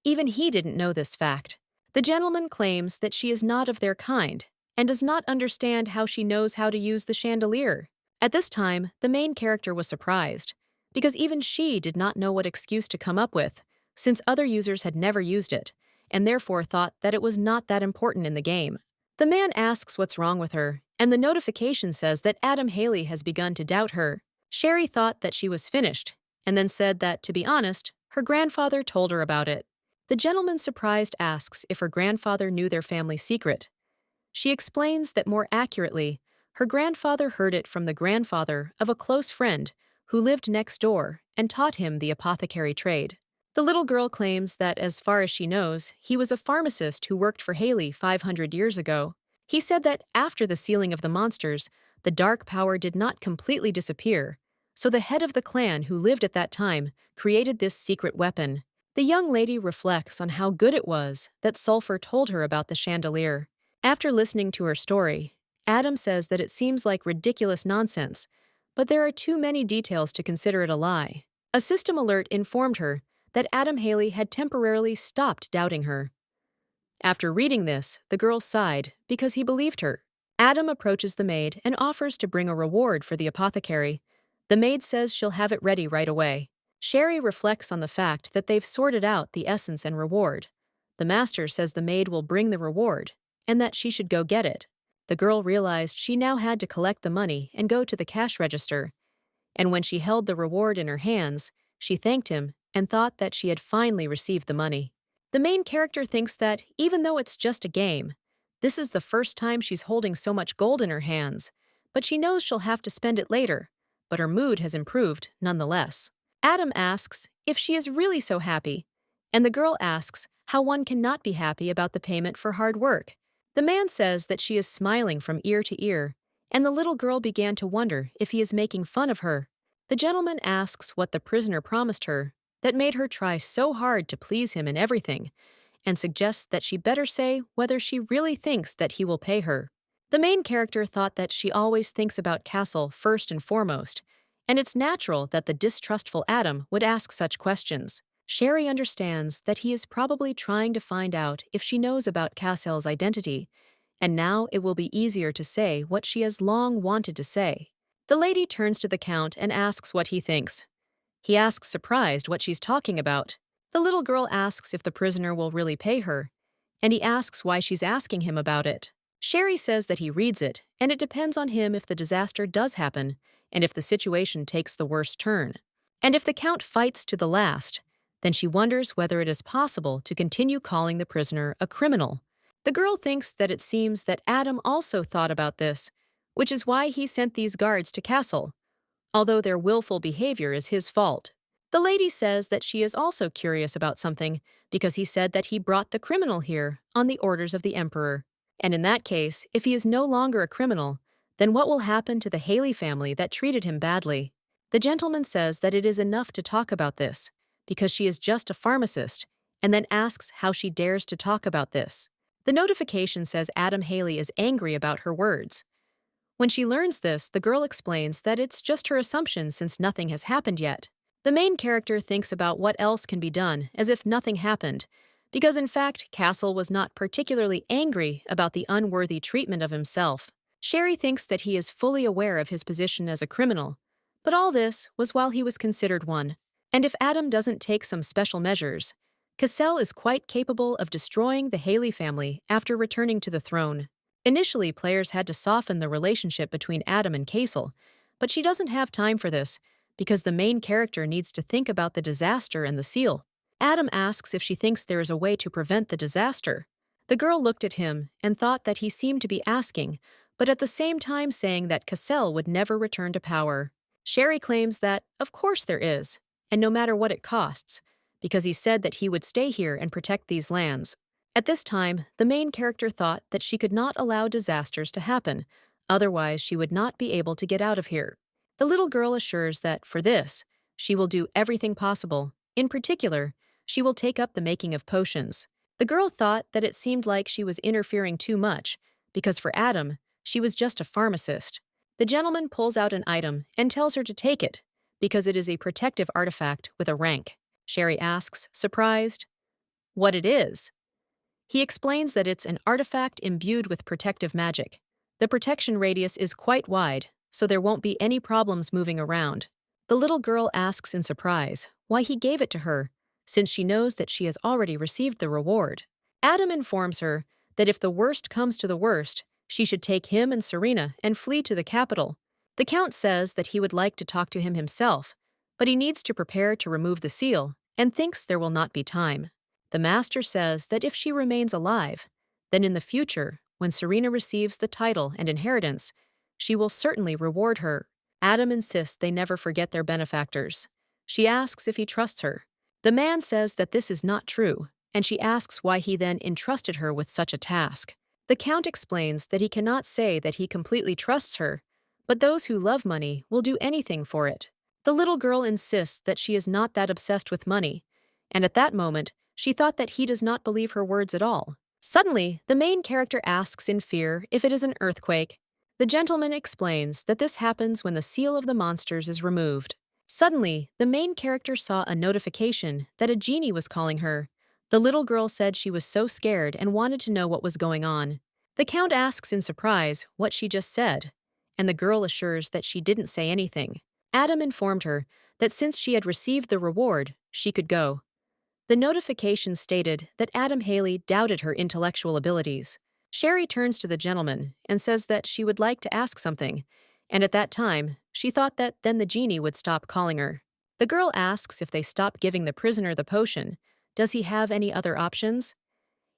Even he didn't know this fact. The gentleman claims that she is not of their kind and does not understand how she knows how to use the chandelier. At this time, the main character was surprised, because even she did not know what excuse to come up with, since other users had never used it, and therefore thought that it was not that important in the game. The man asks what's wrong with her, and the notification says that Adam Haley has begun to doubt her. Sherry thought that she was finished, and then said that, to be honest, her grandfather told her about it. The gentleman surprised asks if her grandfather knew their family secret. She explains that more accurately, her grandfather heard it from the grandfather of a close friend who lived next door and taught him the apothecary trade. The little girl claims that, as far as she knows, he was a pharmacist who worked for Haley 500 years ago. He said that after the sealing of the monsters, the dark power did not completely disappear, so the head of the clan who lived at that time created this secret weapon. The young lady reflects on how good it was that Sulphur told her about the chandelier. After listening to her story, Adam says that it seems like ridiculous nonsense, but there are too many details to consider it a lie. A system alert informed her that Adam Haley had temporarily stopped doubting her. After reading this, the girl sighed because he believed her. Adam approaches the maid and offers to bring a reward for the apothecary. The maid says she'll have it ready right away. Sherry reflects on the fact that they've sorted out the essence and reward. The master says the maid will bring the reward, and that she should go get it. The girl realized she now had to collect the money and go to the cash register. And when she held the reward in her hands, she thanked him and thought that she had finally received the money. The main character thinks that, even though it's just a game, this is the first time she's holding so much gold in her hands, but she knows she'll have to spend it later, but her mood has improved nonetheless. Adam asks if she is really so happy, and the girl asks how one cannot be happy about the payment for hard work. The man says that she is smiling from ear to ear, and the little girl began to wonder if he is making fun of her. The gentleman asks what the prisoner promised her that made her try so hard to please him in everything, and suggests that she better say whether she really thinks that he will pay her. The main character thought that she always thinks about Castle first and foremost, and it's natural that the distrustful Adam would ask such questions. Sherry understands that he is probably trying to find out if she knows about Castle's identity, and now it will be easier to say what she has long wanted to say. The lady turns to the Count and asks what he thinks. He asks surprised what she's talking about. The little girl asks if the prisoner will really pay her, and he asks why she's asking him about it. Sherry says that he reads it, and it depends on him if the disaster does happen, and if the situation takes the worst turn. And if the Count fights to the last, then she wonders whether it is possible to continue calling the prisoner a criminal. The girl thinks that it seems that Adam also thought about this, which is why he sent these guards to Castle, although their willful behavior is his fault. The lady says that she is also curious about something because he said that he brought the criminal here on the orders of the Emperor. And in that case, if he is no longer a criminal, then what will happen to the Haley family that treated him badly? The gentleman says that it is enough to talk about this, because she is just a pharmacist, and then asks how she dares to talk about this. The notification says Adam Haley is angry about her words. When she learns this, the girl explains that it's just her assumption since nothing has happened yet. The main character thinks about what else can be done as if nothing happened, because in fact, Castle was not particularly angry about the unworthy treatment of himself. Sherry thinks that he is fully aware of his position as a criminal, but all this was while he was considered one. And if Adam doesn't take some special measures, Cassell is quite capable of destroying the Haley family after returning to the throne. Initially, players had to soften the relationship between Adam and Castle, but she doesn't have time for this because the main character needs to think about the disaster and the seal. Adam asks if she thinks there is a way to prevent the disaster. The girl looked at him and thought that he seemed to be asking, but at the same time saying that Cassell would never return to power. Sherry claims that, of course there is, and no matter what it costs, because he said that he would stay here and protect these lands. At this time, the main character thought that she could not allow disasters to happen, otherwise she would not be able to get out of here. The little girl assures that, for this, she will do everything possible. In particular, she will take up the making of potions. The girl thought that it seemed like she was interfering too much, because for Adam, she was just a pharmacist. The gentleman pulls out an item and tells her to take it, because it is a protective artifact with a rank. Sherry asks, surprised, what it is. He explains that it's an artifact imbued with protective magic. The protection radius is quite wide, so there won't be any problems moving around. The little girl asks in surprise why he gave it to her, since she knows that she has already received the reward. Adam informs her that if the worst comes to the worst, she should take him and Serena and flee to the capital. The Count says that he would like to talk to him himself, but he needs to prepare to remove the seal and thinks there will not be time. The Master says that if she remains alive, then in the future, when Serena receives the title and inheritance, she will certainly reward her. Adam insists they never forget their benefactors. She asks if he trusts her. The man says that this is not true, and she asks why he then entrusted her with such a task. The Count explains that he cannot say that he completely trusts her, but those who love money will do anything for it. The little girl insists that she is not that obsessed with money, and at that moment, she thought that he does not believe her words at all. Suddenly, the main character asks in fear if it is an earthquake. The gentleman explains that this happens when the seal of the monsters is removed. Suddenly, the main character saw a notification that a genie was calling her. The little girl said she was so scared and wanted to know what was going on. The Count asks in surprise what she just said, and the girl assures that she didn't say anything. Adam informed her that since she had received the reward, she could go. The notification stated that Adam Haley doubted her intellectual abilities. Sherry turns to the gentleman and says that she would like to ask something, and at that time, she thought that then the genie would stop calling her. The girl asks if they stop giving the prisoner the potion, does he have any other options?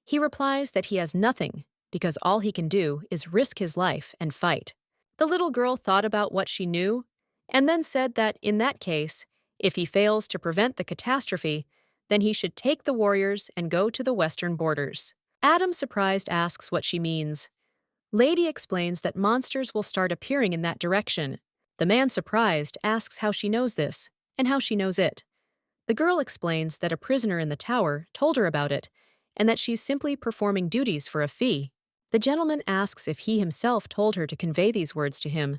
He replies that he has nothing, because all he can do is risk his life and fight. The little girl thought about what she knew, and then said that in that case, if he fails to prevent the catastrophe, then he should take the warriors and go to the western borders. Adam, surprised, asks what she means. Lady explains that monsters will start appearing in that direction. The man, surprised, asks how she knows this, and how she knows it. The girl explains that a prisoner in the tower told her about it, and that she's simply performing duties for a fee. The gentleman asks if he himself told her to convey these words to him.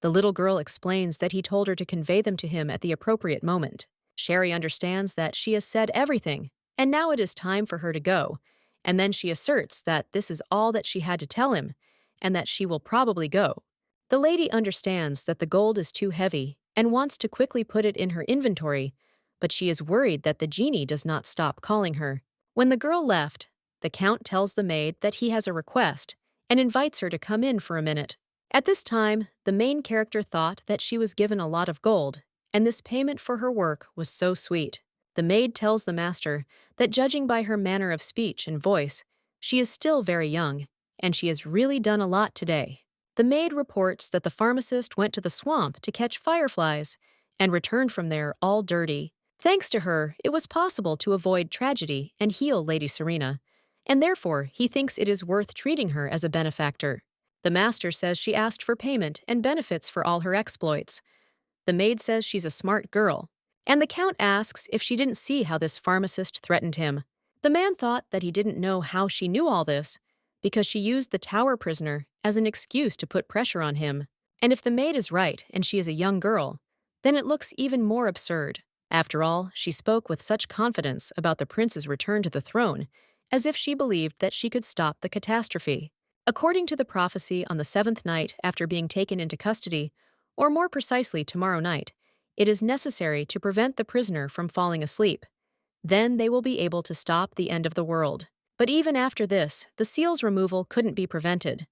The little girl explains that he told her to convey them to him at the appropriate moment. Sherry understands that she has said everything, and now it is time for her to go, and then she asserts that this is all that she had to tell him, and that she will probably go. The lady understands that the gold is too heavy and wants to quickly put it in her inventory, but she is worried that the genie does not stop calling her. When the girl left, the Count tells the maid that he has a request and invites her to come in for a minute. At this time, the main character thought that she was given a lot of gold, and this payment for her work was so sweet. The maid tells the master that judging by her manner of speech and voice, she is still very young, and she has really done a lot today. The maid reports that the pharmacist went to the swamp to catch fireflies and returned from there all dirty. Thanks to her, it was possible to avoid tragedy and heal Lady Serena, and therefore he thinks it is worth treating her as a benefactor. The master says she asked for payment and benefits for all her exploits. The maid says she's a smart girl, and the Count asks if she didn't see how this pharmacist threatened him. The man thought that he didn't know how she knew all this, because she used the tower prisoner as an excuse to put pressure on him. And if the maid is right and she is a young girl, then it looks even more absurd. After all, she spoke with such confidence about the prince's return to the throne, as if she believed that she could stop the catastrophe. According to the prophecy on the seventh night after being taken into custody, or more precisely tomorrow night, it is necessary to prevent the prisoner from falling asleep. Then they will be able to stop the end of the world. But even after this, the seal's removal couldn't be prevented.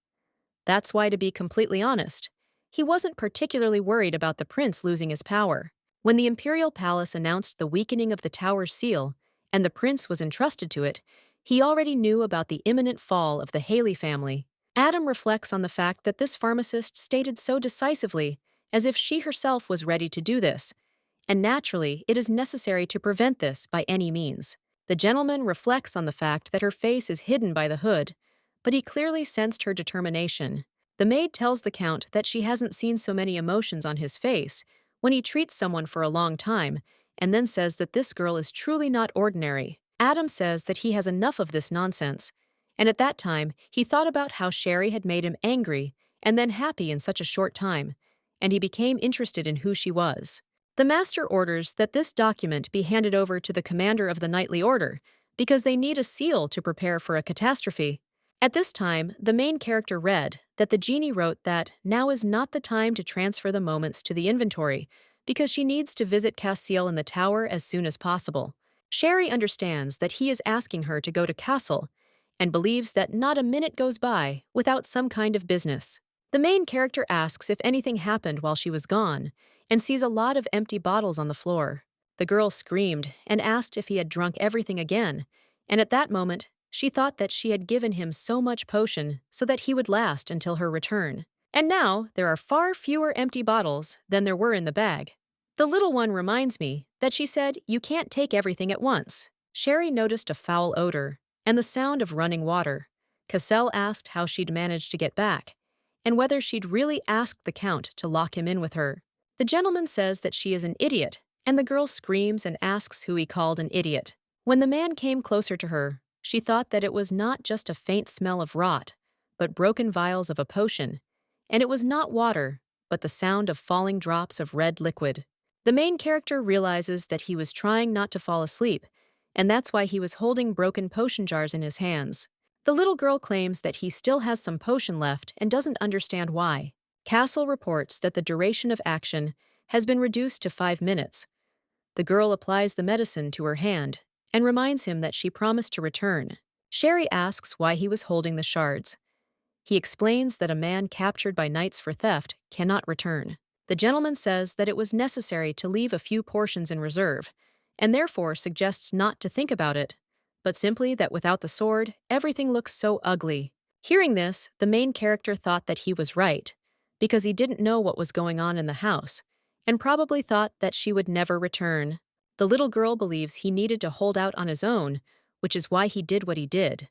That's why, to be completely honest, he wasn't particularly worried about the prince losing his power. When the imperial palace announced the weakening of the tower's seal, and the prince was entrusted to it, he already knew about the imminent fall of the Haley family. Adam reflects on the fact that this pharmacist stated so decisively, as if she herself was ready to do this, and naturally it is necessary to prevent this by any means. The gentleman reflects on the fact that her face is hidden by the hood, but he clearly sensed her determination. The maid tells the count that she hasn't seen so many emotions on his face when he treats someone for a long time, and then says that this girl is truly not ordinary. Adam says that he has enough of this nonsense, and at that time he thought about how Sherry had made him angry and then happy in such a short time, and he became interested in who she was. The master orders that this document be handed over to the commander of the knightly order, because they need a seal to prepare for a catastrophe. At this time, the main character read that the genie wrote that now is not the time to transfer the moments to the inventory, because she needs to visit Cassiel in the tower as soon as possible. Sherry understands that he is asking her to go to Castle, and believes that not a minute goes by without some kind of business. The main character asks if anything happened while she was gone, and sees a lot of empty bottles on the floor. The girl screamed and asked if he had drunk everything again, and at that moment, she thought that she had given him so much potion so that he would last until her return. And now there are far fewer empty bottles than there were in the bag. The little one reminds me that she said you can't take everything at once. Sherry noticed a foul odor and the sound of running water. Cassell asked how she'd managed to get back, and whether she'd really asked the count to lock him in with her. The gentleman says that she is an idiot, and the girl screams and asks who he called an idiot. When the man came closer to her, she thought that it was not just a faint smell of rot, but broken vials of a potion, and it was not water, but the sound of falling drops of red liquid. The main character realizes that he was trying not to fall asleep, and that's why he was holding broken potion jars in his hands. The little girl claims that he still has some potion left and doesn't understand why. Castle reports that the duration of action has been reduced to 5 minutes. The girl applies the medicine to her hand and reminds him that she promised to return. Sherry asks why he was holding the shards. He explains that a man captured by knights for theft cannot return. The gentleman says that it was necessary to leave a few portions in reserve, and therefore suggests not to think about it, but simply that without the sword, everything looks so ugly. Hearing this, the main character thought that he was right, because he didn't know what was going on in the house, and probably thought that she would never return. The little girl believes he needed to hold out on his own, which is why he did what he did.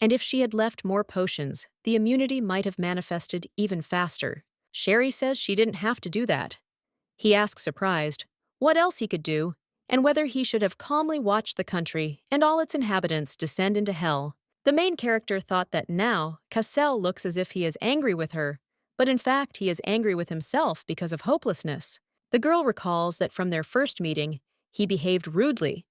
And if she had left more potions, the immunity might have manifested even faster. Sherry says she didn't have to do that. He asks, surprised, what else he could do, and whether he should have calmly watched the country and all its inhabitants descend into hell. The main character thought that now Cassell looks as if he is angry with her, but in fact he is angry with himself because of hopelessness. The girl recalls that from their first meeting, he behaved rudely,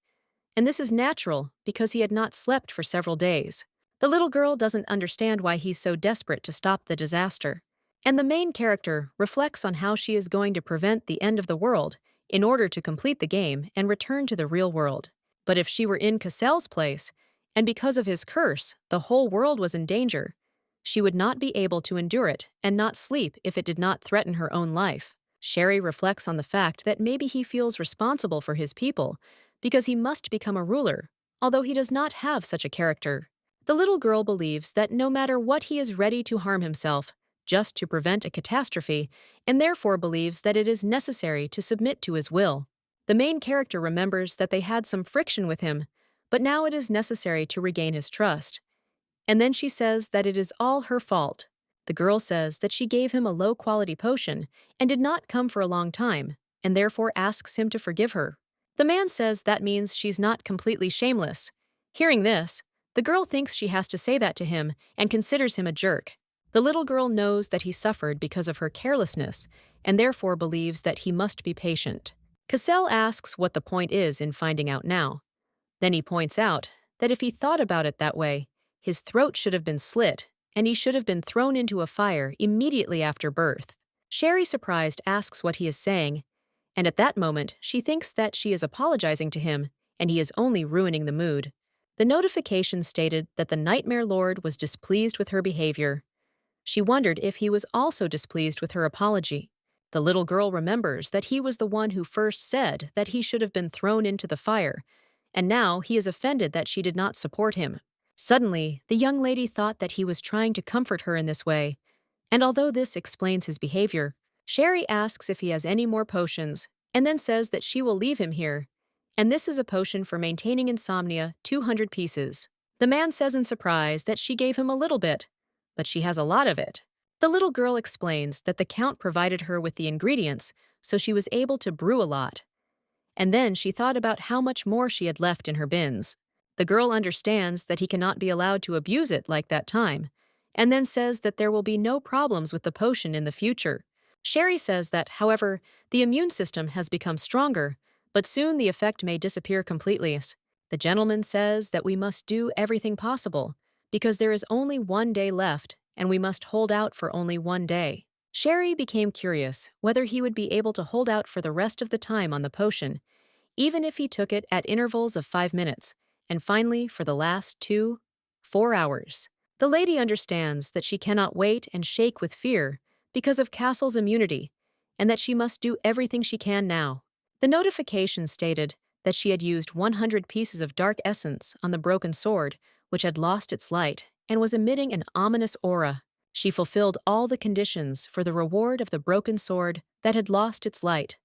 and this is natural because he had not slept for several days. The little girl doesn't understand why he's so desperate to stop the disaster, and the main character reflects on how she is going to prevent the end of the world in order to complete the game and return to the real world. But if she were in Cassell's place, and because of his curse, the whole world was in danger, she would not be able to endure it and not sleep if it did not threaten her own life. Sherry reflects on the fact that maybe he feels responsible for his people because he must become a ruler, although he does not have such a character. The little girl believes that no matter what he is ready to harm himself, just to prevent a catastrophe, and therefore believes that it is necessary to submit to his will. The main character remembers that they had some friction with him, but now it is necessary to regain his trust. And then she says that it is all her fault. The girl says that she gave him a low-quality potion and did not come for a long time, and therefore asks him to forgive her. The man says that means she's not completely shameless. Hearing this, the girl thinks she has to say that to him and considers him a jerk. The little girl knows that he suffered because of her carelessness and therefore believes that he must be patient. Cassell asks what the point is in finding out now. Then he points out that if he thought about it that way, his throat should have been slit, and he should have been thrown into a fire immediately after birth. Sherry, surprised, asks what he is saying, and at that moment she thinks that she is apologizing to him, and he is only ruining the mood. The notification stated that the Nightmare Lord was displeased with her behavior. She wondered if he was also displeased with her apology. The little girl remembers that he was the one who first said that he should have been thrown into the fire, and now he is offended that she did not support him. Suddenly, the young lady thought that he was trying to comfort her in this way, and although this explains his behavior, Sherry asks if he has any more potions, and then says that she will leave him here, and this is a potion for maintaining insomnia, 200 pieces. The man says in surprise that she gave him a little bit, but she has a lot of it. The little girl explains that the Count provided her with the ingredients, so she was able to brew a lot. And then she thought about how much more she had left in her bins. The girl understands that he cannot be allowed to abuse it like that time, and then says that there will be no problems with the potion in the future. Sherry says that, however, the immune system has become stronger, but soon the effect may disappear completely. The gentleman says that we must do everything possible, because there is only one day left, and we must hold out for only one day. Sherry became curious whether he would be able to hold out for the rest of the time on the potion, even if he took it at intervals of 5 minutes, and finally for the last 4 hours. The lady understands that she cannot wait and shake with fear because of Castle's immunity, and that she must do everything she can now. The notification stated that she had used 100 pieces of dark essence on the broken sword, which had lost its light and was emitting an ominous aura. She fulfilled all the conditions for the reward of the broken sword that had lost its light.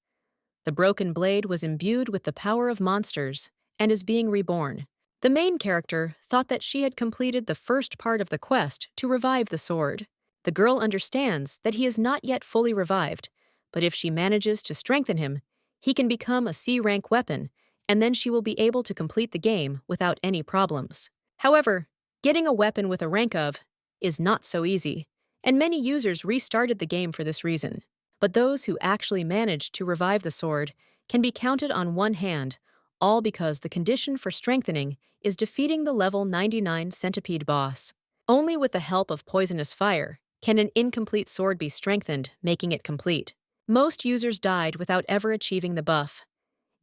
The broken blade was imbued with the power of monsters and is being reborn. The main character thought that she had completed the first part of the quest to revive the sword. The girl understands that he is not yet fully revived, but if she manages to strengthen him, he can become a C-rank weapon, and then she will be able to complete the game without any problems. However, getting a weapon with a rank of is not so easy, and many users restarted the game for this reason. But those who actually managed to revive the sword can be counted on one hand, all because the condition for strengthening is defeating the level 99 centipede boss. Only with the help of poisonous fire can an incomplete sword be strengthened, making it complete. Most users died without ever achieving the buff.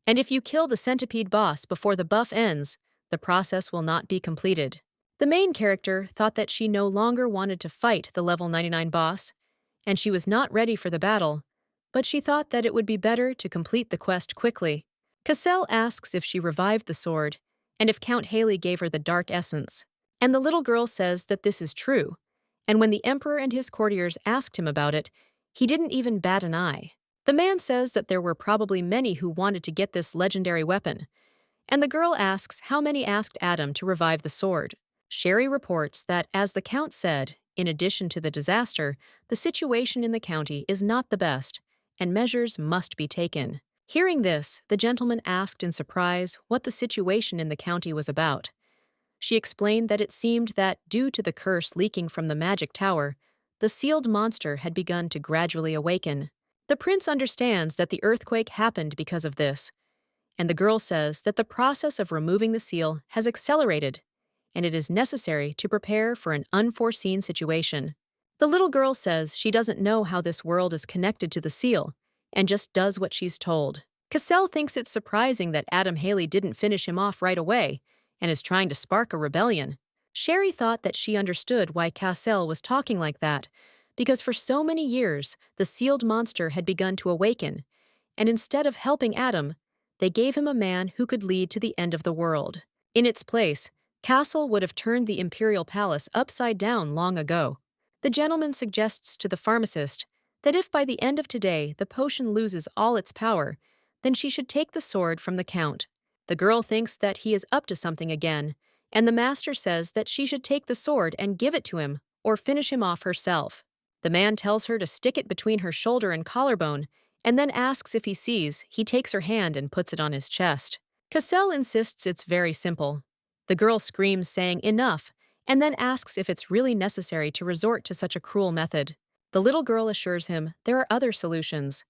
And if you kill the centipede boss before the buff ends, the process will not be completed. The main character thought that she no longer wanted to fight the level 99 boss, and she was not ready for the battle, but she thought that it would be better to complete the quest quickly. Cassell asks if she revived the sword, and if Count Haley gave her the dark essence. And the little girl says that this is true, and when the Emperor and his courtiers asked him about it, he didn't even bat an eye. The man says that there were probably many who wanted to get this legendary weapon, and the girl asks how many asked Adam to revive the sword. Sherry reports that, as the Count said, in addition to the disaster, the situation in the county is not the best, and measures must be taken. Hearing this, the gentleman asked in surprise what the situation in the county was about. She explained that it seemed that, due to the curse leaking from the magic tower, the sealed monster had begun to gradually awaken. The prince understands that the earthquake happened because of this, and the girl says that the process of removing the seal has accelerated, and it is necessary to prepare for an unforeseen situation. The little girl says she doesn't know how this world is connected to the seal, and just does what she's told. Cassell thinks it's surprising that Adam Haley didn't finish him off right away, and is trying to spark a rebellion. Sherry thought that she understood why Cassell was talking like that, because for so many years the sealed monster had begun to awaken, and instead of helping Adam, they gave him a man who could lead to the end of the world. In its place, Castle would have turned the imperial palace upside down long ago. The gentleman suggests to the pharmacist that if by the end of today the potion loses all its power, then she should take the sword from the Count. The girl thinks that he is up to something again, and the master says that she should take the sword and give it to him, or finish him off herself. The man tells her to stick it between her shoulder and collarbone, and then asks if he sees. He takes her hand and puts it on his chest. Cassell insists it's very simple. The girl screams, saying enough, and then asks if it's really necessary to resort to such a cruel method. The little girl assures him there are other solutions.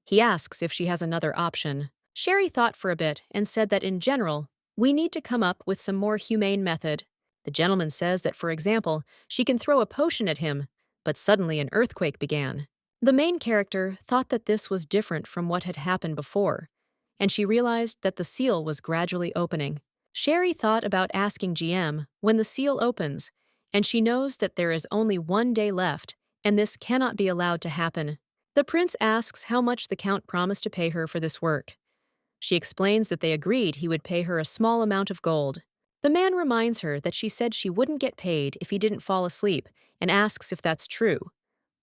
He asks if she has another option. Sherry thought for a bit and said that in general, we need to come up with some more humane method. The gentleman says that, for example, she can throw a potion at him, but suddenly an earthquake began. The main character thought that this was different from what had happened before, and she realized that the seal was gradually opening. Sherry thought about asking GM when the seal opens, and she knows that there is only 1 day left, and this cannot be allowed to happen. The prince asks how much the count promised to pay her for this work. She explains that they agreed he would pay her a small amount of gold. The man reminds her that she said she wouldn't get paid if he didn't fall asleep and asks if that's true.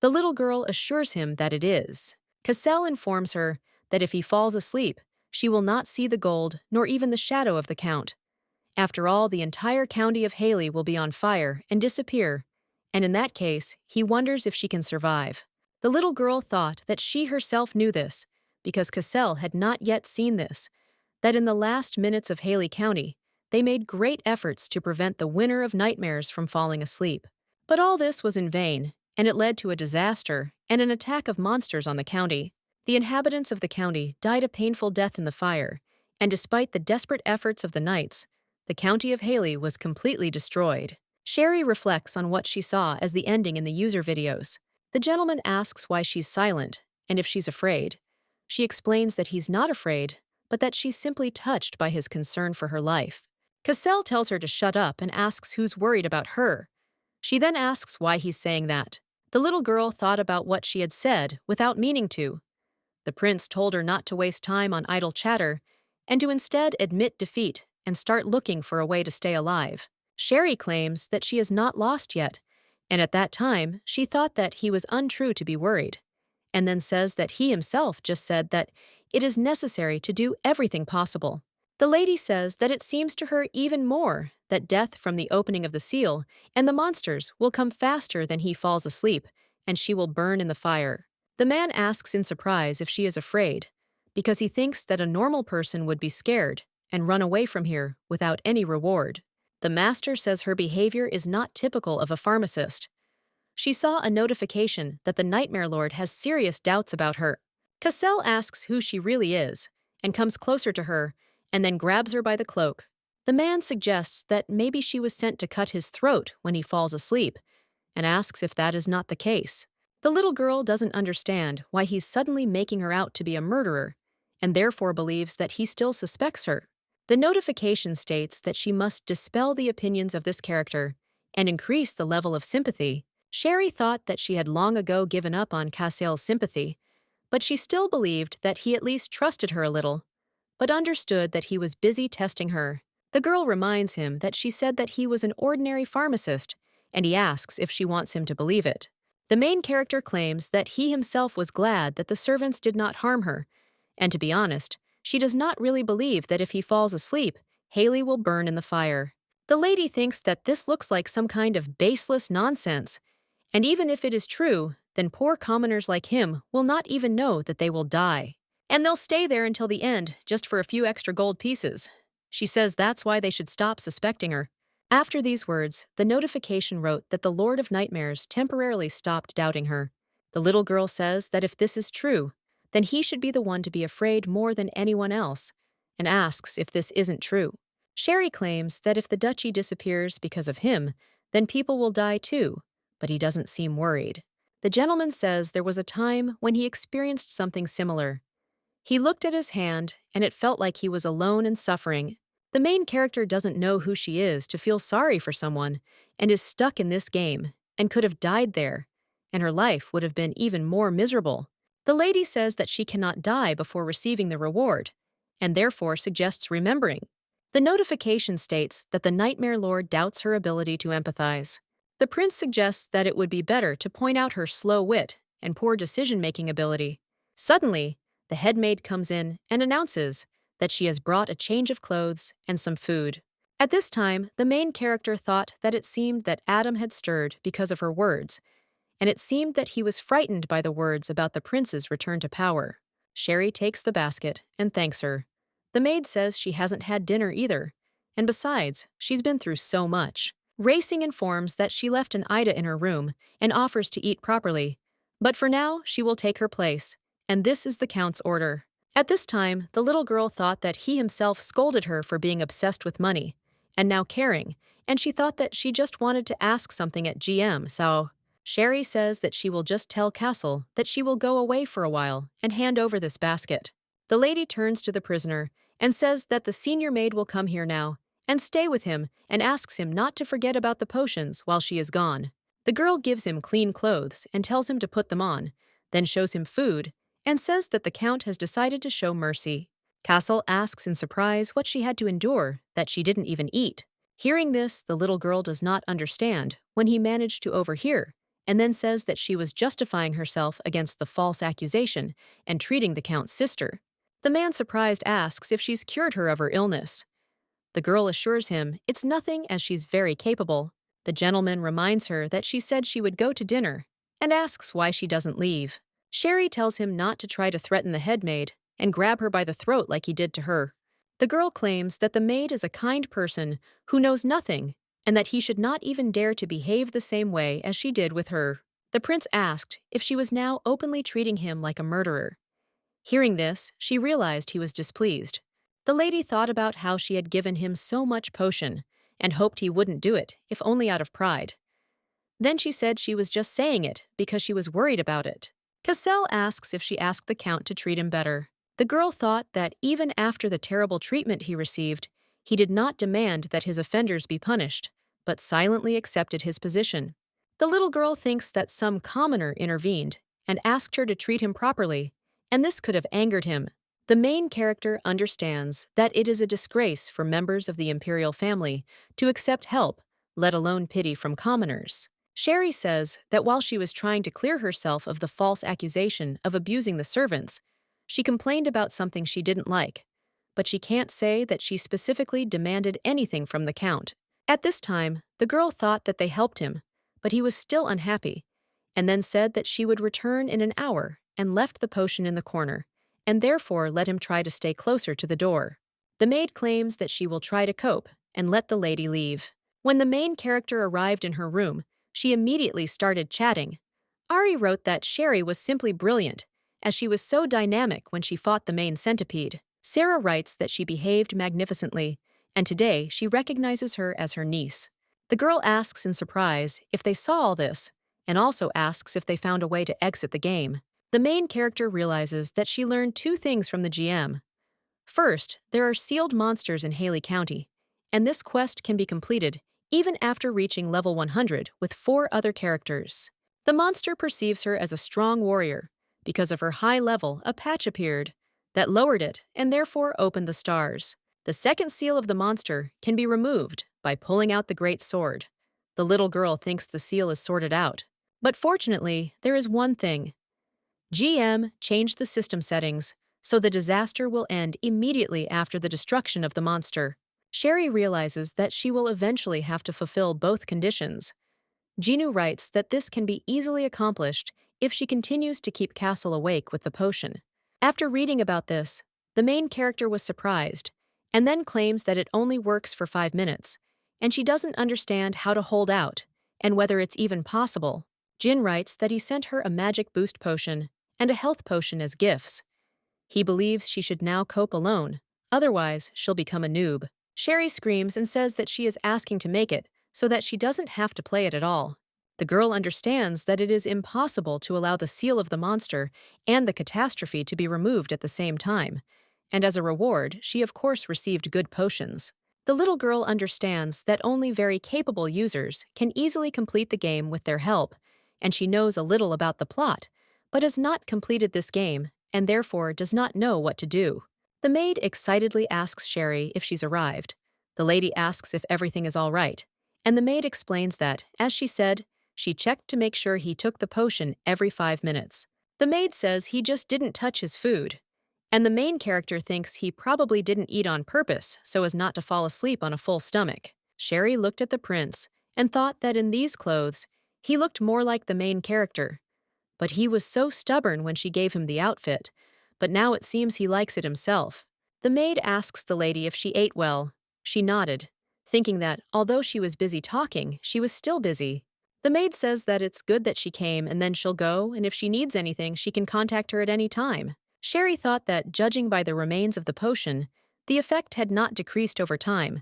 The little girl assures him that it is. Cassell informs her that if he falls asleep, she will not see the gold nor even the shadow of the count. After all, the entire county of Haley will be on fire and disappear, and in that case, he wonders if she can survive. The little girl thought that she herself knew this, because Cassell had not yet seen this, that in the last minutes of Haley County, they made great efforts to prevent the winner of nightmares from falling asleep. But all this was in vain, and it led to a disaster and an attack of monsters on the county. The inhabitants of the county died a painful death in the fire, and despite the desperate efforts of the knights, the county of Haley was completely destroyed. Sherry reflects on what she saw as the ending in the user videos. The gentleman asks why she's silent, and if she's afraid. She explains that he's not afraid, but that she's simply touched by his concern for her life. Cassell tells her to shut up and asks who's worried about her. She then asks why he's saying that. The little girl thought about what she had said without meaning to. The prince told her not to waste time on idle chatter and to instead admit defeat and start looking for a way to stay alive. Sherry claims that she is not lost yet, and at that time she thought that he was untrue to be worried, and then says that he himself just said that it is necessary to do everything possible. The lady says that it seems to her even more that death from the opening of the seal and the monsters will come faster than he falls asleep, and she will burn in the fire. The man asks in surprise if she is afraid, because he thinks that a normal person would be scared and run away from here without any reward. The master says her behavior is not typical of a pharmacist. She saw a notification that the Nightmare Lord has serious doubts about her. Cassell asks who she really is, and comes closer to her, and then grabs her by the cloak. The man suggests that maybe she was sent to cut his throat when he falls asleep, and asks if that is not the case. The little girl doesn't understand why he's suddenly making her out to be a murderer, and therefore believes that he still suspects her. The notification states that she must dispel the opinions of this character and increase the level of sympathy. Sherry thought that she had long ago given up on Cassell's sympathy, but she still believed that he at least trusted her a little, but understood that he was busy testing her. The girl reminds him that she said that he was an ordinary pharmacist, and he asks if she wants him to believe it. The main character claims that he himself was glad that the servants did not harm her, and to be honest, she does not really believe that if he falls asleep, Haley will burn in the fire. The lady thinks that this looks like some kind of baseless nonsense, and even if it is true, then poor commoners like him will not even know that they will die. And they'll stay there until the end, just for a few extra gold pieces. She says that's why they should stop suspecting her. After these words, the notification wrote that the Lord of Nightmares temporarily stopped doubting her. The little girl says that if this is true, then he should be the one to be afraid more than anyone else, and asks if this isn't true. Sherry claims that if the duchy disappears because of him, then people will die too, but he doesn't seem worried. The gentleman says there was a time when he experienced something similar. He looked at his hand, and it felt like he was alone and suffering. The main character doesn't know who she is to feel sorry for someone, and is stuck in this game, and could have died there, and her life would have been even more miserable. The lady says that she cannot die before receiving the reward, and therefore suggests remembering. The notification states that the Nightmare Lord doubts her ability to empathize. The prince suggests that it would be better to point out her slow wit and poor decision-making ability. Suddenly, the head maid comes in and announces that she has brought a change of clothes and some food. At this time, the main character thought that it seemed that Adam had stirred because of her words, and it seemed that he was frightened by the words about the prince's return to power. Sherry takes the basket and thanks her. The maid says she hasn't had dinner either, and besides, she's been through so much. Racing informs that she left an Ida in her room and offers to eat properly, but for now she will take her place, and this is the Count's order. At this time, the little girl thought that he himself scolded her for being obsessed with money, and now caring, and she thought that she just wanted to ask something at GM, so Sherry says that she will just tell Castle that she will go away for a while and hand over this basket. The lady turns to the prisoner and says that the senior maid will come here now and stay with him and asks him not to forget about the potions while she is gone. The girl gives him clean clothes and tells him to put them on, then shows him food and says that the Count has decided to show mercy. Castle asks in surprise what she had to endure that she didn't even eat. Hearing this, the little girl does not understand when he managed to overhear and then says that she was justifying herself against the false accusation and treating the Count's sister. The man, surprised, asks if she's cured her of her illness. The girl assures him it's nothing as she's very capable. The gentleman reminds her that she said she would go to dinner and asks why she doesn't leave. Sherry tells him not to try to threaten the head maid and grab her by the throat like he did to her. The girl claims that the maid is a kind person who knows nothing and that he should not even dare to behave the same way as she did with her. The prince asked if she was now openly treating him like a murderer. Hearing this, she realized he was displeased. The lady thought about how she had given him so much potion and hoped he wouldn't do it, if only out of pride. Then she said she was just saying it because she was worried about it. Cassell asks if she asked the Count to treat him better. The girl thought that even after the terrible treatment he received, he did not demand that his offenders be punished, but silently accepted his position. The little girl thinks that some commoner intervened and asked her to treat him properly, and this could have angered him. The main character understands that it is a disgrace for members of the imperial family to accept help, let alone pity from commoners. Sherry says that while she was trying to clear herself of the false accusation of abusing the servants, she complained about something she didn't like, but she can't say that she specifically demanded anything from the Count. At this time, the girl thought that they helped him, but he was still unhappy, and then said that she would return in an hour and left the potion in the corner, and therefore let him try to stay closer to the door. The maid claims that she will try to cope and let the lady leave. When the main character arrived in her room, she immediately started chatting. Ari wrote that Sherry was simply brilliant, as she was so dynamic when she fought the main centipede. Sarah writes that she behaved magnificently, and today she recognizes her as her niece. The girl asks in surprise if they saw all this, and also asks if they found a way to exit the game. The main character realizes that she learned two things from the GM. First, there are sealed monsters in Haley County, and this quest can be completed even after reaching level 100 with 4 other characters. The monster perceives her as a strong warrior. Because of her high level, a patch appeared that lowered it and therefore opened the stars. The second seal of the monster can be removed by pulling out the great sword. The little girl thinks the seal is sorted out. But fortunately, there is one thing. GM changed the system settings so the disaster will end immediately after the destruction of the monster. Sherry realizes that she will eventually have to fulfill both conditions. Ginu writes that this can be easily accomplished if she continues to keep Castle awake with the potion. After reading about this, the main character was surprised, and then claims that it only works for 5 minutes, and she doesn't understand how to hold out, and whether it's even possible. Jin writes that he sent her a magic boost potion and a health potion as gifts. He believes she should now cope alone, otherwise she'll become a noob. Sherry screams and says that she is asking to make it so that she doesn't have to play it at all. The girl understands that it is impossible to allow the seal of the monster and the catastrophe to be removed at the same time, and as a reward, she of course received good potions. The little girl understands that only very capable users can easily complete the game with their help, and she knows a little about the plot, but has not completed this game and therefore does not know what to do. The maid excitedly asks Sherry if she's arrived. The lady asks if everything is all right, and the maid explains that, as she said, she checked to make sure he took the potion every 5 minutes. The maid says he just didn't touch his food, and the main character thinks he probably didn't eat on purpose so as not to fall asleep on a full stomach. Sherry looked at the prince and thought that in these clothes, he looked more like the main character. But he was so stubborn when she gave him the outfit, but now it seems he likes it himself. The maid asks the lady if she ate well. She nodded, thinking that, although she was busy talking, she was still busy. The maid says that it's good that she came and then she'll go, and if she needs anything, she can contact her at any time. Sherry thought that, judging by the remains of the potion, the effect had not decreased over time,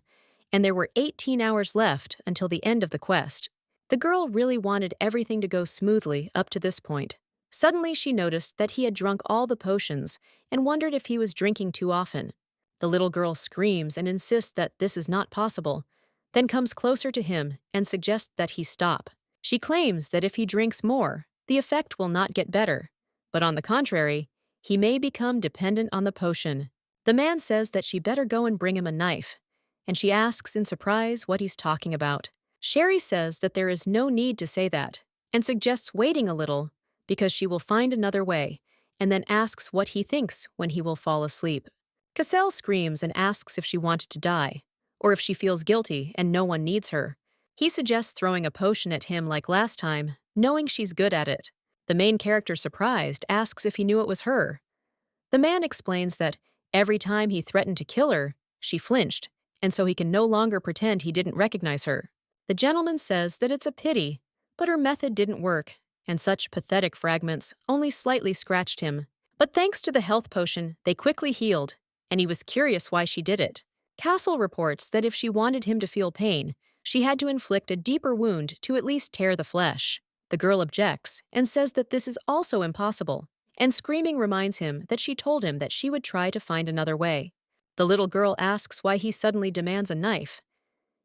and there were 18 hours left until the end of the quest. The girl really wanted everything to go smoothly up to this point. Suddenly, she noticed that he had drunk all the potions and wondered if he was drinking too often. The little girl screams and insists that this is not possible, then comes closer to him and suggests that he stop. She claims that if he drinks more, the effect will not get better, but on the contrary, he may become dependent on the potion. The man says that she better go and bring him a knife, and she asks in surprise what he's talking about. Sherry says that there is no need to say that, and suggests waiting a little because she will find another way, and then asks what he thinks when he will fall asleep. Cassell screams and asks if she wanted to die, or if she feels guilty and no one needs her. He suggests throwing a potion at him like last time, knowing she's good at it. The main character, surprised, asks if he knew it was her. The man explains that every time he threatened to kill her, she flinched, and so he can no longer pretend he didn't recognize her. The gentleman says that it's a pity, but her method didn't work, and such pathetic fragments only slightly scratched him. But thanks to the health potion, they quickly healed, and he was curious why she did it. Castle reports that if she wanted him to feel pain, she had to inflict a deeper wound to at least tear the flesh. The girl objects and says that this is also impossible, and screaming reminds him that she told him that she would try to find another way. The little girl asks why he suddenly demands a knife.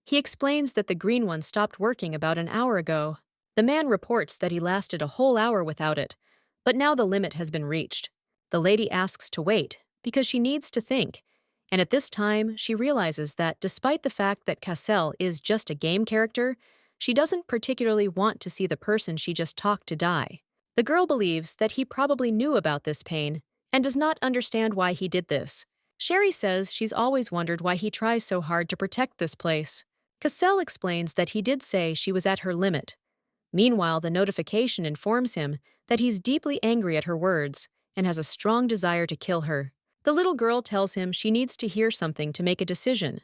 He explains that the green one stopped working about an hour ago. The man reports that he lasted a whole hour without it, but now the limit has been reached. The lady asks to wait because she needs to think, and at this time she realizes that despite the fact that Cassell is just a game character, she doesn't particularly want to see the person she just talked to die. The girl believes that he probably knew about this pain and does not understand why he did this. Sherry says she's always wondered why he tries so hard to protect this place. Cassell explains that he did say she was at her limit. Meanwhile, the notification informs him that he's deeply angry at her words and has a strong desire to kill her. The little girl tells him she needs to hear something to make a decision.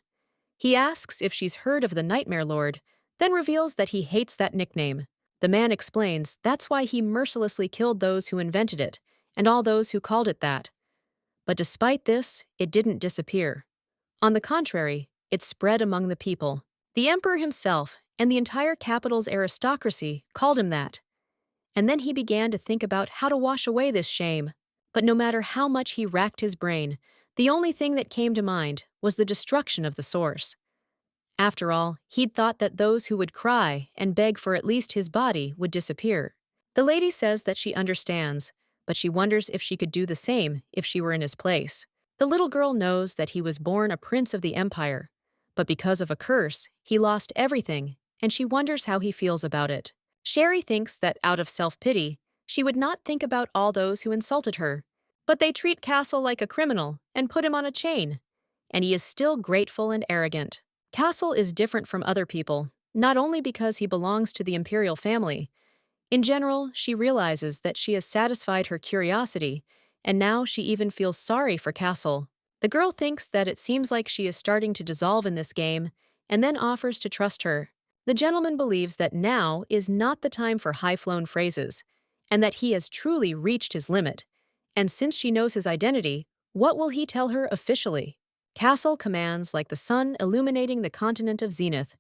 He asks if she's heard of the Nightmare Lord, then reveals that he hates that nickname. The man explains that's why he mercilessly killed those who invented it and all those who called it that. But despite this, it didn't disappear. On the contrary, it spread among the people. The emperor himself and the entire capital's aristocracy called him that. And then he began to think about how to wash away this shame. But no matter how much he racked his brain, the only thing that came to mind was the destruction of the source. After all, he'd thought that those who would cry and beg for at least his body would disappear. The lady says that she understands, but she wonders if she could do the same if she were in his place. The little girl knows that he was born a prince of the empire, but because of a curse, he lost everything, and she wonders how he feels about it. Sherry thinks that out of self-pity, she would not think about all those who insulted her, but they treat Castle like a criminal and put him on a chain, and he is still grateful and arrogant. Castle is different from other people, not only because he belongs to the imperial family. In general, she realizes that she has satisfied her curiosity, and now she even feels sorry for Castle. The girl thinks that it seems like she is starting to dissolve in this game, and then offers to trust her. The gentleman believes that now is not the time for high-flown phrases, and that he has truly reached his limit. And since she knows his identity, what will he tell her officially? Castle commands like the sun illuminating the continent of Zenith,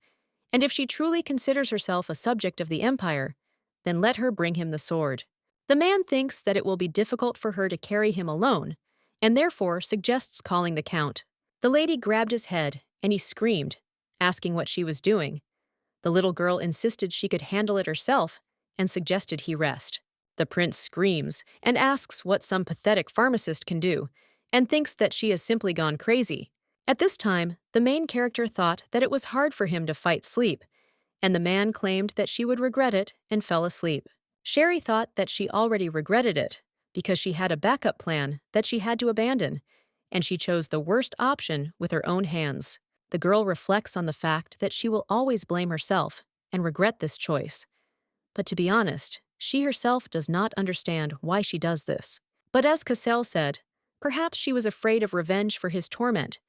and if she truly considers herself a subject of the Empire, then let her bring him the sword. The man thinks that it will be difficult for her to carry him alone, and therefore suggests calling the Count. The lady grabbed his head, and he screamed, asking what she was doing. The little girl insisted she could handle it herself, and suggested he rest. The prince screams and asks what some pathetic pharmacist can do, and thinks that she has simply gone crazy. At this time, the main character thought that it was hard for him to fight sleep, and the man claimed that she would regret it and fell asleep. Sherry thought that she already regretted it, because she had a backup plan that she had to abandon, and she chose the worst option with her own hands. The girl reflects on the fact that she will always blame herself and regret this choice. But to be honest, she herself does not understand why she does this. But as Cassell said, perhaps she was afraid of revenge for his torment,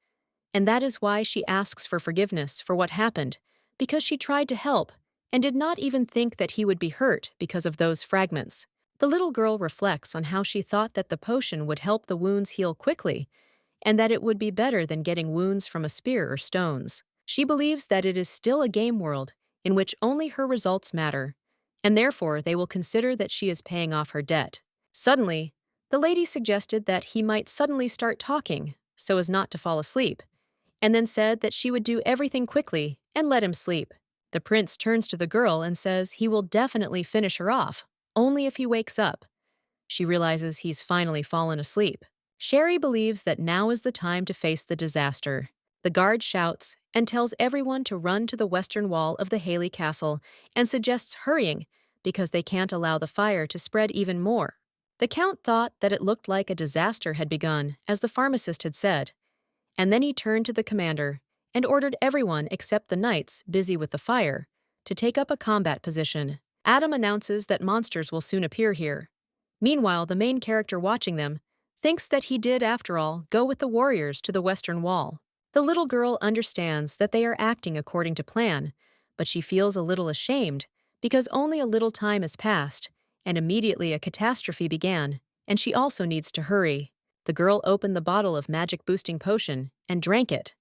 and that is why she asks for forgiveness for what happened, because she tried to help, and did not even think that he would be hurt because of those fragments. The little girl reflects on how she thought that the potion would help the wounds heal quickly, and that it would be better than getting wounds from a spear or stones. She believes that it is still a game world in which only her results matter, and therefore they will consider that she is paying off her debt. Suddenly, the lady suggested that he might suddenly start talking so as not to fall asleep, and then said that she would do everything quickly and let him sleep. The prince turns to the girl and says he will definitely finish her off, only if he wakes up. She realizes he's finally fallen asleep. Sherry believes that now is the time to face the disaster. The guard shouts and tells everyone to run to the western wall of the Haley Castle and suggests hurrying because they can't allow the fire to spread even more. The count thought that it looked like a disaster had begun, as the pharmacist had said, and then he turned to the commander and ordered everyone except the knights busy with the fire to take up a combat position. Adam announces that monsters will soon appear here. Meanwhile, the main character watching them thinks that he did, after all, go with the warriors to the western wall. The little girl understands that they are acting according to plan, but she feels a little ashamed because only a little time has passed, and immediately a catastrophe began, and she also needs to hurry. The girl opened the bottle of magic-boosting potion and drank it.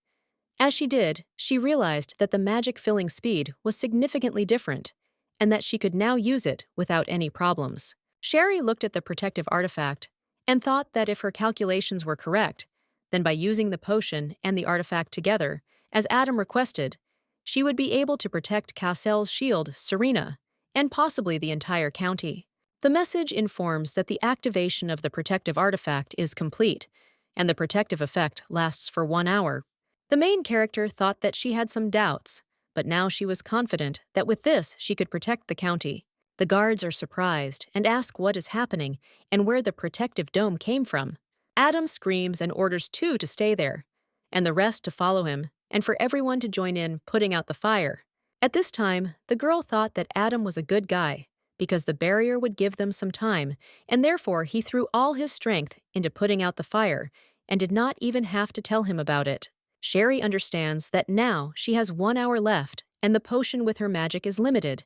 As she did, she realized that the magic-filling speed was significantly different, and that she could now use it without any problems. Sherry looked at the protective artifact and thought that if her calculations were correct, then by using the potion and the artifact together, as Adam requested, she would be able to protect Castle's shield, Serena, and possibly the entire county. The message informs that the activation of the protective artifact is complete, and the protective effect lasts for 1 hour. The main character thought that she had some doubts, but now she was confident that with this she could protect the county. The guards are surprised and ask what is happening and where the protective dome came from. Adam screams and orders 2 to stay there, and the rest to follow him, and for everyone to join in putting out the fire. At this time, the girl thought that Adam was a good guy, because the barrier would give them some time, and therefore he threw all his strength into putting out the fire, and did not even have to tell him about it. Sherry understands that now she has 1 hour left, and the potion with her magic is limited,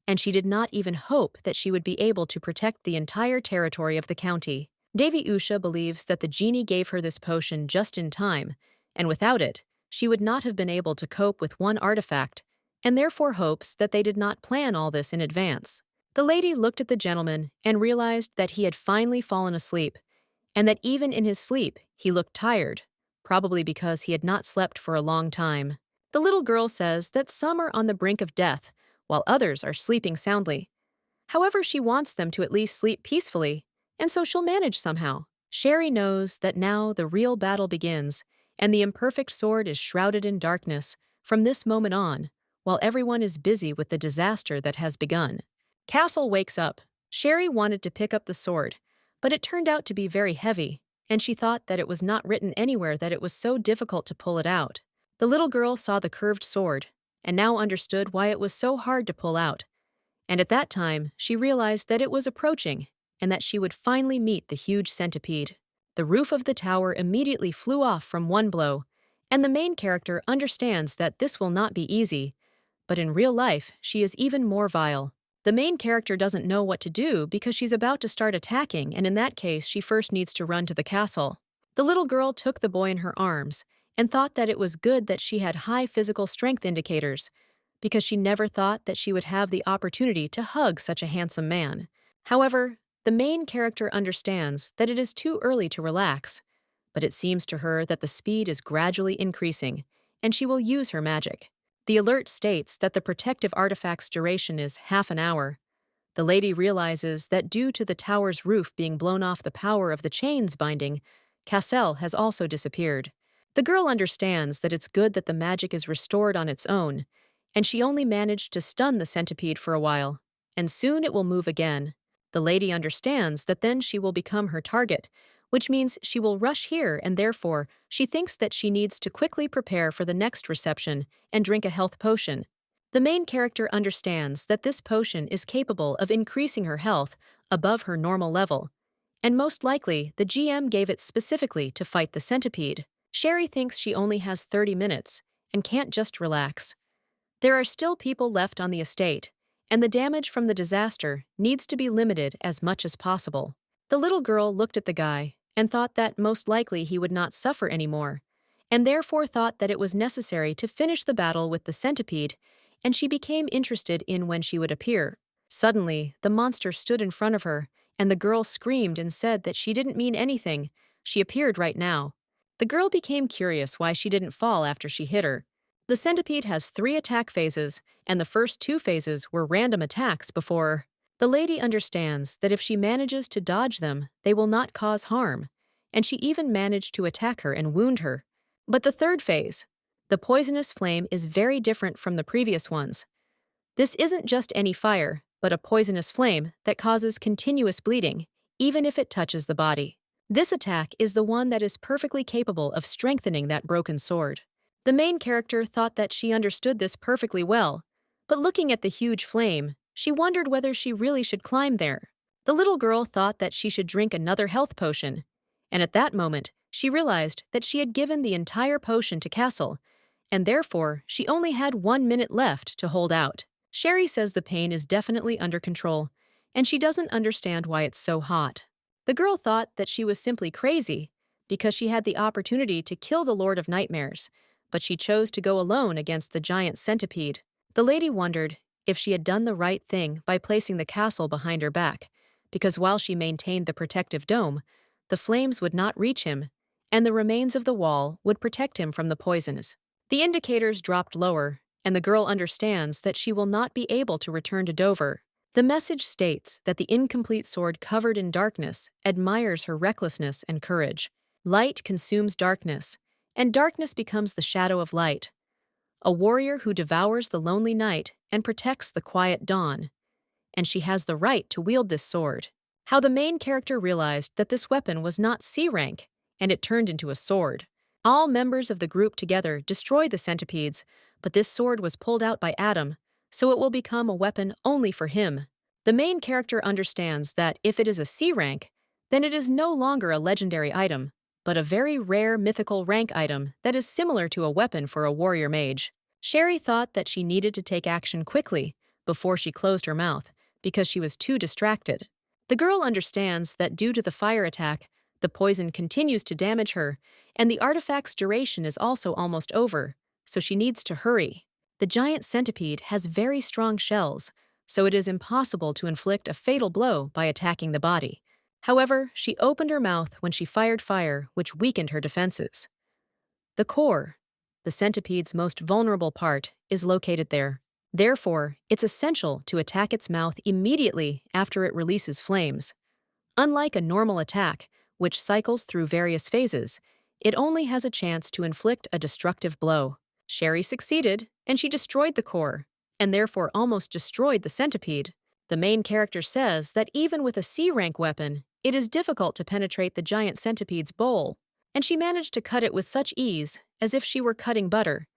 and she did not even hope that she would be able to protect the entire territory of the county. Devi Usha believes that the genie gave her this potion just in time, and without it, she would not have been able to cope with one artifact, and therefore hopes that they did not plan all this in advance. The lady looked at the gentleman and realized that he had finally fallen asleep, and that even in his sleep he looked tired, probably because he had not slept for a long time. The little girl says that some are on the brink of death, while others are sleeping soundly. However, she wants them to at least sleep peacefully, and so she'll manage somehow. Sherry knows that now the real battle begins, and the imperfect sword is shrouded in darkness from this moment on, while everyone is busy with the disaster that has begun. Castle wakes up. Sherry wanted to pick up the sword, but it turned out to be very heavy, and she thought that it was not written anywhere that it was so difficult to pull it out. The little girl saw the curved sword, and now understood why it was so hard to pull out. And at that time, she realized that it was approaching, and that she would finally meet the huge centipede. The roof of the tower immediately flew off from one blow, and the main character understands that this will not be easy, but in real life, she is even more vile. The main character doesn't know what to do because she's about to start attacking, and in that case, she first needs to run to the castle. The little girl took the boy in her arms and thought that it was good that she had high physical strength indicators, because she never thought that she would have the opportunity to hug such a handsome man. However, the main character understands that it is too early to relax, but it seems to her that the speed is gradually increasing, and she will use her magic. The alert states that the protective artifact's duration is half an hour. The lady realizes that due to the tower's roof being blown off the power of the chains binding, Cassel has also disappeared. The girl understands that it's good that the magic is restored on its own, and she only managed to stun the centipede for a while, and soon it will move again. The lady understands that then she will become her target, which means she will rush here, and therefore she thinks that she needs to quickly prepare for the next reception and drink a health potion. The main character understands that this potion is capable of increasing her health above her normal level, and most likely the GM gave it specifically to fight the centipede. Sherry thinks she only has 30 minutes and can't just relax. There are still people left on the estate, and the damage from the disaster needs to be limited as much as possible. The little girl looked at the guy and thought that most likely he would not suffer anymore, and therefore thought that it was necessary to finish the battle with the centipede, and she became interested in when she would appear. Suddenly, the monster stood in front of her, and the girl screamed and said that she didn't mean anything. She appeared right now. The girl became curious why she didn't fall after she hit her. The centipede has 3 attack phases, and the first 2 phases were random attacks before. The lady understands that if she manages to dodge them, they will not cause harm, and she even managed to attack her and wound her. But the third phase, the poisonous flame, is very different from the previous ones. This isn't just any fire, but a poisonous flame that causes continuous bleeding, even if it touches the body. This attack is the one that is perfectly capable of strengthening that broken sword. The main character thought that she understood this perfectly well, but looking at the huge flame, she wondered whether she really should climb there. The little girl thought that she should drink another health potion, and at that moment, she realized that she had given the entire potion to Castle, and therefore she only had 1 minute left to hold out. Sherry says the pain is definitely under control, and she doesn't understand why it's so hot. The girl thought that she was simply crazy because she had the opportunity to kill the Lord of Nightmares, but she chose to go alone against the giant centipede. The lady wondered if she had done the right thing by placing the castle behind her back, because while she maintained the protective dome, the flames would not reach him, and the remains of the wall would protect him from the poisons. The indicators dropped lower, and the girl understands that she will not be able to return to Dover. The message states that the incomplete sword covered in darkness admires her recklessness and courage. Light consumes darkness, and darkness becomes the shadow of light. A warrior who devours the lonely night and protects the quiet dawn. And she has the right to wield this sword. How the main character realized that this weapon was not C rank, and it turned into a sword. All members of the group together destroy the centipedes, but this sword was pulled out by Adam, so it will become a weapon only for him. The main character understands that if it is a C rank, then it is no longer a legendary item, but a very rare mythical rank item that is similar to a weapon for a warrior mage. Sherry thought that she needed to take action quickly before she closed her mouth, because she was too distracted. The girl understands that due to the fire attack, the poison continues to damage her, and the artifact's duration is also almost over, so she needs to hurry. The giant centipede has very strong shells, so it is impossible to inflict a fatal blow by attacking the body. However, she opened her mouth when she fired fire, which weakened her defenses. The core, the centipede's most vulnerable part, is located there. Therefore, it's essential to attack its mouth immediately after it releases flames. Unlike a normal attack, which cycles through various phases, it only has a chance to inflict a destructive blow. Sherry succeeded, and she destroyed the core, and therefore almost destroyed the centipede. The main character says that even with a C-rank weapon, it is difficult to penetrate the giant centipede's bowl, and she managed to cut it with such ease, as if she were cutting butter.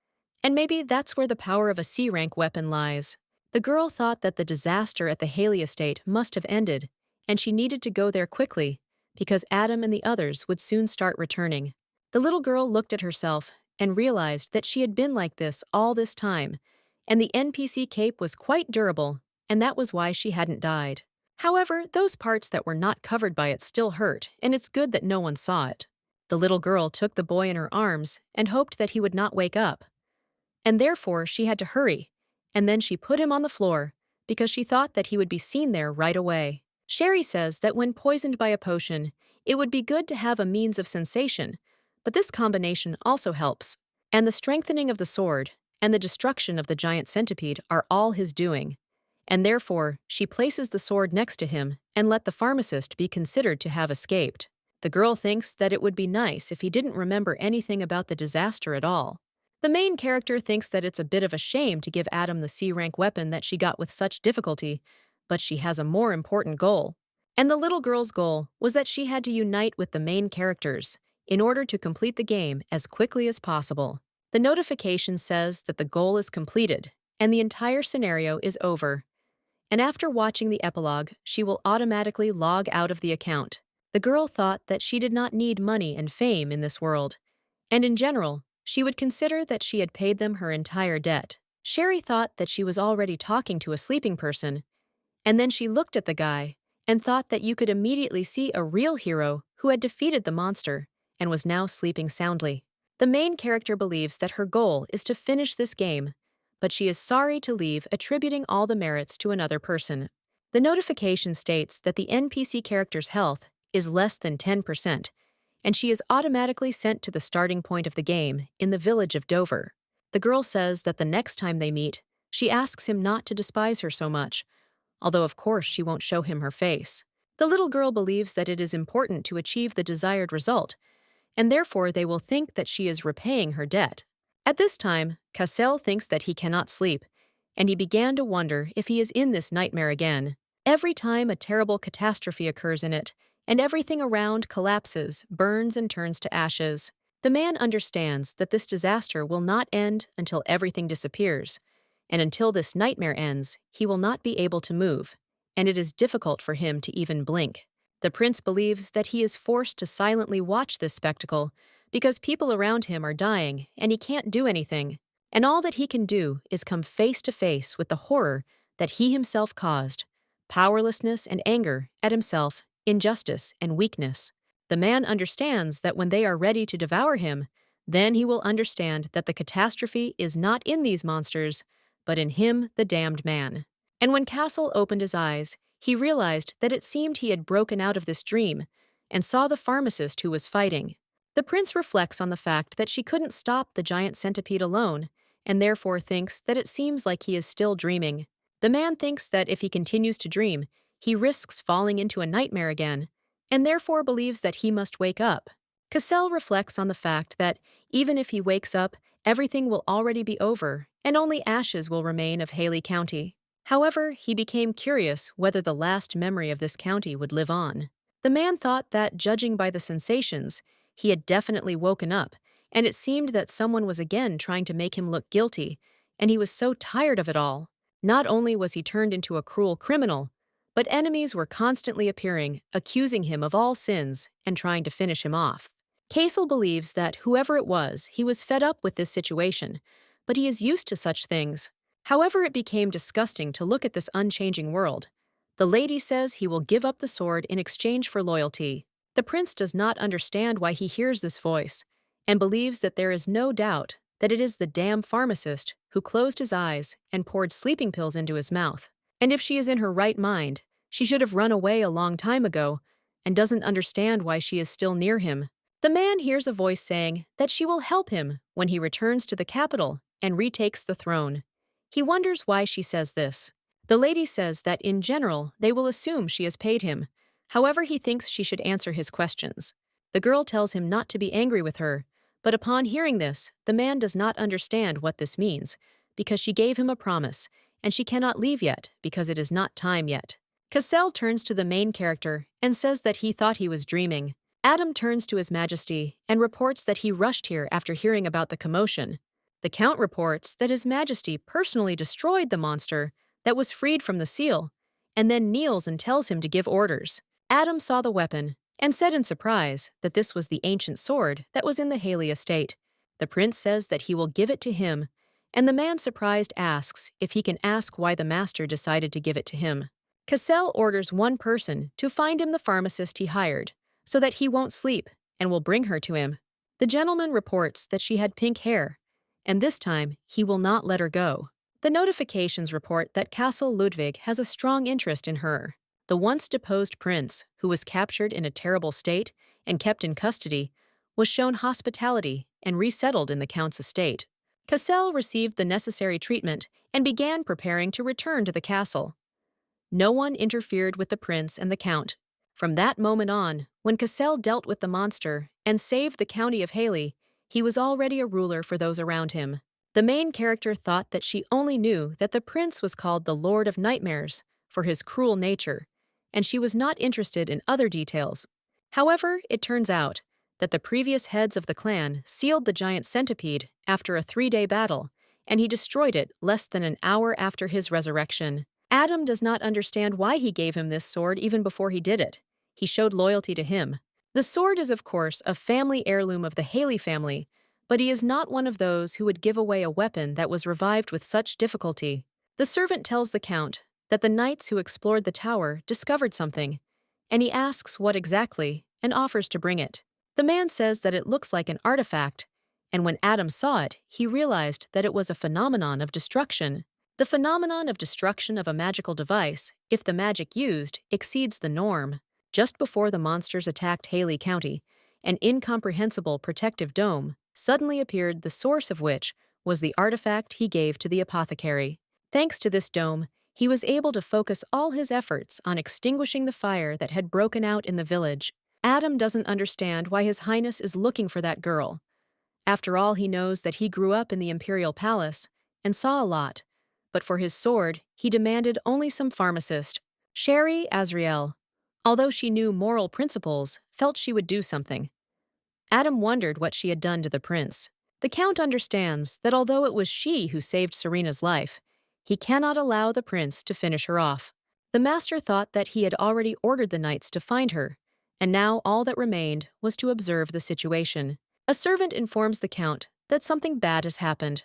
And maybe that's where the power of a C-rank weapon lies. The girl thought that the disaster at the Haley estate must have ended, and she needed to go there quickly, because Adam and the others would soon start returning. The little girl looked at herself and realized that she had been like this all this time, and the NPC cape was quite durable, and that was why she hadn't died. However, those parts that were not covered by it still hurt, and it's good that no one saw it. The little girl took the boy in her arms and hoped that he would not wake up. And therefore she had to hurry, and then she put him on the floor, because she thought that he would be seen there right away. Sherry says that when poisoned by a potion, it would be good to have a means of sensation, but this combination also helps. And the strengthening of the sword and the destruction of the giant centipede are all his doing. And therefore, she places the sword next to him and let the pharmacist be considered to have escaped. The girl thinks that it would be nice if he didn't remember anything about the disaster at all. The main character thinks that it's a bit of a shame to give Adam the C-rank weapon that she got with such difficulty, but she has a more important goal. And the little girl's goal was that she had to unite with the main characters in order to complete the game as quickly as possible. The notification says that the goal is completed and the entire scenario is over. And after watching the epilogue, she will automatically log out of the account. The girl thought that she did not need money and fame in this world, and in general, she would consider that she had paid them her entire debt. Sherry thought that she was already talking to a sleeping person, and then she looked at the guy and thought that you could immediately see a real hero who had defeated the monster and was now sleeping soundly. The main character believes that her goal is to finish this game, but she is sorry to leave attributing all the merits to another person. The notification states that the NPC character's health is less than 10%, and she is automatically sent to the starting point of the game in the village of Dover. The girl says that the next time they meet, she asks him not to despise her so much, although of course she won't show him her face. The little girl believes that it is important to achieve the desired result, and therefore they will think that she is repaying her debt. At this time, Cassel thinks that he cannot sleep, and he began to wonder if he is in this nightmare again. Every time a terrible catastrophe occurs in it, and everything around collapses, burns, and turns to ashes. The man understands that this disaster will not end until everything disappears, and until this nightmare ends, he will not be able to move, and it is difficult for him to even blink. The prince believes that he is forced to silently watch this spectacle because people around him are dying and he can't do anything, and all that he can do is come face to face with the horror that he himself caused, powerlessness and anger at himself, injustice and weakness. The man understands that when they are ready to devour him, then he will understand that the catastrophe is not in these monsters, but in him, the damned man. And when Castle opened his eyes, he realized that it seemed he had broken out of this dream and saw the pharmacist who was fighting. The prince reflects on the fact that she couldn't stop the giant centipede alone, and therefore thinks that it seems like he is still dreaming. The man thinks that if he continues to dream, he risks falling into a nightmare again, and therefore believes that he must wake up. Cassel reflects on the fact that even if he wakes up, everything will already be over, and only ashes will remain of Haley County. However, he became curious whether the last memory of this county would live on. The man thought that, judging by the sensations, he had definitely woken up, and it seemed that someone was again trying to make him look guilty, and he was so tired of it all. Not only was he turned into a cruel criminal, but enemies were constantly appearing, accusing him of all sins and trying to finish him off. Casel believes that whoever it was, he was fed up with this situation, but he is used to such things. However, it became disgusting to look at this unchanging world. The lady says he will give up the sword in exchange for loyalty. The prince does not understand why he hears this voice, and believes that there is no doubt that it is the damn pharmacist who closed his eyes and poured sleeping pills into his mouth. And if she is in her right mind, she should have run away a long time ago, and doesn't understand why she is still near him. The man hears a voice saying that she will help him when he returns to the capital and retakes the throne. He wonders why she says this. The lady says that in general they will assume she has paid him. However, he thinks she should answer his questions. The girl tells him not to be angry with her, but upon hearing this, the man does not understand what this means, because she gave him a promise, and she cannot leave yet because it is not time yet. Cassel turns to the main character and says that he thought he was dreaming. Adam turns to His Majesty and reports that he rushed here after hearing about the commotion. The Count reports that His Majesty personally destroyed the monster that was freed from the seal, and then kneels and tells him to give orders. Adam saw the weapon and said in surprise that this was the ancient sword that was in the Haley estate. The prince says that he will give it to him, and the man surprised asks if he can ask why the master decided to give it to him. Cassel orders one person to find him the pharmacist he hired, so that he won't sleep, and will bring her to him. The gentleman reports that she had pink hair, and this time he will not let her go. The notifications report that Castle Ludwig has a strong interest in her. The once deposed prince, who was captured in a terrible state and kept in custody, was shown hospitality and resettled in the Count's estate. Cassel received the necessary treatment and began preparing to return to the castle. No one interfered with the prince and the Count. From that moment on, when Cassel dealt with the monster and saved the county of Haley, he was already a ruler for those around him. The main character thought that she only knew that the prince was called the Lord of Nightmares for his cruel nature, and she was not interested in other details. However, it turns out that the previous heads of the clan sealed the giant centipede after a 3-day battle, and he destroyed it less than an hour after his resurrection. Adam does not understand why he gave him this sword even before he did it. He showed loyalty to him. The sword is, of course, a family heirloom of the Haley family, but he is not one of those who would give away a weapon that was revived with such difficulty. The servant tells the count that the knights who explored the tower discovered something, and he asks what exactly and offers to bring it. The man says that it looks like an artifact, and when Adam saw it, he realized that it was a phenomenon of destruction. The phenomenon of destruction of a magical device, if the magic used, exceeds the norm. Just before the monsters attacked Haley County, an incomprehensible protective dome suddenly appeared, the source of which was the artifact he gave to the apothecary. Thanks to this dome, he was able to focus all his efforts on extinguishing the fire that had broken out in the village. Adam doesn't understand why His Highness is looking for that girl. After all, he knows that he grew up in the Imperial Palace and saw a lot, but for his sword, he demanded only some pharmacist. Sherry Azrael, although she knew moral principles, felt she would do something. Adam wondered what she had done to the prince. The count understands that although it was she who saved Serena's life, he cannot allow the prince to finish her off. The master thought that he had already ordered the knights to find her, and now all that remained was to observe the situation. A servant informs the count that something bad has happened.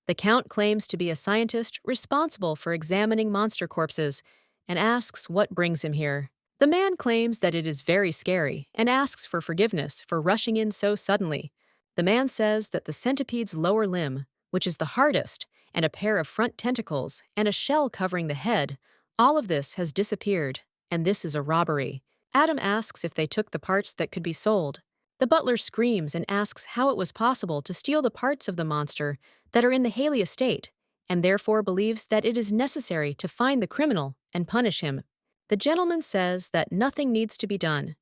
The count claims to be a scientist responsible for examining monster corpses and asks what brings him here. The man claims that it is very scary and asks for forgiveness for rushing in so suddenly. The man says that the centipede's lower limb, which is the hardest, and a pair of front tentacles and a shell covering the head, all of this has disappeared, and this is a robbery. Adam asks if they took the parts that could be sold. The butler screams and asks how it was possible to steal the parts of the monster that are in the Haley estate, and therefore believes that it is necessary to find the criminal and punish him. The gentleman says that nothing needs to be done.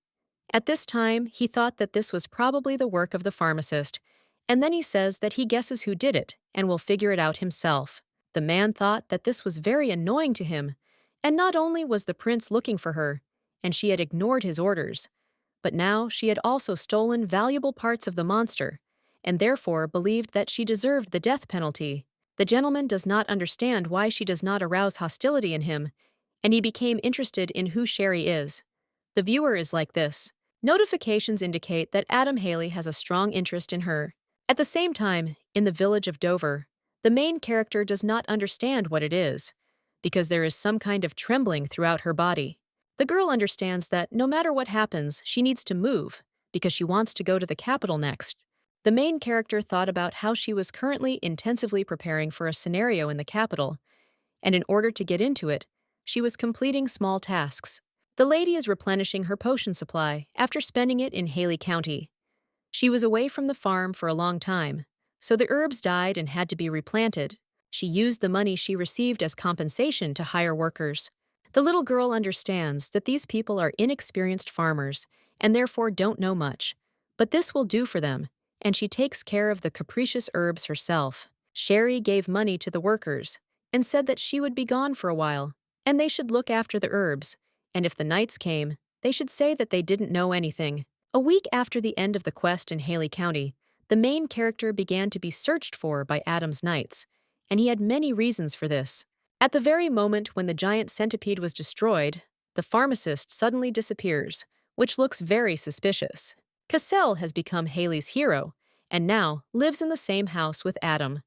At this time, he thought that this was probably the work of the pharmacist, and then he says that he guesses who did it and will figure it out himself. The man thought that this was very annoying to him, and not only was the prince looking for her, and she had ignored his orders, but now she had also stolen valuable parts of the monster, and therefore believed that she deserved the death penalty. The gentleman does not understand why she does not arouse hostility in him, and he became interested in who Sherry is. The viewer is like this. Notifications indicate that Adam Haley has a strong interest in her. At the same time, in the village of Dover, the main character does not understand what it is, because there is some kind of trembling throughout her body. The girl understands that no matter what happens, she needs to move, because she wants to go to the capital next. The main character thought about how she was currently intensively preparing for a scenario in the capital, and in order to get into it, she was completing small tasks. The lady is replenishing her potion supply after spending it in Haley County. She was away from the farm for a long time, so the herbs died and had to be replanted. She used the money she received as compensation to hire workers. The little girl understands that these people are inexperienced farmers and therefore don't know much, but this will do for them, and she takes care of the capricious herbs herself. Sherry gave money to the workers and said that she would be gone for a while, and they should look after the herbs, and if the knights came, they should say that they didn't know anything. A week after the end of the quest in Haley County, the main character began to be searched for by Adam's knights, and he had many reasons for this. At the very moment when the giant centipede was destroyed, the pharmacist suddenly disappears, which looks very suspicious. Cassell has become Haley's hero, and now lives in the same house with Adam.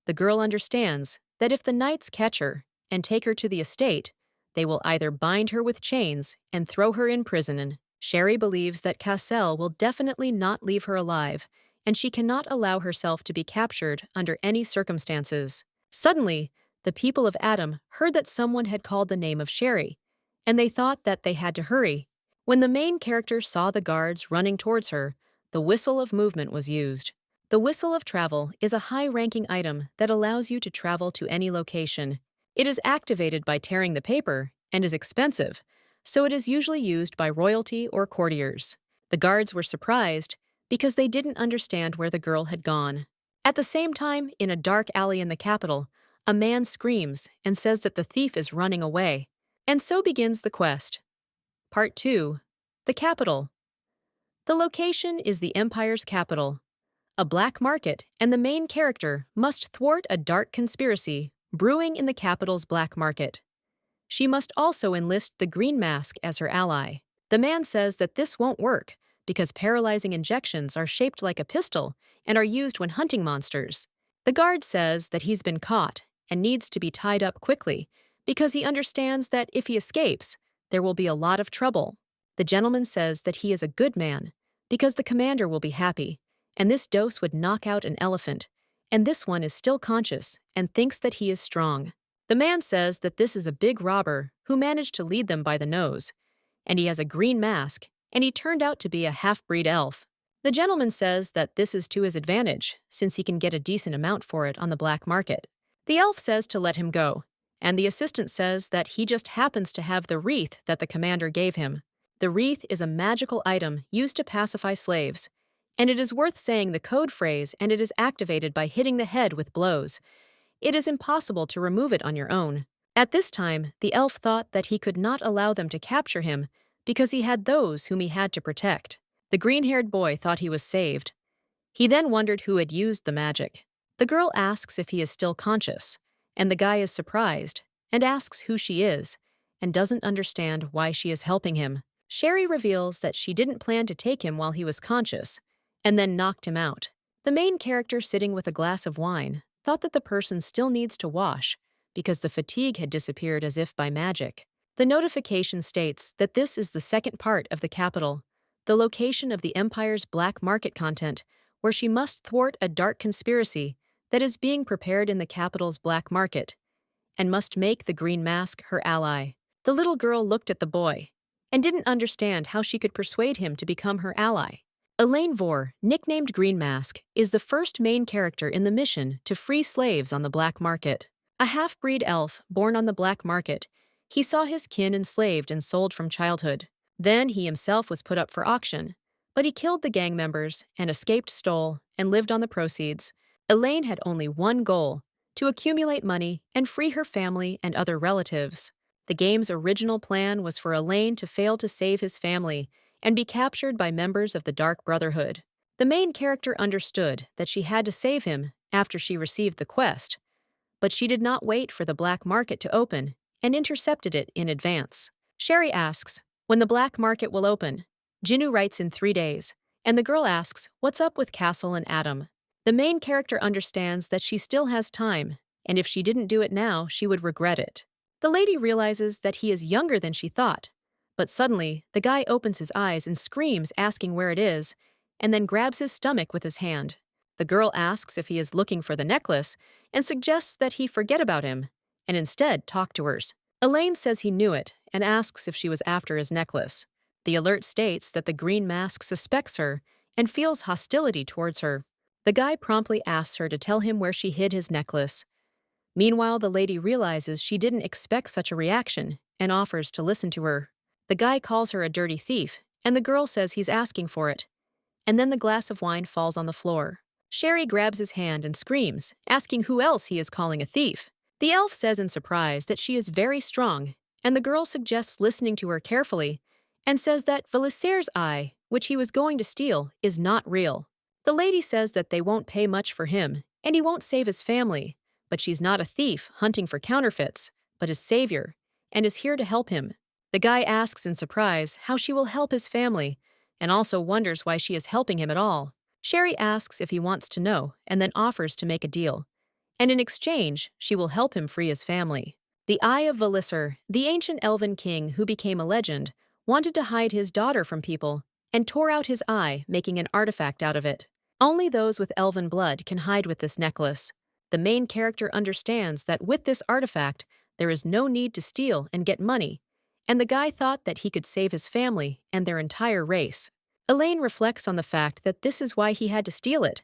The girl understands that if the knights catch her and take her to the estate, they will either bind her with chains and throw her in prison. Sherry believes that Cassell will definitely not leave her alive, and she cannot allow herself to be captured under any circumstances. Suddenly, the people of Adam heard that someone had called the name of Sherry, and they thought that they had to hurry. When the main character saw the guards running towards her, the whistle of movement was used. The whistle of travel is a high-ranking item that allows you to travel to any location. It is activated by tearing the paper and is expensive, so it is usually used by royalty or courtiers. The guards were surprised because they didn't understand where the girl had gone. At the same time, in a dark alley in the capital, a man screams and says that the thief is running away. And so begins the quest. Part 2. The Capital. The location is the Empire's capital, a black market, and the main character must thwart a dark conspiracy brewing in the capital's black market. She must also enlist the Green Mask as her ally. The man says that this won't work because paralyzing injections are shaped like a pistol and are used when hunting monsters. The guard says that he's been caught and needs to be tied up quickly because he understands that if he escapes, there will be a lot of trouble. The gentleman says that he is a good man because the commander will be happy, and this dose would knock out an elephant, and this one is still conscious and thinks that he is strong. The man says that this is a big robber who managed to lead them by the nose, and he has a green mask, and he turned out to be a half-breed elf. The gentleman says that this is to his advantage, since he can get a decent amount for it on the black market. The elf says to let him go, and the assistant says that he just happens to have the wreath that the commander gave him. The wreath is a magical item used to pacify slaves, and it is worth saying the code phrase, and it is activated by hitting the head with blows. It is impossible to remove it on your own. At this time, the elf thought that he could not allow them to capture him because he had those whom he had to protect. The green-haired boy thought he was saved. He then wondered who had used the magic. The girl asks if he is still conscious, and the guy is surprised and asks who she is and doesn't understand why she is helping him. Sherry reveals that she didn't plan to take him while he was conscious and then knocked him out. The main character, sitting with a glass of wine, thought that the person still needs to wash because the fatigue had disappeared as if by magic. The notification states that this is the second part of the capital, the location of the Empire's black market content, where she must thwart a dark conspiracy that is being prepared in the capital's black market, and must make the Green Mask her ally. The little girl looked at the boy and didn't understand how she could persuade him to become her ally. Elaine Vore, nicknamed Green Mask, is the first main character in the mission to free slaves on the black market. A half-breed elf born on the black market, he saw his kin enslaved and sold from childhood. Then he himself was put up for auction, but he killed the gang members and escaped, stole, and lived on the proceeds. Elaine had only one goal: to accumulate money and free her family and other relatives. The game's original plan was for Elaine to fail to save his family and be captured by members of the Dark Brotherhood. The main character understood that she had to save him after she received the quest, but she did not wait for the black market to open and intercepted it in advance. Sherry asks when the black market will open. Jinu writes in 3 days, and the girl asks what's up with Castle and Adam. The main character understands that she still has time, and if she didn't do it now, she would regret it. The lady realizes that he is younger than she thought, but suddenly the guy opens his eyes and screams, asking where it is, and then grabs his stomach with his hand. The girl asks if he is looking for the necklace and suggests that he forget about him and instead talk to hers. Elaine says he knew it and asks if she was after his necklace. The alert states that the Green Mask suspects her and feels hostility towards her. The guy promptly asks her to tell him where she hid his necklace. Meanwhile, the lady realizes she didn't expect such a reaction and offers to listen to her. The guy calls her a dirty thief, and the girl says he's asking for it. And then the glass of wine falls on the floor. Sherry grabs his hand and screams, asking who else he is calling a thief. The elf says in surprise that she is very strong, and the girl suggests listening to her carefully and says that Valiser's eye, which he was going to steal, is not real. The lady says that they won't pay much for him, and he won't save his family, but she's not a thief hunting for counterfeits, but his savior, and is here to help him. The guy asks in surprise how she will help his family, and also wonders why she is helping him at all. Sherry asks if he wants to know, and then offers to make a deal. And in exchange, she will help him free his family. The Eye of Valiser, the ancient elven king who became a legend, wanted to hide his daughter from people, and tore out his eye, making an artifact out of it. Only those with elven blood can hide with this necklace. The main character understands that with this artifact, there is no need to steal and get money, and the guy thought that he could save his family and their entire race. Elaine reflects on the fact that this is why he had to steal it,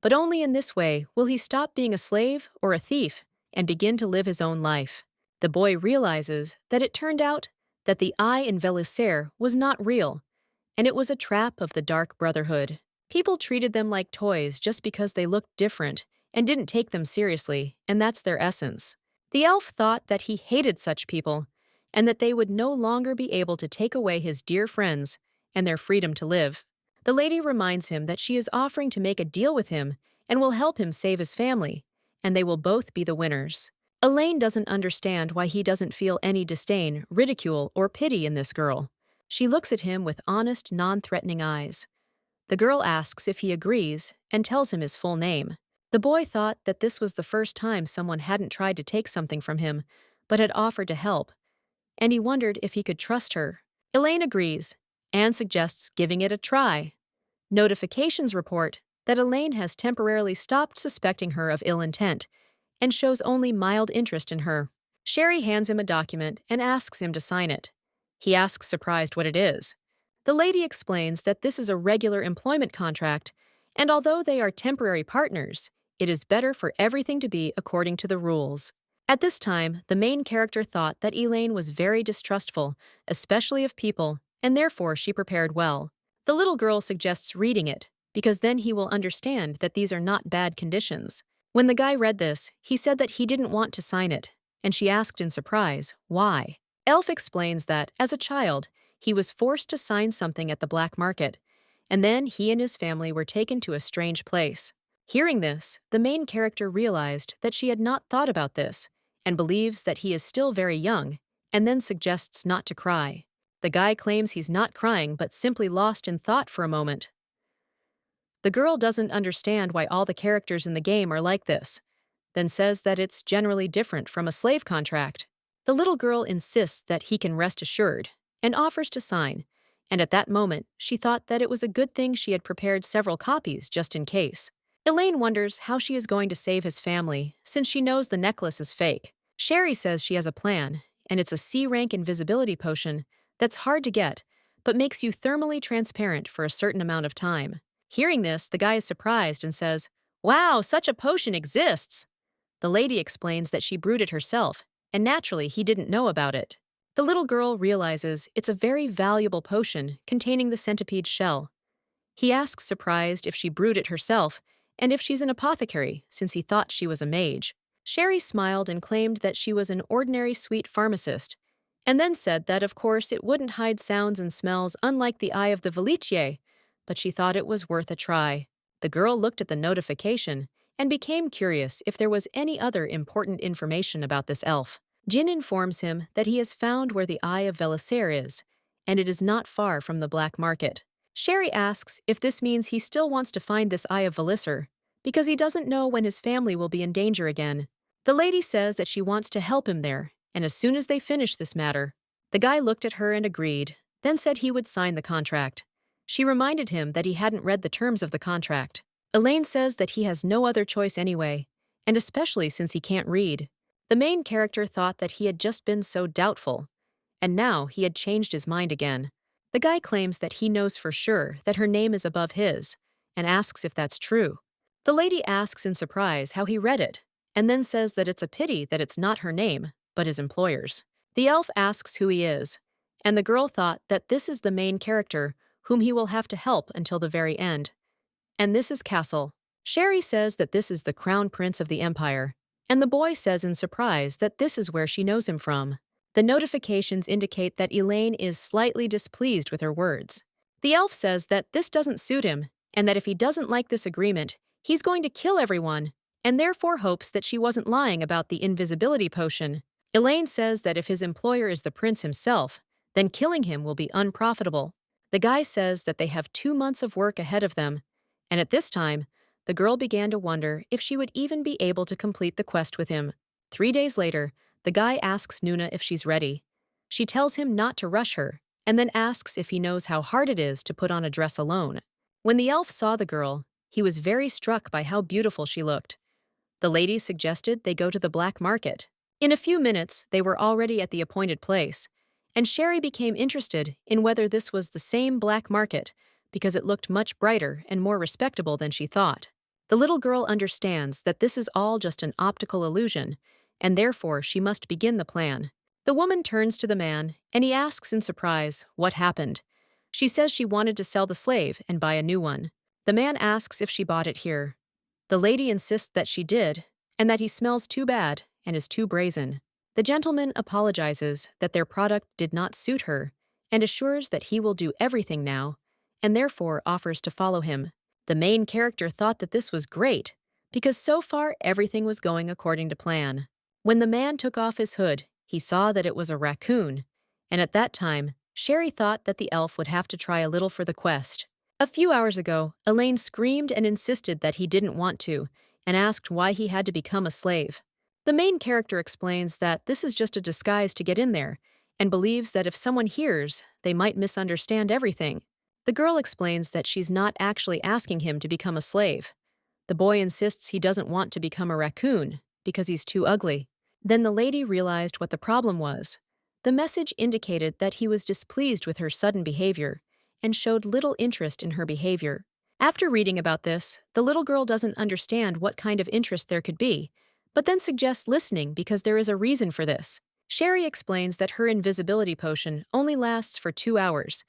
but only in this way will he stop being a slave or a thief and begin to live his own life. The boy realizes that it turned out that the eye in Valiser was not real, and it was a trap of the Dark Brotherhood. People treated them like toys just because they looked different and didn't take them seriously, and that's their essence. The elf thought that he hated such people, and that they would no longer be able to take away his dear friends and their freedom to live. The lady reminds him that she is offering to make a deal with him and will help him save his family, and they will both be the winners. Elaine doesn't understand why he doesn't feel any disdain, ridicule, or pity in this girl. She looks at him with honest, non-threatening eyes. The girl asks if he agrees and tells him his full name. The boy thought that this was the first time someone hadn't tried to take something from him, but had offered to help, and he wondered if he could trust her. Elaine agrees and suggests giving it a try. Notifications report that Elaine has temporarily stopped suspecting her of ill intent and shows only mild interest in her. Sherry hands him a document and asks him to sign it. He asks surprised what it is. The lady explains that this is a regular employment contract, and although they are temporary partners, it is better for everything to be according to the rules. At this time, the main character thought that Elaine was very distrustful, especially of people, and therefore she prepared well. The little girl suggests reading it, because then he will understand that these are not bad conditions. When the guy read this, he said that he didn't want to sign it, and she asked in surprise, why? Elf explains that, as a child, he was forced to sign something at the black market, and then he and his family were taken to a strange place. Hearing this, the main character realized that she had not thought about this, and believes that he is still very young, and then suggests not to cry. The guy claims he's not crying but simply lost in thought for a moment. The girl doesn't understand why all the characters in the game are like this, then says that it's generally different from a slave contract. The little girl insists that he can rest assured, and offers to sign, and at that moment she thought that it was a good thing she had prepared several copies just in case. Elaine wonders how she is going to save his family, since she knows the necklace is fake. Sherry says she has a plan, and it's a C-rank invisibility potion that's hard to get, but makes you thermally transparent for a certain amount of time. Hearing this, the guy is surprised and says, "Wow, such a potion exists!" The lady explains that she brewed it herself, and naturally he didn't know about it. The little girl realizes it's a very valuable potion containing the centipede shell. He asks surprised if she brewed it herself, and if she's an apothecary, since he thought she was a mage. Sherry smiled and claimed that she was an ordinary sweet pharmacist, and then said that of course it wouldn't hide sounds and smells unlike the eye of the Velichier, but she thought it was worth a try. The girl looked at the notification and became curious if there was any other important information about this elf. Jin informs him that he has found where the Eye of Velisair is, and it is not far from the black market. Sherry asks if this means he still wants to find this Eye of Velisair, because he doesn't know when his family will be in danger again. The lady says that she wants to help him there, and as soon as they finish this matter. The guy looked at her and agreed, then said he would sign the contract. She reminded him that he hadn't read the terms of the contract. Elaine says that he has no other choice anyway, and especially since he can't read. The main character thought that he had just been so doubtful, and now he had changed his mind again. The guy claims that he knows for sure that her name is above his, and asks if that's true. The lady asks in surprise how he read it, and then says that it's a pity that it's not her name, but his employer's. The elf asks who he is, and the girl thought that this is the main character whom he will have to help until the very end. And this is Castle. Sherry says that this is the crown prince of the empire, and the boy says in surprise that this is where she knows him from. The notifications indicate that Elaine is slightly displeased with her words. The elf says that this doesn't suit him, and that if he doesn't like this agreement, he's going to kill everyone, and therefore hopes that she wasn't lying about the invisibility potion. Elaine says that if his employer is the prince himself, then killing him will be unprofitable. The guy says that they have 2 months of work ahead of them, and at this time, the girl began to wonder if she would even be able to complete the quest with him. 3 days later, the guy asks Nuna if she's ready. She tells him not to rush her, and then asks if he knows how hard it is to put on a dress alone. When the elf saw the girl, he was very struck by how beautiful she looked. The lady suggested they go to the black market. In a few minutes, they were already at the appointed place, and Sherry became interested in whether this was the same black market because it looked much brighter and more respectable than she thought. The little girl understands that this is all just an optical illusion, and therefore she must begin the plan. The woman turns to the man, and he asks in surprise what happened. She says she wanted to sell the slave and buy a new one. The man asks if she bought it here. The lady insists that she did, and that he smells too bad and is too brazen. The gentleman apologizes that their product did not suit her and assures that he will do everything now, and therefore offers to follow him. The main character thought that this was great, because so far everything was going according to plan. When the man took off his hood, he saw that it was a raccoon, and at that time, Sherry thought that the elf would have to try a little for the quest. A few hours ago, Elaine screamed and insisted that he didn't want to, and asked why he had to become a slave. The main character explains that this is just a disguise to get in there, and believes that if someone hears, they might misunderstand everything. The girl explains that she's not actually asking him to become a slave. The boy insists he doesn't want to become a raccoon, because he's too ugly. Then the lady realized what the problem was. The message indicated that he was displeased with her sudden behavior, and showed little interest in her behavior. After reading about this, the little girl doesn't understand what kind of interest there could be, but then suggests listening because there is a reason for this. Sherry explains that her invisibility potion only lasts for 2 hours,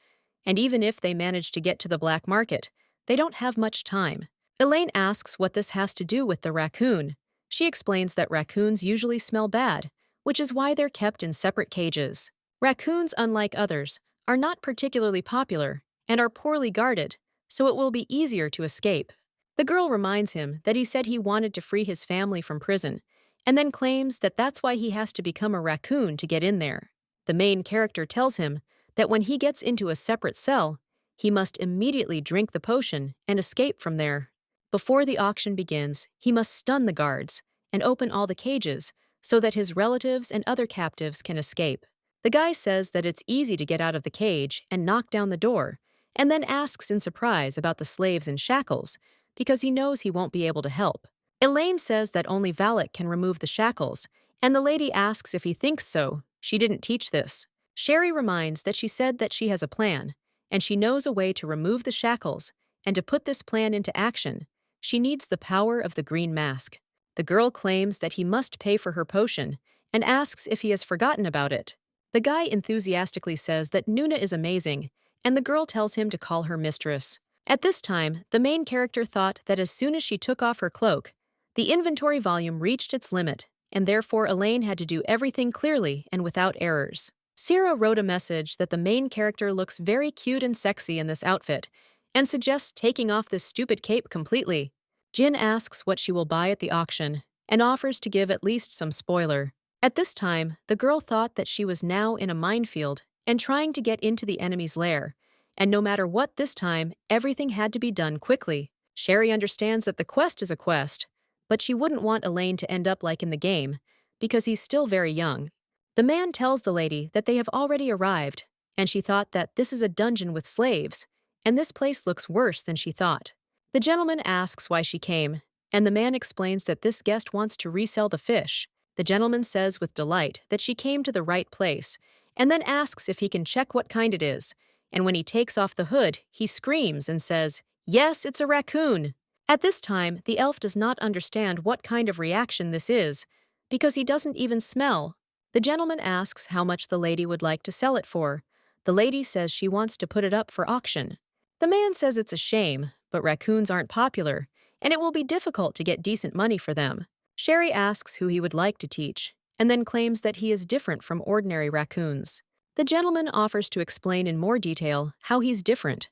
and even if they manage to get to the black market, they don't have much time. Elaine asks what this has to do with the raccoon. She explains that raccoons usually smell bad, which is why they're kept in separate cages. Raccoons, unlike others, are not particularly popular and are poorly guarded, so it will be easier to escape. The girl reminds him that he said he wanted to free his family from prison, and then claims that that's why he has to become a raccoon to get in there. The main character tells him that when he gets into a separate cell, he must immediately drink the potion and escape from there. Before the auction begins, he must stun the guards and open all the cages so that his relatives and other captives can escape. The guy says that it's easy to get out of the cage and knock down the door, and then asks in surprise about the slaves in shackles, because he knows he won't be able to help. Elaine says that only Valak can remove the shackles, and the lady asks if he thinks so. She didn't teach this. Sherry reminds that she said that she has a plan, and she knows a way to remove the shackles, and to put this plan into action, she needs the power of the green mask. The girl claims that he must pay for her potion, and asks if he has forgotten about it. The guy enthusiastically says that Nuna is amazing, and the girl tells him to call her mistress. At this time, the main character thought that as soon as she took off her cloak, the inventory volume reached its limit, and therefore Elaine had to do everything clearly and without errors. Sierra wrote a message that the main character looks very cute and sexy in this outfit, and suggests taking off this stupid cape completely. Jin asks what she will buy at the auction, and offers to give at least some spoiler. At this time, the girl thought that she was now in a minefield and trying to get into the enemy's lair, and no matter what this time, everything had to be done quickly. Sherry understands that the quest is a quest, but she wouldn't want Elaine to end up like in the game, because he's still very young. The man tells the lady that they have already arrived, and she thought that this is a dungeon with slaves, and this place looks worse than she thought. The gentleman asks why she came, and the man explains that this guest wants to resell the fish. The gentleman says with delight that she came to the right place, and then asks if he can check what kind it is, and when he takes off the hood, he screams and says, "Yes, it's a raccoon!" At this time, the elf does not understand what kind of reaction this is, because he doesn't even smell. The gentleman asks how much the lady would like to sell it for. The lady says she wants to put it up for auction. The man says it's a shame, but raccoons aren't popular, and it will be difficult to get decent money for them. Sherry asks who he would like to teach, and then claims that he is different from ordinary raccoons. The gentleman offers to explain in more detail how he's different.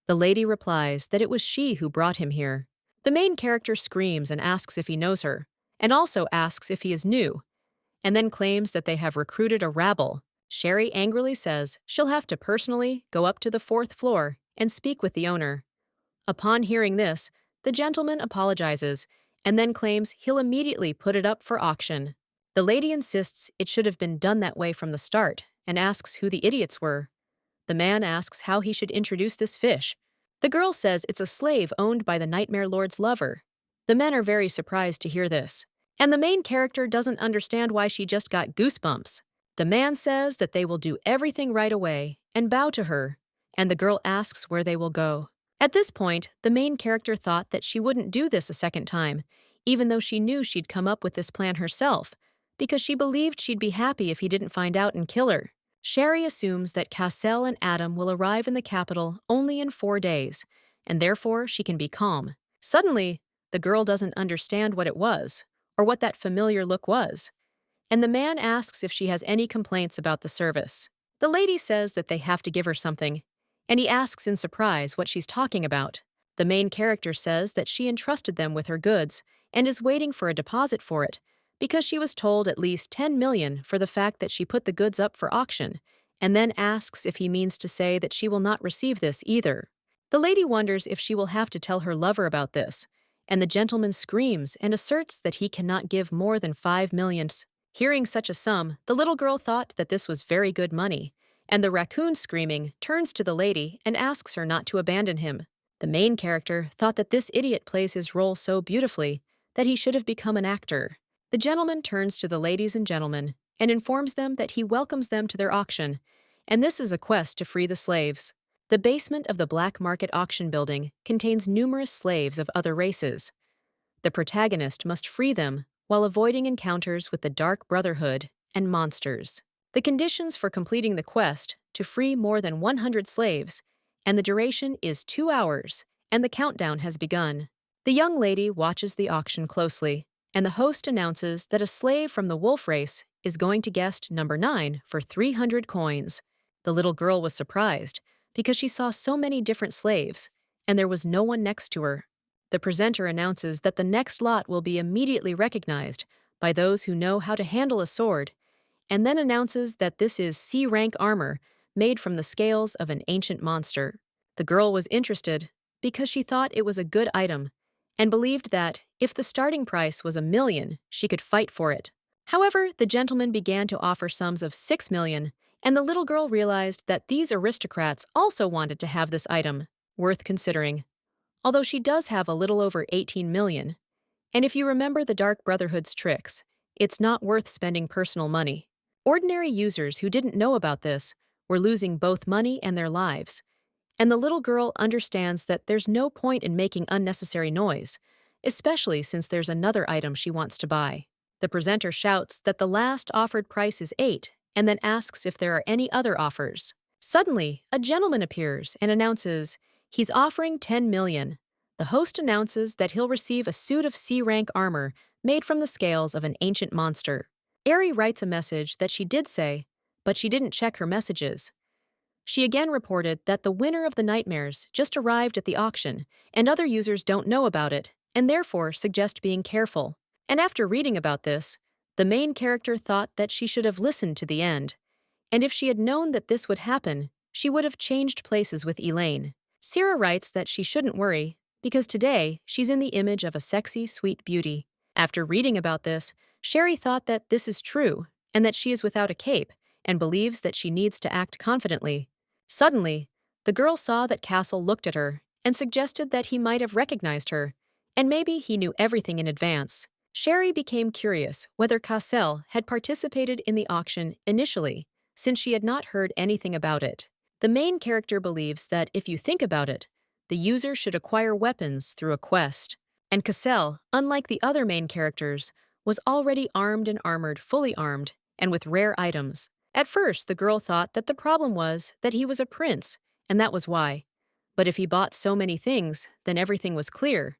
The lady replies that it was she who brought him here. The main character screams and asks if he knows her, and also asks if he is new, and then claims that they have recruited a rabble. Sherry angrily says she'll have to personally go up to the 4th floor and speak with the owner. Upon hearing this, the gentleman apologizes and then claims he'll immediately put it up for auction. The lady insists it should have been done that way from the start and asks who the idiots were. The man asks how he should introduce this fish. The girl says it's a slave owned by the Nightmare Lord's lover. The men are very surprised to hear this, and the main character doesn't understand why she just got goosebumps. The man says that they will do everything right away and bow to her, and the girl asks where they will go. At this point, the main character thought that she wouldn't do this a second time, even though she knew she'd come up with this plan herself, because she believed she'd be happy if he didn't find out and kill her. Sherry assumes that Cassell and Adam will arrive in the capital only in 4 days, and therefore she can be calm. Suddenly, the girl doesn't understand what it was, or what that familiar look was, and the man asks if she has any complaints about the service. The lady says that they have to give her something, and he asks in surprise what she's talking about. The main character says that she entrusted them with her goods and is waiting for a deposit for it, because she was told at least 10 million for the fact that she put the goods up for auction, and then asks if he means to say that she will not receive this either. The lady wonders if she will have to tell her lover about this, and the gentleman screams and asserts that he cannot give more than 5 million. Hearing such a sum, the little girl thought that this was very good money, and the raccoon screaming turns to the lady and asks her not to abandon him. The main character thought that this idiot plays his role so beautifully that he should have become an actor. The gentleman turns to the ladies and gentlemen and informs them that he welcomes them to their auction, and this is a quest to free the slaves. The basement of the black market auction building contains numerous slaves of other races. The protagonist must free them while avoiding encounters with the Dark Brotherhood and monsters. The conditions for completing the quest to free more than 100 slaves, and the duration is 2 hours, and the countdown has begun. The young lady watches the auction closely, and the host announces that a slave from the wolf race is going to guest number 9 for 300 coins. The little girl was surprised because she saw so many different slaves, and there was no one next to her. The presenter announces that the next lot will be immediately recognized by those who know how to handle a sword, and then announces that this is C-rank armor made from the scales of an ancient monster. The girl was interested because she thought it was a good item and believed that if the starting price was 1 million, she could fight for it. However, the gentleman began to offer sums of 6 million, and the little girl realized that these aristocrats also wanted to have this item, worth considering. Although she does have a little over 18 million. And if you remember the Dark Brotherhood's tricks, it's not worth spending personal money. Ordinary users who didn't know about this were losing both money and their lives. And the little girl understands that there's no point in making unnecessary noise, especially since there's another item she wants to buy. The presenter shouts that the last offered price is 8 and then asks if there are any other offers. Suddenly, a gentleman appears and announces he's offering 10 million. The host announces that he'll receive a suit of C-rank armor made from the scales of an ancient monster. Ari writes a message that she did say, but she didn't check her messages. She again reported that the winner of the nightmares just arrived at the auction, and other users don't know about it, and therefore suggest being careful. And after reading about this, the main character thought that she should have listened to the end. And if she had known that this would happen, she would have changed places with Elaine. Sarah writes that she shouldn't worry, because today she's in the image of a sexy, sweet beauty. After reading about this, Sherry thought that this is true, and that she is without a cape, and believes that she needs to act confidently. Suddenly, the girl saw that Castle looked at her and suggested that he might have recognized her, and maybe he knew everything in advance. Sherry became curious whether Cassel had participated in the auction initially, since she had not heard anything about it. The main character believes that if you think about it, the user should acquire weapons through a quest. And Cassel, unlike the other main characters, was already armed and armored, fully armed, and with rare items. At first, the girl thought that the problem was that he was a prince, and that was why. But if he bought so many things, then everything was clear.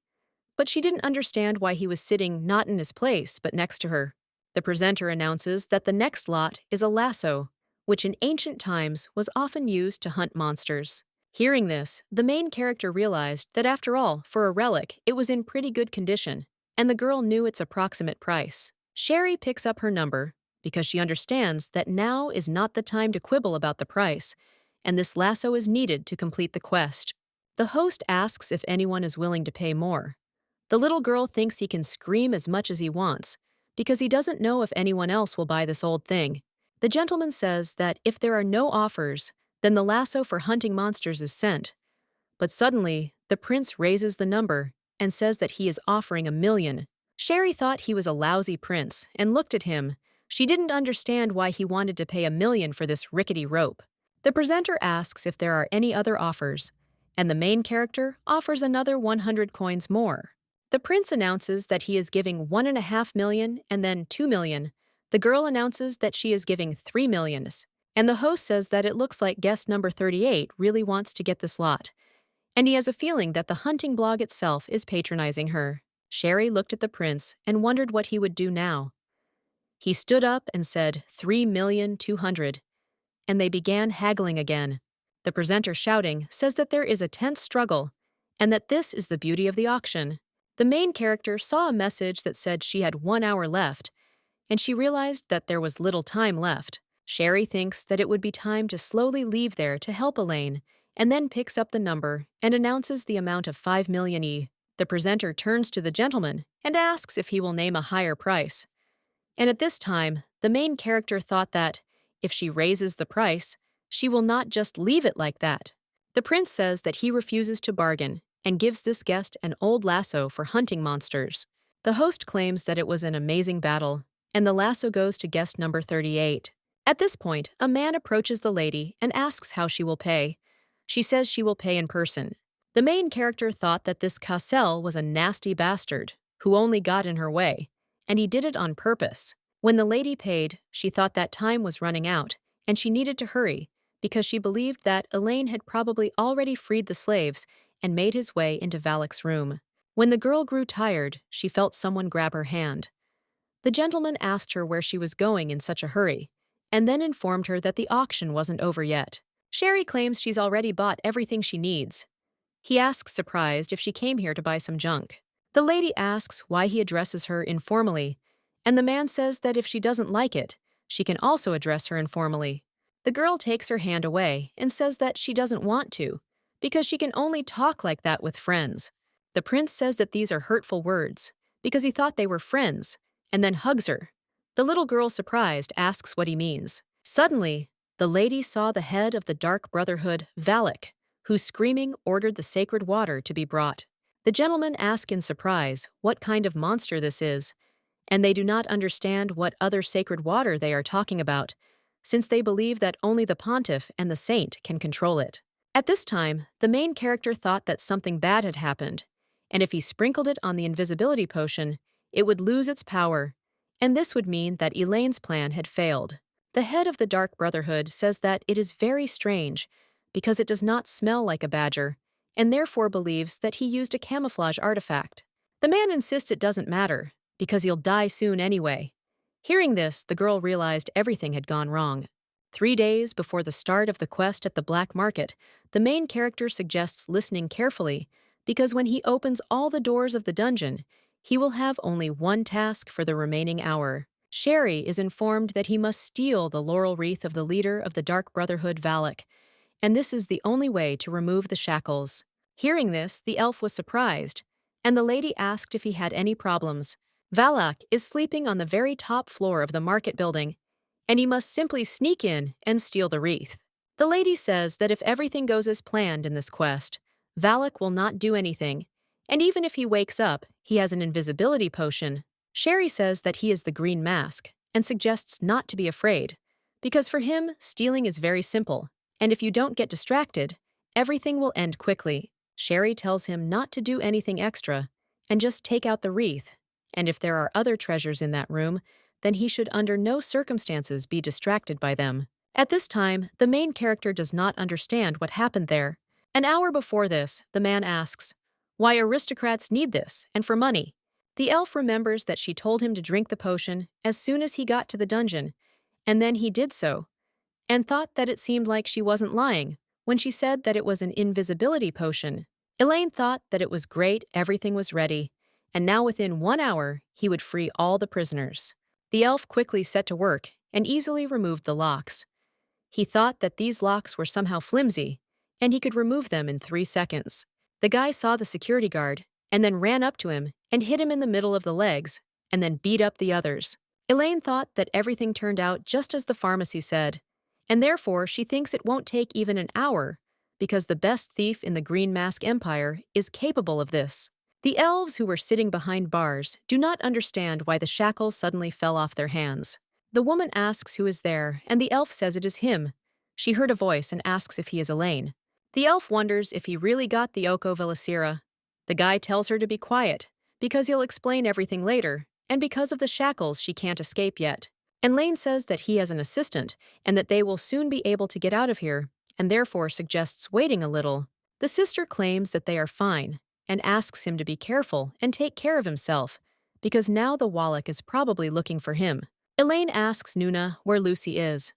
But she didn't understand why he was sitting not in his place, but next to her. The presenter announces that the next lot is a lasso, which in ancient times was often used to hunt monsters. Hearing this, the main character realized that after all, for a relic, it was in pretty good condition, and the girl knew its approximate price. Sherry picks up her number, because she understands that now is not the time to quibble about the price, and this lasso is needed to complete the quest. The host asks if anyone is willing to pay more. The little girl thinks he can scream as much as he wants, because he doesn't know if anyone else will buy this old thing. The gentleman says that if there are no offers, then the lasso for hunting monsters is sent. But suddenly, the prince raises the number and says that he is offering 1 million. Sherry thought he was a lousy prince and looked at him. She didn't understand why he wanted to pay 1 million for this rickety rope. The presenter asks if there are any other offers, and the main character offers another 100 coins more. The prince announces that he is giving 1.5 million and then 2 million. The girl announces that she is giving 3 millions, and the host says that it looks like guest number 38 really wants to get this lot, and he has a feeling that the hunting blog itself is patronizing her. Sherry looked at the prince and wondered what he would do now. He stood up and said 3,200,000, and they began haggling again. The presenter shouting says that there is a tense struggle, and that this is the beauty of the auction. The main character saw a message that said she had 1 hour left, and she realized that there was little time left. Sherry thinks that it would be time to slowly leave there to help Elaine, and then picks up the number and announces the amount of 5 million E. The presenter turns to the gentleman and asks if he will name a higher price. And at this time, the main character thought that, if she raises the price, she will not just leave it like that. The prince says that he refuses to bargain and gives this guest an old lasso for hunting monsters. The host claims that it was an amazing battle, and the lasso goes to guest number 38. At this point, a man approaches the lady and asks how she will pay. She says she will pay in person. The main character thought that this Cassel was a nasty bastard who only got in her way, and he did it on purpose. When the lady paid, she thought that time was running out, and she needed to hurry, because she believed that Elaine had probably already freed the slaves and made his way into Valak's room. When the girl grew tired, she felt someone grab her hand. The gentleman asked her where she was going in such a hurry, and then informed her that the auction wasn't over yet. Sherry claims she's already bought everything she needs. He asks, surprised, if she came here to buy some junk. The lady asks why he addresses her informally, and the man says that if she doesn't like it, she can also address her informally. The girl takes her hand away and says that she doesn't want to, because she can only talk like that with friends. The prince says that these are hurtful words, because he thought they were friends, and then hugs her. The little girl, surprised, asks what he means. Suddenly, the lady saw the head of the Dark Brotherhood, Valak, who, screaming, ordered the sacred water to be brought. The gentlemen ask in surprise what kind of monster this is, and they do not understand what other sacred water they are talking about, since they believe that only the pontiff and the saint can control it. At this time, the main character thought that something bad had happened, and if he sprinkled it on the invisibility potion, it would lose its power, and this would mean that Elaine's plan had failed. The head of the Dark Brotherhood says that it is very strange, because it does not smell like a badger, and therefore believes that he used a camouflage artifact. The man insists it doesn't matter, because he'll die soon anyway. Hearing this, the girl realized everything had gone wrong. 3 days before the start of the quest at the black market, the main character suggests listening carefully, because when he opens all the doors of the dungeon, he will have only one task for the remaining hour. Sherry is informed that he must steal the laurel wreath of the leader of the Dark Brotherhood, Valak, and this is the only way to remove the shackles. Hearing this, the elf was surprised, and the lady asked if he had any problems. Valak is sleeping on the very top floor of the market building, and he must simply sneak in and steal the wreath. The lady says that if everything goes as planned in this quest, Valak will not do anything, and even if he wakes up, he has an invisibility potion. Sherry says that he is the Green Mask, and suggests not to be afraid, because for him, stealing is very simple, and if you don't get distracted, everything will end quickly. Sherry tells him not to do anything extra, and just take out the wreath, and if there are other treasures in that room, then he should under no circumstances be distracted by them. At this time, the main character does not understand what happened there. An hour before this, the man asks, why aristocrats need this, and for money. The elf remembers that she told him to drink the potion as soon as he got to the dungeon, and then he did so, and thought that it seemed like she wasn't lying when she said that it was an invisibility potion. Elaine thought that it was great, everything was ready, and now within 1 hour, he would free all the prisoners. The elf quickly set to work and easily removed the locks. He thought that these locks were somehow flimsy, and he could remove them in 3 seconds. The guy saw the security guard and then ran up to him and hit him in the middle of the legs, and then beat up the others. Elaine thought that everything turned out just as the pharmacy said, and therefore she thinks it won't take even an hour, because the best thief in the Green Mask Empire is capable of this. The elves who were sitting behind bars do not understand why the shackles suddenly fell off their hands. The woman asks who is there, and the elf says it is him. She heard a voice and asks if he is Elaine. The elf wonders if he really got the Oko Velicera. The guy tells her to be quiet, because he'll explain everything later, and because of the shackles she can't escape yet. And Elaine says that he has an assistant, and that they will soon be able to get out of here, and therefore suggests waiting a little. The sister claims that they are fine, and asks him to be careful and take care of himself, because now the Wallach is probably looking for him. Elaine asks Nuna where Lucy is.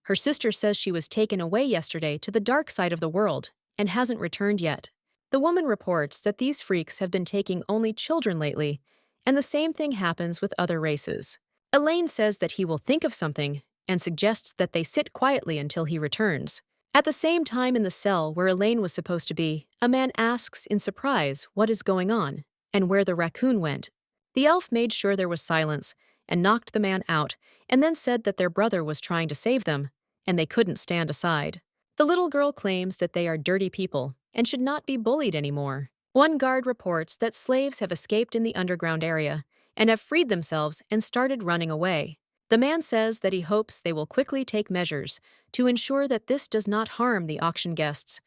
Her sister says she was taken away yesterday to the dark side of the world and hasn't returned yet. The woman reports that these freaks have been taking only children lately, and the same thing happens with other races. Elaine says that he will think of something, and suggests that they sit quietly until he returns. At the same time in the cell where Elaine was supposed to be, a man asks in surprise what is going on and where the raccoon went. The elf made sure there was silence and knocked the man out, and then said that their brother was trying to save them, and they couldn't stand aside. The little girl claims that they are dirty people and should not be bullied anymore. One guard reports that slaves have escaped in the underground area and have freed themselves and started running away. The man says that he hopes they will quickly take measures to ensure that this does not harm the auction guests,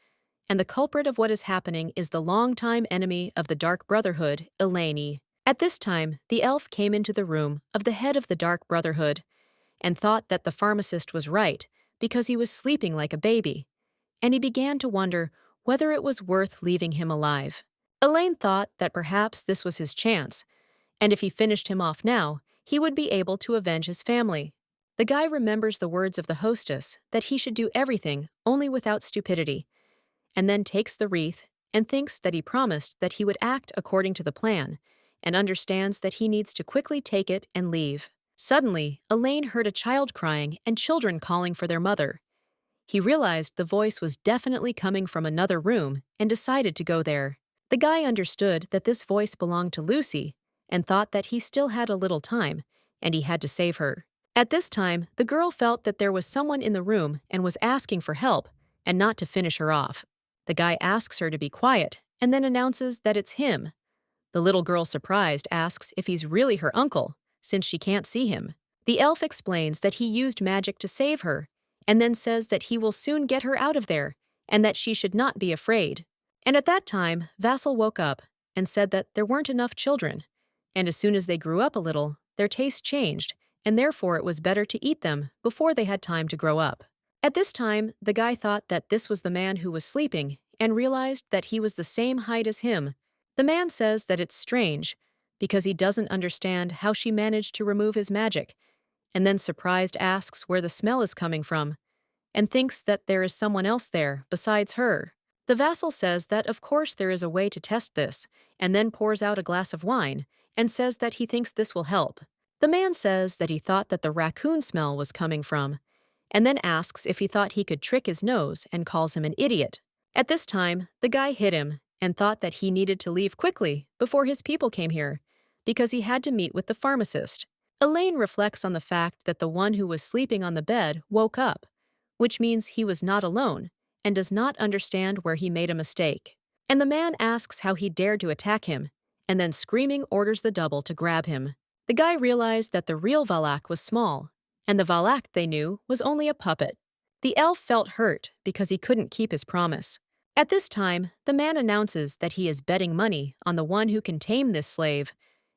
and the culprit of what is happening is the longtime enemy of the Dark Brotherhood, Elaine. At this time, the elf came into the room of the head of the Dark Brotherhood and thought that the pharmacist was right because he was sleeping like a baby, and he began to wonder whether it was worth leaving him alive. Elaine thought that perhaps this was his chance, and if he finished him off now, he would be able to avenge his family. The guy remembers the words of the hostess that he should do everything only without stupidity, and then takes the wreath and thinks that he promised that he would act according to the plan, and understands that he needs to quickly take it and leave. Suddenly, Elaine heard a child crying and children calling for their mother. He realized the voice was definitely coming from another room and decided to go there. The guy understood that this voice belonged to Lucy and thought that he still had a little time and he had to save her. At this time, the girl felt that there was someone in the room and was asking for help and not to finish her off. The guy asks her to be quiet and then announces that it's him. The little girl, surprised, asks if he's really her uncle, since she can't see him. The elf explains that he used magic to save her, and then says that he will soon get her out of there, and that she should not be afraid. And at that time, Vassal woke up and said that there weren't enough children, and as soon as they grew up a little, their taste changed, and therefore it was better to eat them before they had time to grow up. At this time, the guy thought that this was the man who was sleeping, and realized that he was the same height as him. The man says that it's strange, because he doesn't understand how she managed to remove his magic, and then surprised asks where the smell is coming from, and thinks that there is someone else there besides her. The vassal says that of course there is a way to test this, and then pours out a glass of wine, and says that he thinks this will help. The man says that he thought that the raccoon smell was coming from, and then asks if he thought he could trick his nose and calls him an idiot. At this time, the guy hit him and thought that he needed to leave quickly before his people came here, because he had to meet with the pharmacist. Elaine reflects on the fact that the one who was sleeping on the bed woke up, which means he was not alone and does not understand where he made a mistake. And the man asks how he dared to attack him, and then screaming orders the double to grab him. The guy realized that the real Valak was small, and the Valak they knew was only a puppet. The elf felt hurt because he couldn't keep his promise. At this time, the man announces that he is betting money on the one who can tame this slave,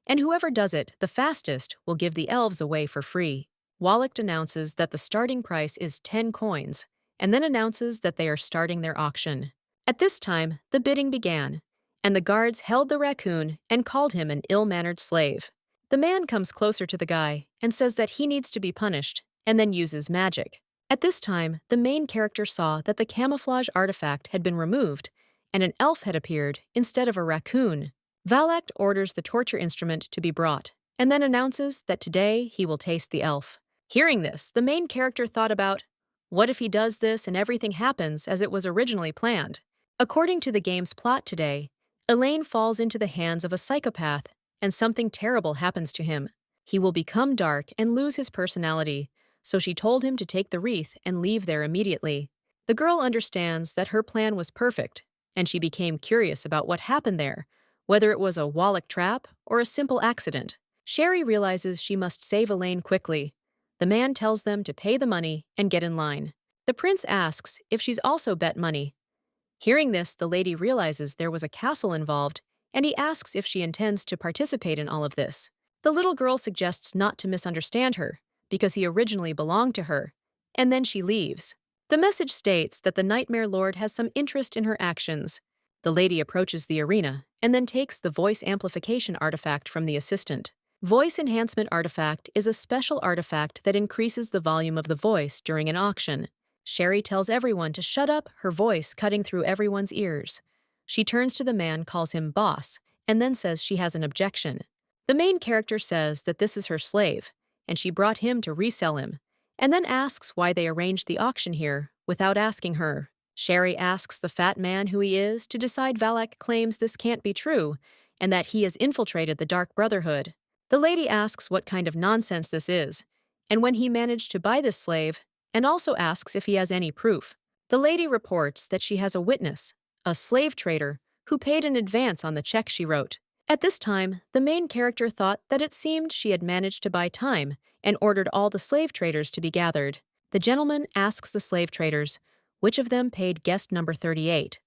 and whoever does it the fastest will give the elves away for free. Wallach announces that the starting price is 10 coins, and then announces that they are starting their auction. At this time, the bidding began, and the guards held the raccoon and called him an ill-mannered slave. The man comes closer to the guy and says that he needs to be punished, and then uses magic. At this time, the main character saw that the camouflage artifact had been removed, and an elf had appeared instead of a raccoon. Valak orders the torture instrument to be brought, and then announces that today he will taste the elf. Hearing this, the main character thought about, what if he does this and everything happens as it was originally planned? According to the game's plot today, Elaine falls into the hands of a psychopath, and something terrible happens to him. He will become dark and lose his personality, so she told him to take the wreath and leave there immediately. The girl understands that her plan was perfect, and she became curious about what happened there, whether it was a Wallach trap or a simple accident. Sherry realizes she must save Elaine quickly. The man tells them to pay the money and get in line. The prince asks if she's also bet money. Hearing this, the lady realizes there was a castle involved, and he asks if she intends to participate in all of this. The little girl suggests not to misunderstand her, because he originally belonged to her, and then she leaves. The message states that the Nightmare Lord has some interest in her actions. The lady approaches the arena and then takes the voice amplification artifact from the assistant. Voice enhancement artifact is a special artifact that increases the volume of the voice during an auction. Sherry tells everyone to shut up, her voice cutting through everyone's ears. She turns to the man, calls him boss, and then says she has an objection. The main character says that this is her slave, and she brought him to resell him, and then asks why they arranged the auction here without asking her. Sherry asks the fat man who he is to decide. Valak claims this can't be true and that he has infiltrated the Dark Brotherhood. The lady asks what kind of nonsense this is, and when he managed to buy this slave, and also asks if he has any proof. The lady reports that she has a witness, a slave trader, who paid in advance on the check she wrote. At this time, the main character thought that it seemed she had managed to buy time and ordered all the slave traders to be gathered. The gentleman asks the slave traders which of them paid guest number 38.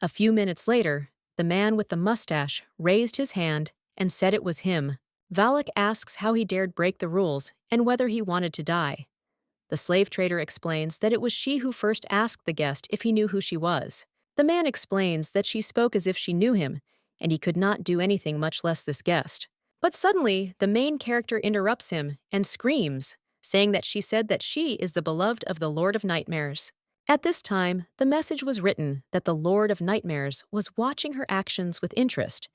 A few minutes later, the man with the mustache raised his hand and said it was him. Valak asks how he dared break the rules and whether he wanted to die. The slave trader explains that it was she who first asked the guest if he knew who she was. The man explains that she spoke as if she knew him, and he could not do anything, much less this guest. But suddenly, the main character interrupts him and screams, saying that she said that she is the beloved of the Lord of Nightmares. At this time, the message was written that the Lord of Nightmares was watching her actions with interest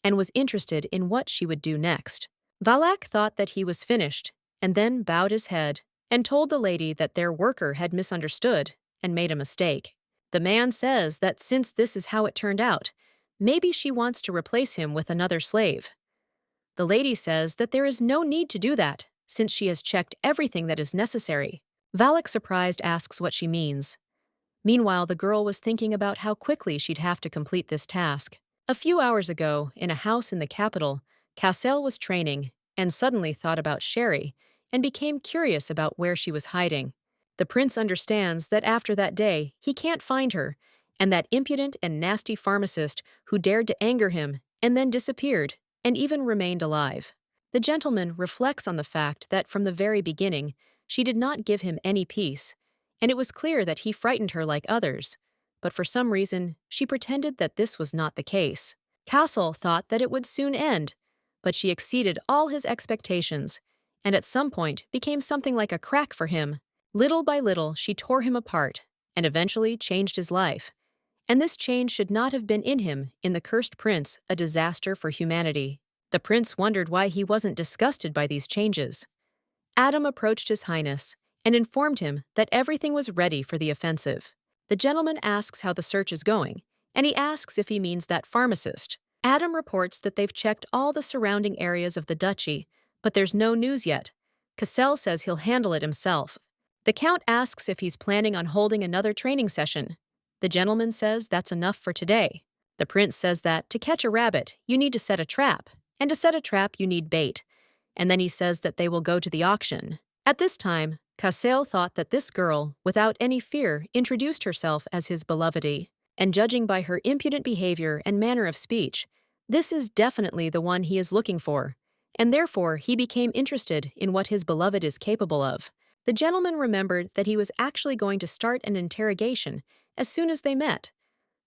and was interested in what she would do next. Valak thought that he was finished and then bowed his head and told the lady that their worker had misunderstood and made a mistake. The man says that since this is how it turned out, maybe she wants to replace him with another slave. The lady says that there is no need to do that, since she has checked everything that is necessary. Valak, surprised, asks what she means. Meanwhile, the girl was thinking about how quickly she'd have to complete this task. A few hours ago, in a house in the capital, Cassel was training and suddenly thought about Sherry and became curious about where she was hiding. The prince understands that after that day, he can't find her, and that impudent and nasty pharmacist who dared to anger him and then disappeared and even remained alive. The gentleman reflects on the fact that from the very beginning, she did not give him any peace, and it was clear that he frightened her like others, but for some reason, she pretended that this was not the case. Cassel thought that it would soon end, but she exceeded all his expectations, and at some point became something like a crack for him. Little by little, she tore him apart, and eventually changed his life. And this change should not have been in him, in the cursed prince, a disaster for humanity. The prince wondered why he wasn't disgusted by these changes. Adam approached His Highness and informed him that everything was ready for the offensive. The gentleman asks how the search is going, and he asks if he means that pharmacist. Adam reports that they've checked all the surrounding areas of the duchy, but there's no news yet. Cassel says he'll handle it himself. The count asks if he's planning on holding another training session. The gentleman says that's enough for today. The prince says that to catch a rabbit, you need to set a trap, and to set a trap, you need bait. And then he says that they will go to the auction. At this time, Cassel thought that this girl, without any fear, introduced herself as his beloved, and judging by her impudent behavior and manner of speech, this is definitely the one he is looking for, and therefore he became interested in what his beloved is capable of. The gentleman remembered that he was actually going to start an interrogation as soon as they met,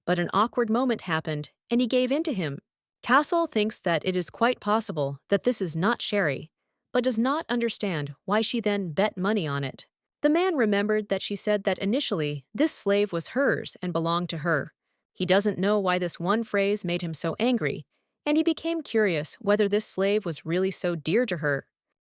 but an awkward moment happened, and he gave in to him. Cassel thinks that it is quite possible that this is not Sherry, but does not understand why she then bet money on it. The man remembered that she said that initially this slave was hers and belonged to her. He doesn't know why this one phrase made him so angry, and he became curious whether this slave was really so dear to her